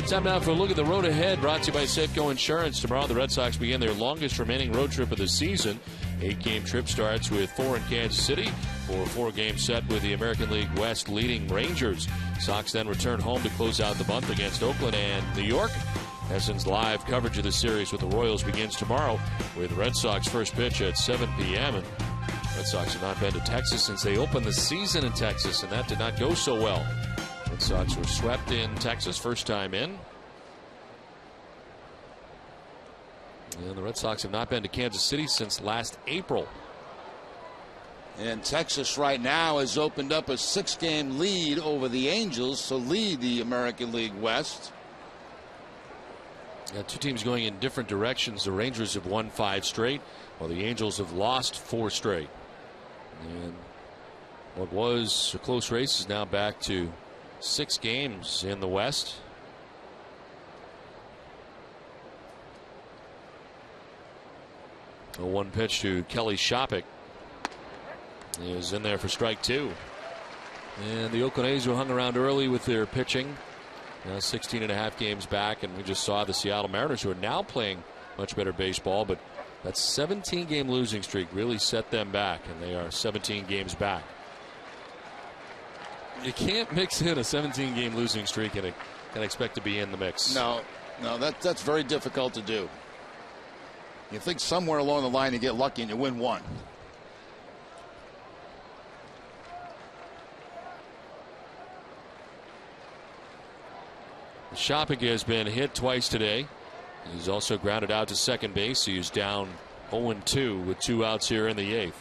It's time now for a look at the road ahead, brought to you by Safeco Insurance. Tomorrow the Red Sox begin their longest remaining road trip of the season. 8-game trip starts with 4 in Kansas City for a 4-game set with the American League West leading Rangers. Sox then return home to close out the month against Oakland and New York. Essence live coverage of the series with the Royals begins tomorrow with the Red Sox first pitch at 7 p.m. And Red Sox have not been to Texas since they opened the season in Texas, and that did not go so well. Red Sox were swept in Texas first time in. And the Red Sox have not been to Kansas City since last April. And Texas right now has opened up a 6-game lead over the Angels to lead the American League West. Got 2 teams going in different directions. The Rangers have won 5 straight, while the Angels have lost 4 straight. And what was a close race is now back to 6 games in the West. A 1 pitch to Kelly Shopik is in there for strike 2. And the Oakland A's who hung around early with their pitching. Now 16.5 games back, and we just saw the Seattle Mariners, who are now playing much better baseball, but that 17-game losing streak really set them back, and they are 17 games back. You can't mix in a 17-game losing streak and expect to be in the mix. No, that's very difficult to do. You think somewhere along the line you get lucky and you win one. Shopik has been hit twice today. He's also grounded out to second base. He's down 0-2 with 2 outs here in the 8th.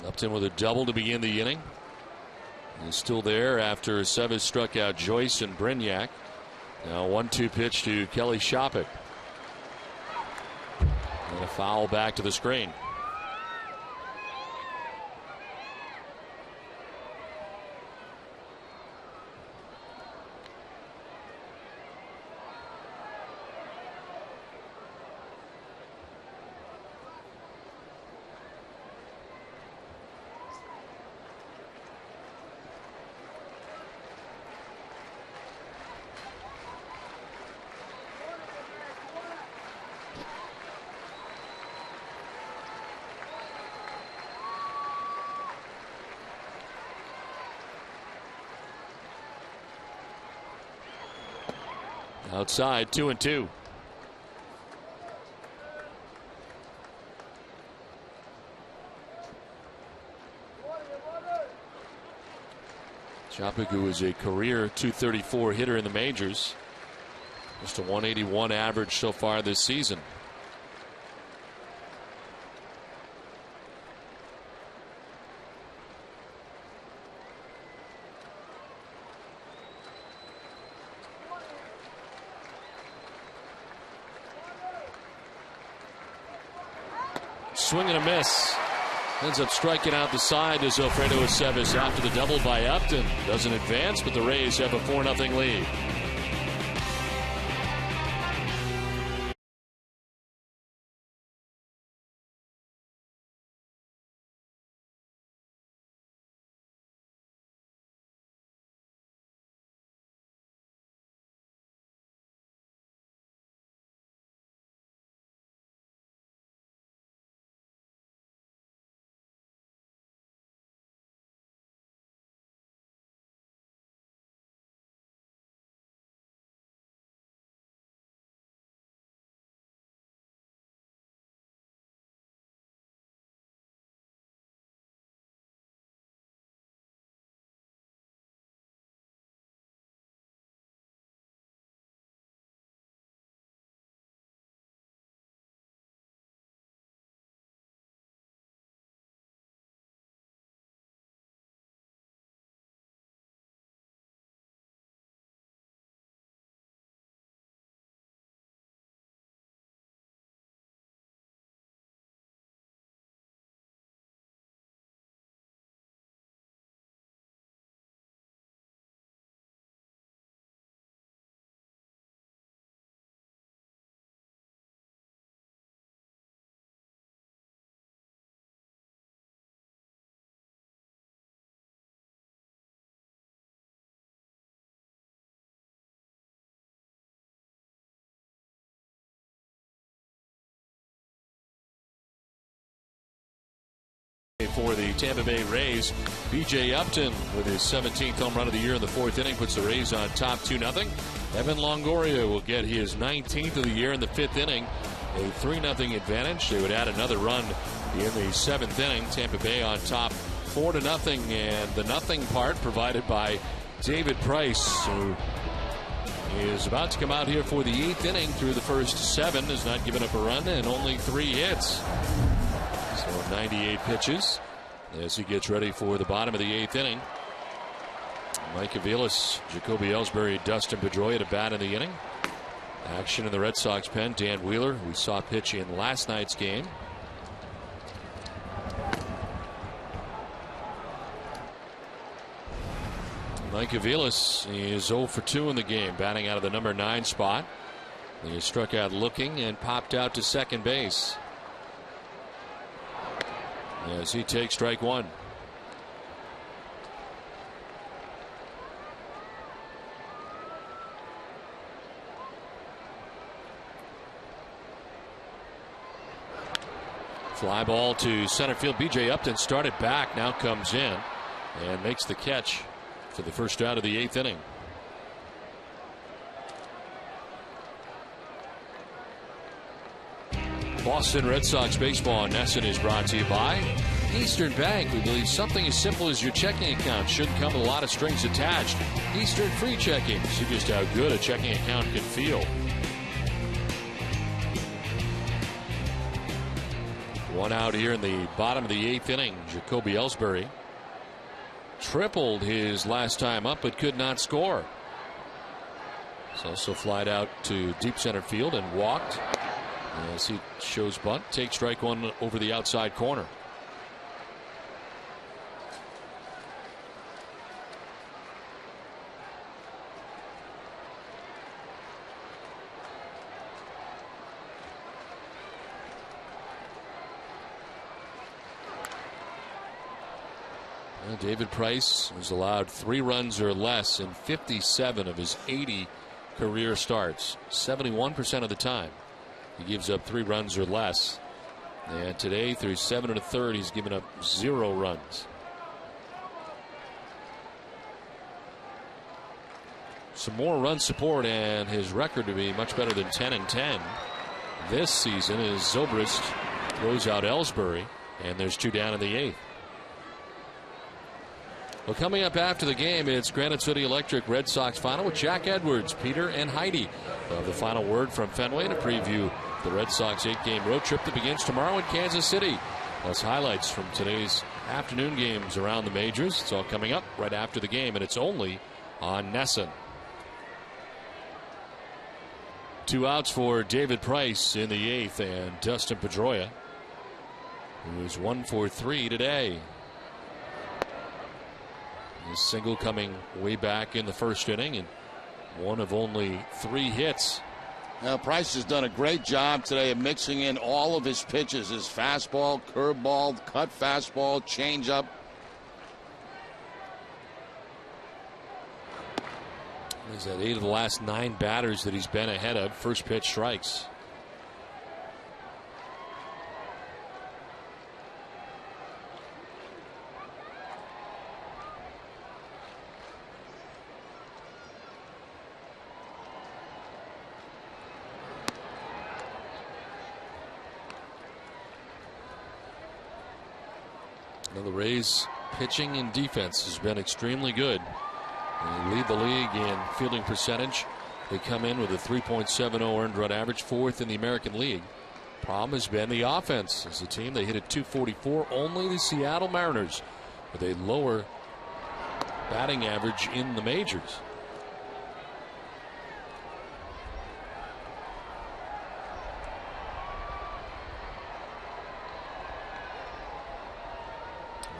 Upton with a double to begin the inning. He's still there after Seves struck out Joyce and Brignac. Now 1-2 pitch to Kelly Shopik. And a foul back to the screen. Outside, 2-2. Shopik, who is a career .234 hitter in the majors, just a 181 average so far this season. Swing and a miss. Ends up striking out the side as Alfredo Aceves after the double by Upton. Doesn't advance, but the Rays have a 4-0 lead. For the Tampa Bay Rays, B.J. Upton with his 17th home run of the year in the 4th inning puts the Rays on top 2-0. Evan Longoria will get his 19th of the year in the 5th inning, a 3-0 advantage. They would add another run in the 7th inning. Tampa Bay on top 4-0, and the nothing part provided by David Price, who is about to come out here for the 8th inning through the first 7, has not given up a run and only 3 hits. So 98 pitches as he gets ready for the bottom of the 8th inning. Mike Aviles, Jacoby Ellsbury, Dustin Pedroia to bat in the inning. Action in the Red Sox pen. Dan Wheeler, we saw pitch in last night's game. Mike Aviles is 0 for 2 in the game, batting out of the number 9 spot. He struck out looking and popped out to second base as he takes strike 1. Fly ball to center field. B.J. Upton started back, now comes in and makes the catch for the first out of the 8th inning. Boston Red Sox baseball on NESN is brought to you by Eastern Bank. We believe something as simple as your checking account shouldn't come with a lot of strings attached. Eastern Free Checking. See just how good a checking account can feel. One out here in the bottom of the 8th inning. Jacoby Ellsbury tripled his last time up but could not score. He's also flied out to deep center field and walked. As he shows bunt, takes strike one over the outside corner. David Price was allowed 3 runs or less in 57 of his 80 career starts. 71% of the time he gives up 3 runs or less. And today, through 7 1/3, he's given up 0 runs. Some more run support, and his record to be much better than 10-10 this season as Zobrist throws out Ellsbury, and there's 2 down in the 8th. Well, coming up after the game, it's Granite City Electric Red Sox final with Jack Edwards, Peter, and Heidi. We'll have the final word from Fenway to preview the Red Sox 8-game road trip that begins tomorrow in Kansas City. Plus highlights from today's afternoon games around the majors. It's all coming up right after the game, and it's only on NESN. 2 outs for David Price in the 8th, and Dustin Pedroia, who is 1 for 3 today. His single coming way back in the first inning, and one of only 3 hits. Now, Price has done a great job today of mixing in all of his pitches. His fastball, curveball, cut fastball, changeup. He's had 8 of the last 9 batters that he's been ahead of. First pitch strikes. The Rays pitching and defense has been extremely good. They lead the league in fielding percentage. They come in with a 3.70 earned run average, 4th in the American League. Problem has been the offense. As a team, they hit at .244. Only the Seattle Mariners with a lower batting average in the majors.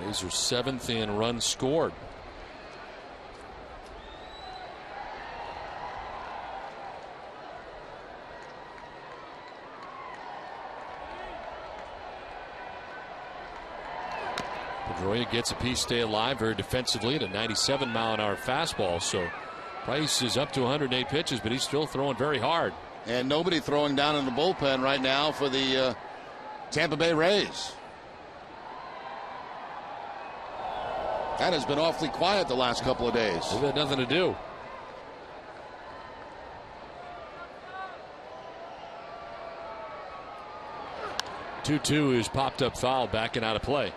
Rays are 7th in runs scored. Pedroia gets a piece, stay alive very defensively at a 97-mile-an-hour fastball. So Price is up to 108 pitches, but he's still throwing very hard. And nobody throwing down in the bullpen right now for the Tampa Bay Rays. That has been awfully quiet the last couple of days. They've had nothing to do. Two is popped up foul, back and out of play.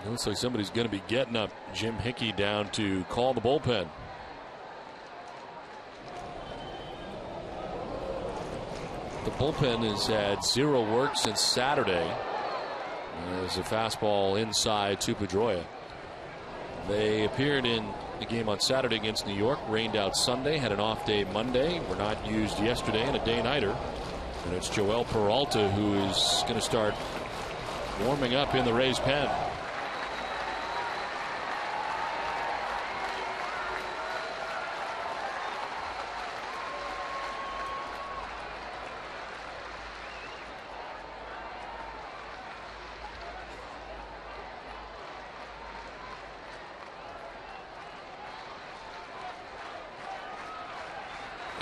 It looks like somebody's going to be getting up Jim Hickey down to call the bullpen. The bullpen has had 0 work since Saturday. There's a fastball inside to Pedroia. They appeared in the game on Saturday against New York, rained out Sunday, had an off day Monday, were not used yesterday, and a day-nighter. And it's Joel Peralta who is going to start warming up in the Rays pen.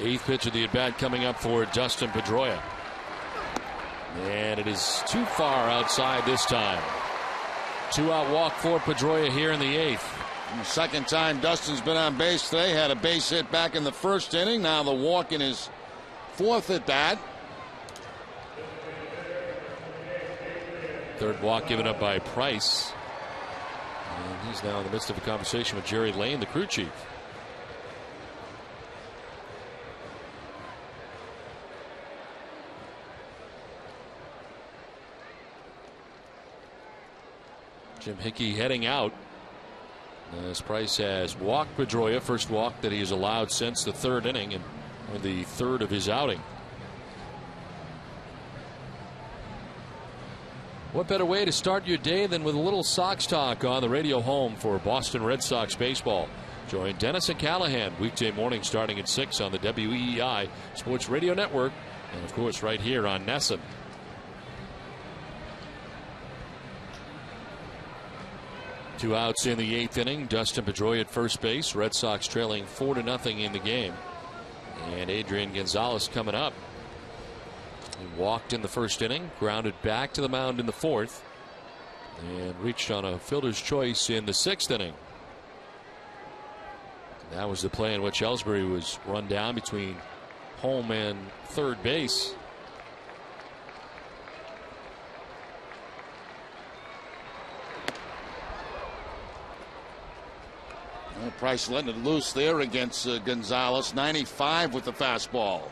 Eighth pitch of the at-bat coming up for Dustin Pedroia. And it is too far outside this time. 2-out walk for Pedroia here in the eighth. And the second time Dustin's been on base today. Had a base hit back in the first inning. Now the walk in his fourth at bat. Third walk given up by Price. And he's now in the midst of a conversation with Jerry Lane, the crew chief. Jim Hickey heading out as Price has walked Pedroia, first walk that he has allowed since the third inning and the third of his outing. What better way to start your day than with a little Sox talk on the radio home for Boston Red Sox baseball. Join Dennis and Callahan weekday morning starting at 6 on the WEEI Sports Radio Network and of course right here on NESN. Two outs in the eighth inning. Dustin Pedroia at first base. Red Sox trailing 4-0 in the game. And Adrian Gonzalez coming up. He walked in the first inning, grounded back to the mound in the fourth, and reached on a fielder's choice in the sixth inning. That was the play in which Ellsbury was run down between home and third base. Price letting it loose there against Gonzalez. 95 with the fastball.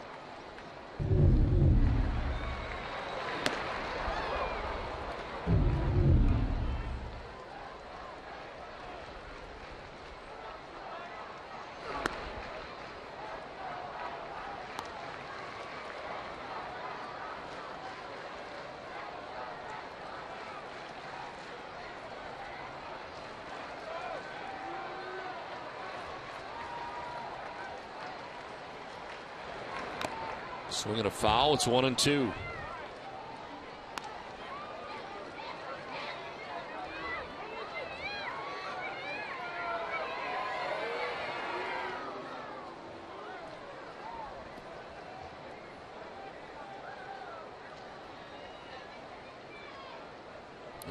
Swinging a foul. It's 1-2.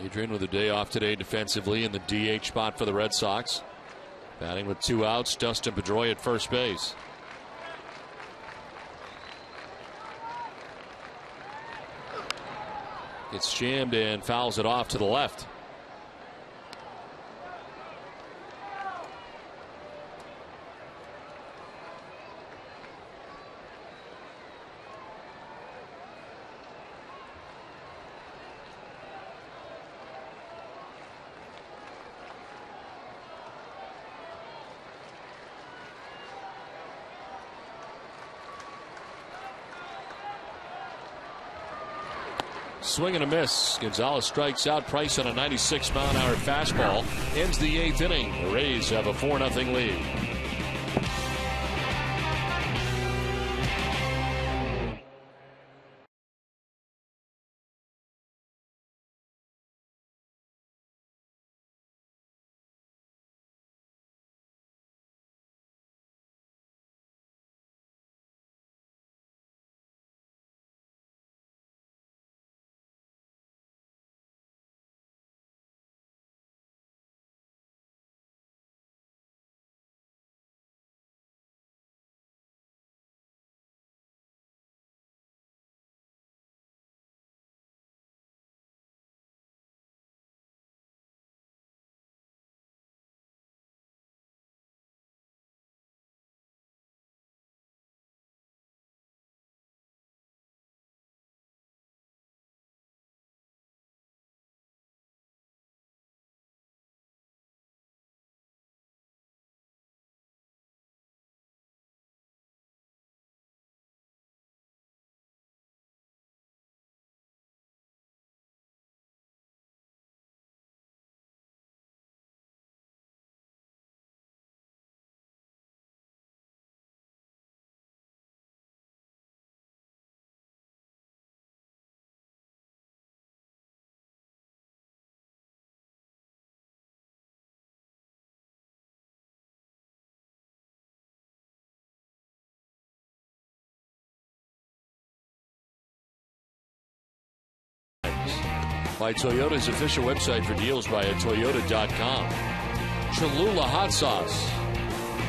Adrian with a day off today defensively in the DH spot for the Red Sox. Batting with two outs. Dustin Pedroia at first base. Gets jammed and fouls it off to the left. Swing and a miss. Gonzalez strikes out. Price on a 96-mile-an-hour fastball. Ends the eighth inning. The Rays have a 4-0 lead. by Toyota's official website for deals via Toyota.com. Cholula Hot Sauce.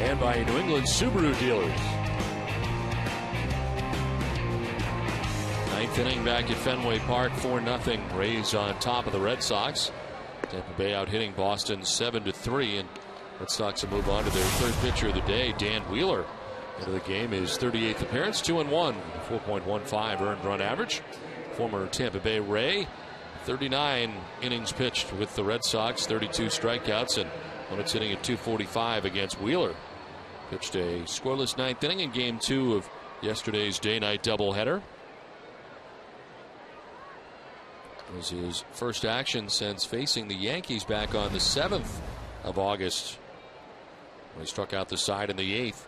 And by New England Subaru dealers. Ninth inning back at Fenway Park, 4-0. Rays on top of the Red Sox. Tampa Bay out hitting Boston 7-3. And Red Sox will move on to their third pitcher of the day, Dan Wheeler. Into the game, his 38th appearance, 2-1, 4.15 earned run average. Former Tampa Bay Ray, 39 innings pitched with the Red Sox, 32 strikeouts, and when it's hitting at 245 against Wheeler. Pitched a scoreless ninth inning in game 2 of yesterday's day-night doubleheader. It was his first action since facing the Yankees back on the 7th of August, when he struck out the side in the 8th.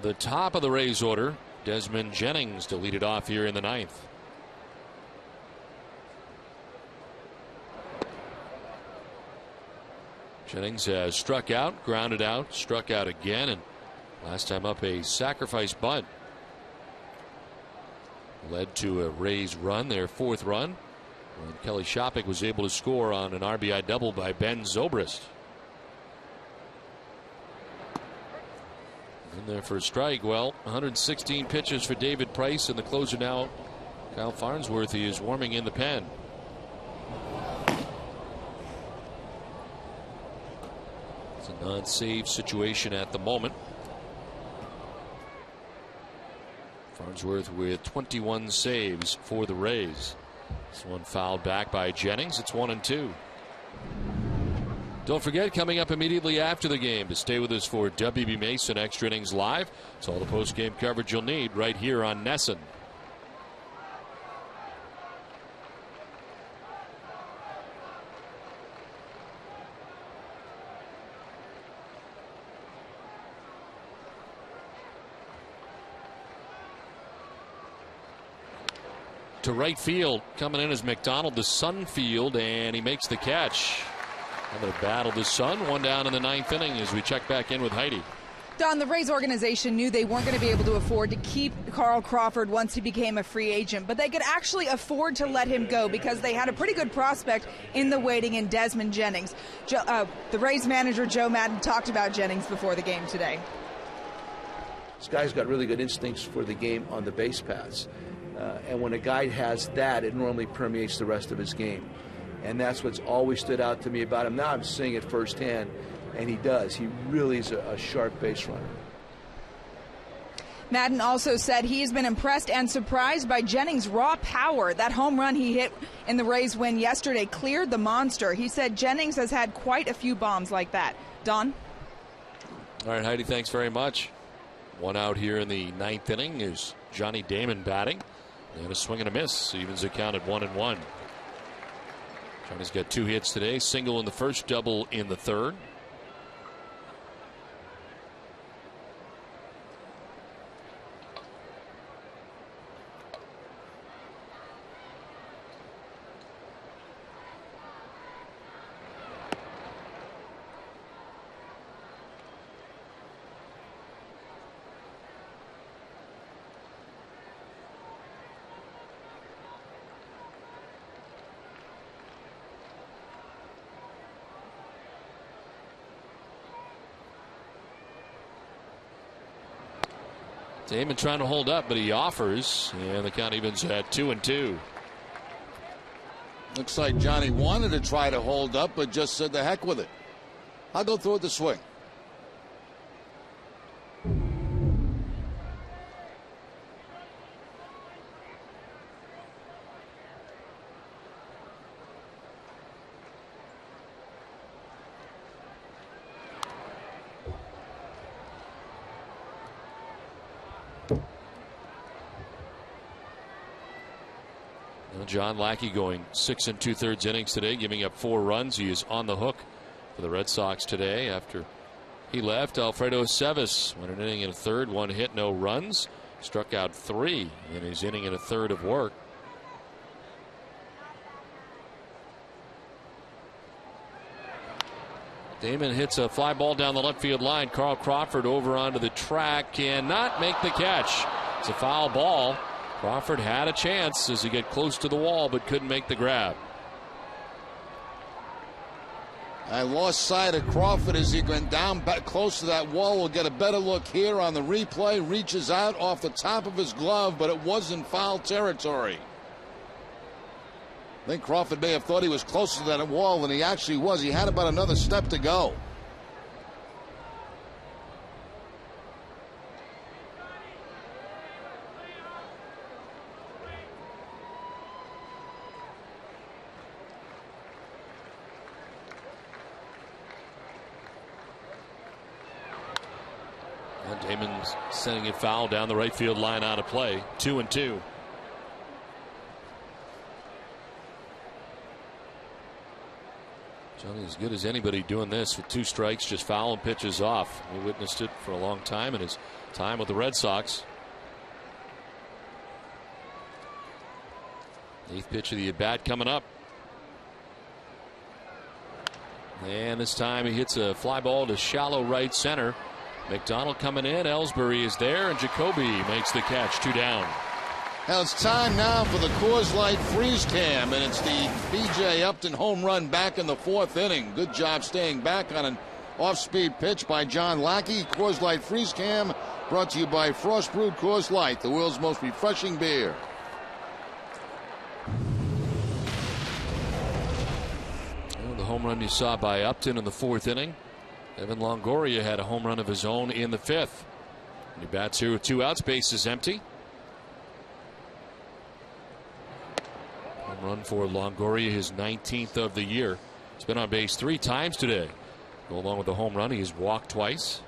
The top of the Rays order, Desmond Jennings to lead it off here in the 9th. Jennings has struck out, grounded out, struck out again, and last time up a sacrifice bunt. Led to a Rays run, their 4th run, when Kelly Shoppach was able to score on an RBI double by Ben Zobrist. In there for a strike. Well, 116 pitches for David Price, and the closer now, Kyle Farnsworth. He is warming in the pen. It's a non-save situation at the moment. Farnsworth with 21 saves for the Rays. This one fouled back by Jennings. It's 1-2. Don't forget, coming up immediately after the game, to stay with us for WB Mason Extra Innings Live. It's all the post-game coverage you'll need right here on NESN. To right field, coming in is McDonald, the Sunfield, and he makes the catch. I'm going to battle the Sun. One down in the 9th inning as we check back in with Heidi. Don, the Rays organization knew they weren't going to be able to afford to keep Carl Crawford once he became a free agent, but they could actually afford to let him go because they had a pretty good prospect in the waiting in Desmond Jennings. The Rays manager, Joe Maddon, talked about Jennings before the game today. This guy's got really good instincts for the game on the base paths. And when a guy has that, it normally permeates the rest of his game. And that's what's always stood out to me about him. Now I'm seeing it firsthand, and he does. He really is a sharp base runner. Maddon also said he's been impressed and surprised by Jennings' raw power. That home run he hit in the Rays win yesterday cleared the monster. He said Jennings has had quite a few bombs like that. Don? All right, Heidi, thanks very much. One out here in the 9th inning is Johnny Damon batting. And a swing and a miss. Evens the count at 1-1. Johnny's got 2 hits today, single in the first, double in the third. Damon trying to hold up, but he offers, and the count evens at 2-2. Looks like Johnny wanted to try to hold up, but just said the heck with it. I'll go through the swing. John Lackey going 6 2/3 innings today, giving up 4 runs. He is on the hook for the Red Sox today after he left. Alfredo Cevis went an inning and a third, 1 hit, no runs. Struck out 3 in his inning and a third of work. Damon hits a fly ball down the left field line. Carl Crawford over onto the track, cannot make the catch. It's a foul ball. Crawford had a chance as he got close to the wall but couldn't make the grab. I lost sight of Crawford as he went down back close to that wall. We'll get a better look here on the replay. Reaches out off the top of his glove, but it wasn't foul territory. I think Crawford may have thought he was closer to that wall than he actually was. He had about another step to go. Damon's sending it foul down the right field line out of play. 2-2. Johnny as good as anybody doing this with 2 strikes, just fouling pitches off. We witnessed it for a long time in his time with the Red Sox. 8th pitch of the at bat coming up. And this time he hits a fly ball to shallow right center. McDonald coming in, Ellsbury is there, and Jacoby makes the catch. 2 down. Now it's time now for the Coors Light freeze cam, and it's the B.J. Upton home run back in the 4th inning. Good job staying back on an off-speed pitch by John Lackey. Coors Light freeze cam brought to you by Frost Brewed Coors Light, the world's most refreshing beer. The home run you saw by Upton in the 4th inning. Evan Longoria had a home run of his own in the 5th. He bats here with 2 outs, bases empty. Home run for Longoria, his 19th of the year. He's been on base 3 times today. Go along with the home run, he's walked twice.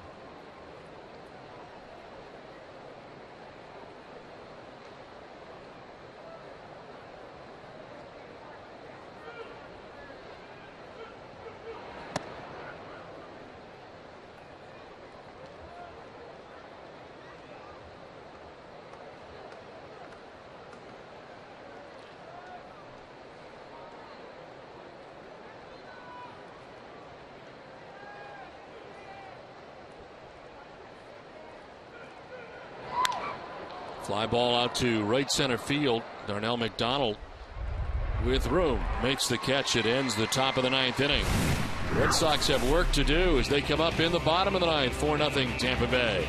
Fly ball out to right center field. Darnell McDonald with room makes the catch. It ends the top of the 9th inning. Red Sox have work to do as they come up in the bottom of the 9th. 4-0 Tampa Bay.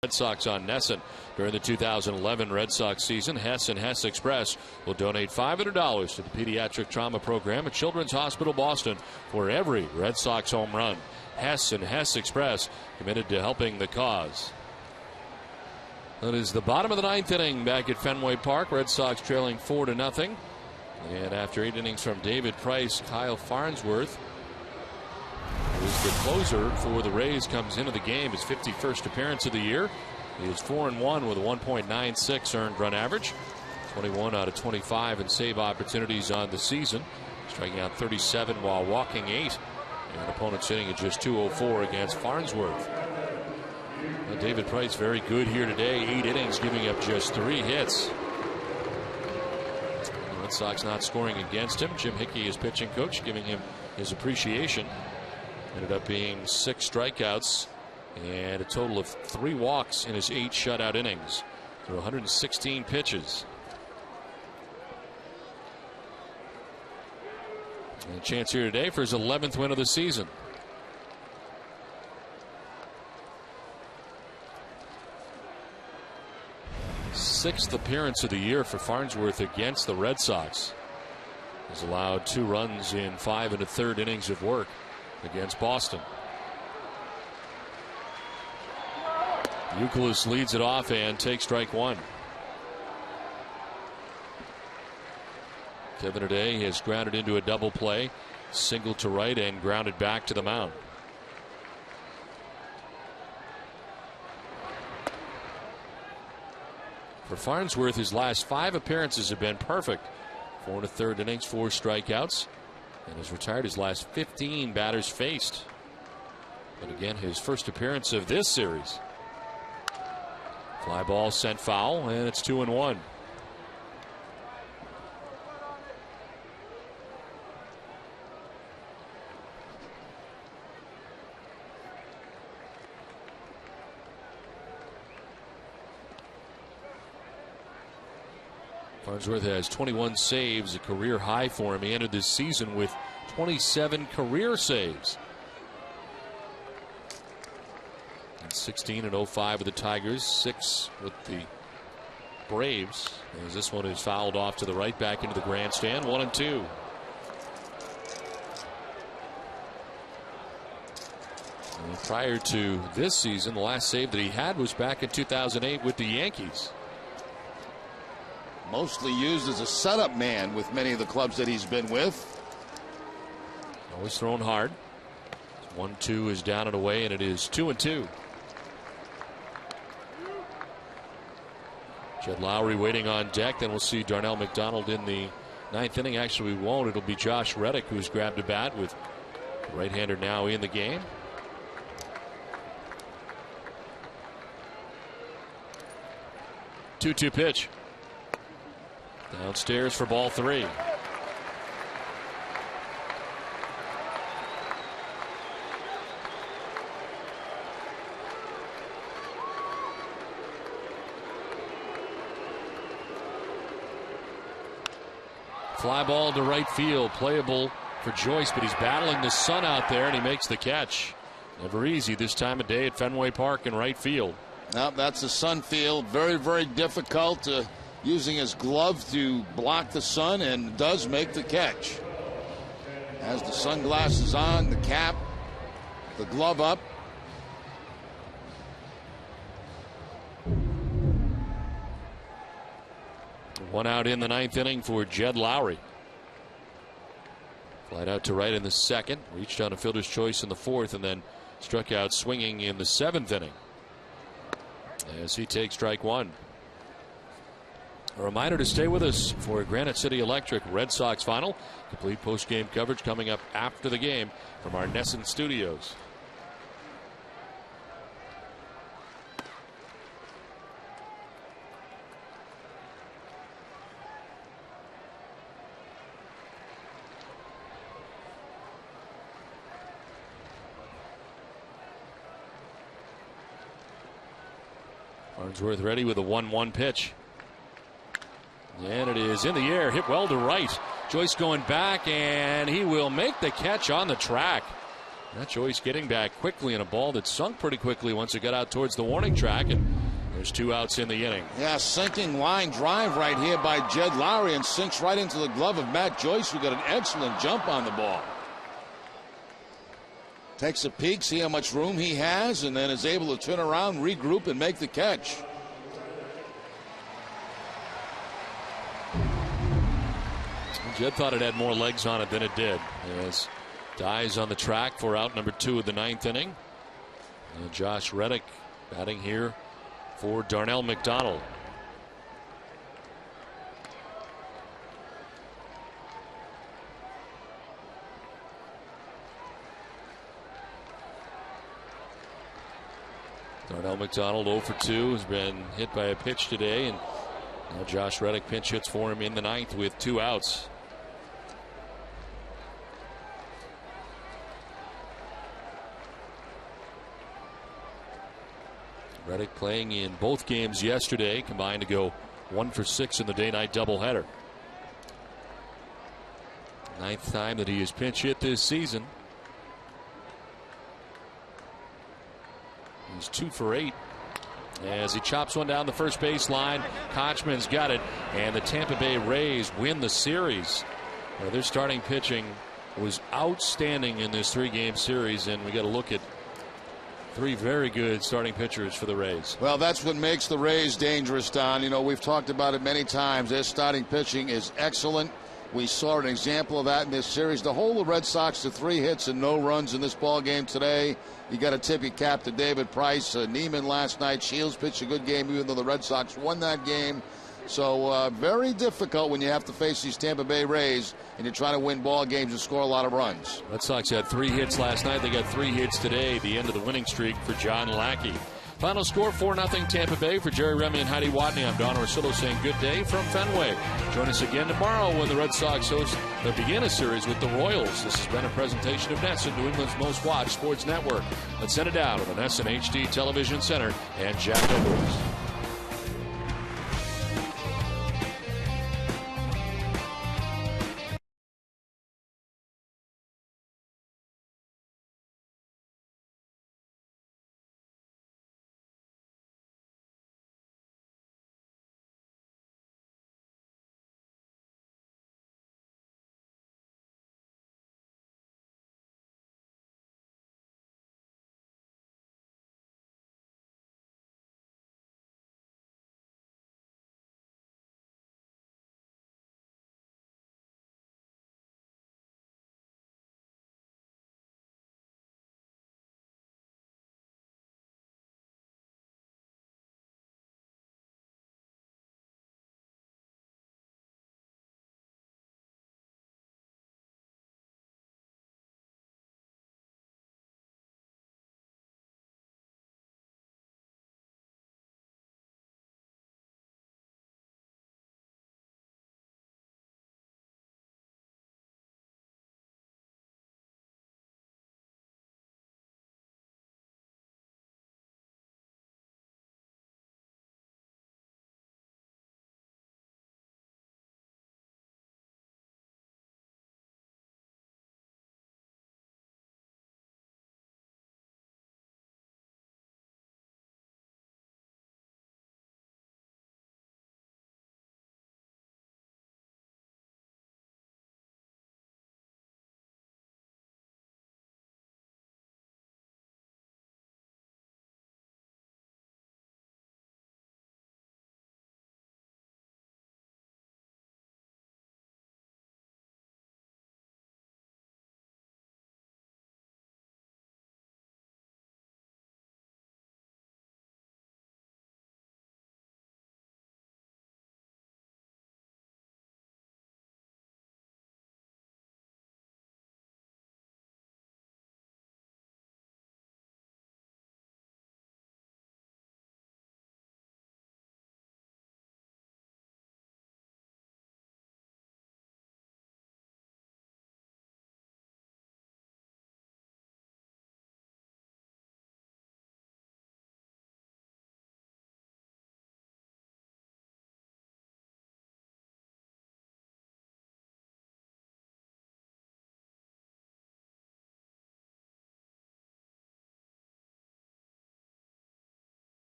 Red Sox on Nesson during the 2011 Red Sox season. Hess and Hess Express will donate $500 to the Pediatric Trauma Program at Children's Hospital Boston for every Red Sox home run. Hess and Hess Express committed to helping the cause. That is the bottom of the 9th inning back at Fenway Park. Red Sox trailing 4-0. And after 8 innings from David Price, Kyle Farnsworth, who's the closer for the Rays, comes into the game. His 51st appearance of the year. He is 4-1 with a 1.96 earned run average. 21 out of 25 in save opportunities on the season. striking out 37 while walking 8. And opponents hitting at just 204 against Farnsworth. David Price very good here today. 8 innings, giving up just 3 hits. The Red Sox not scoring against him. Jim Hickey, his pitching coach, giving him his appreciation. Ended up being 6 strikeouts and a total of 3 walks in his 8 shutout innings through 116 pitches. And a chance here today for his 11th win of the season. Sixth appearance of the year for Farnsworth against the Red Sox. He's allowed 2 runs in 5 1/3 innings of work against Boston. YOUKILIS leads it off and takes strike 1. Kevin O'Day has grounded into a double play, single to right, and grounded back to the mound. For Farnsworth, his last 5 appearances have been perfect. 4 1/3 innings, 4 strikeouts, and has retired his last 15 batters faced. But again, his first appearance of this series. Fly ball sent foul, and it's 2-1. Farnsworth has 21 saves, a career high for him. He entered this season with 27 career saves. And 16 and 05 with the Tigers, 6 with the Braves. As this one is fouled off to the right, back into the grandstand. 1-2. Prior to this season, the last save that he had was back in 2008 with the Yankees. Mostly used as a setup man with many of the clubs that he's been with. Always thrown hard. 1-2 is down and away, and it is 2-2. Jed Lowry waiting on deck. Then we'll see Darnell McDonald in the 9th inning. Actually, we won't. It'll be Josh Reddick who's grabbed a bat, with the right-hander now in the game. Two-two pitch. Downstairs for ball 3. Fly ball to right field, playable for Joyce, but he's battling the sun out there, and he makes the catch. Never easy this time of day at Fenway Park in right field. Now that's the sun field. Very, very difficult. Using his glove to block the sun, and does make the catch. Has the sunglasses on, the cap, the glove up. One out in the 9th inning for Jed Lowry. Flight out to right in the 2nd, reached on a fielder's choice in the 4th, and then struck out swinging in the 7th inning as he takes strike 1. A reminder to stay with us for Granite City Electric Red Sox final. Complete post-game coverage coming up after the game from our Nesson studios. Farnsworth ready with a 1-1 pitch. And it is in the air, hit well to right. Joyce going back, and he will make the catch on the track. That Joyce getting back quickly in a ball that sunk pretty quickly once it got out towards the warning track, and there's 2 outs in the inning. Yeah, sinking line drive right here by Jed Lowry, and sinks right into the glove of Matt Joyce, who got an excellent jump on the ball. Takes a peek, see how much room he has, and then is able to turn around, regroup, and make the catch. Jed thought it had more legs on it than it did. As dies on the track for out number 2 of the 9th inning. And Josh Reddick batting here for Darnell McDonald. Darnell McDonald 0 for 2 has been hit by a pitch today, and now Josh Reddick pinch hits for him in the 9th with 2 outs. Reddick playing in both games yesterday, combined to go 1 for 6 in the day-night doubleheader. 9th time that he has pinch hit this season. He's 2 for 8 as he chops one down the first base line. KOTCHMAN's got it, and the Tampa Bay Rays win the series. Their starting pitching was outstanding in this 3-game series, and we got to look at 3 very good starting pitchers for the Rays. Well, that's what makes the Rays dangerous, Don. You know, we've talked about it many times. Their starting pitching is excellent. We saw an example of that in this series. To hold the Red Sox to 3 hits and no runs in this ball game today, you got to tip your cap to David Price. Neiman last night. Shields pitched a good game, even though the Red Sox won that game. So very difficult when you have to face these Tampa Bay Rays and you're trying to win ball games and score a lot of runs. Red Sox had 3 hits last night. They got 3 hits today, the end of the winning streak for John Lackey. Final score 4-0 Tampa Bay. For Jerry Remy and Heidi Watney, I'm Don Orsillo saying good day from Fenway. Join us again tomorrow when the Red Sox begin a series with the Royals. This has been a presentation of NESN, New England's most watched sports network. Let's send it down to the NESN HD Television Center and Jack Douglas.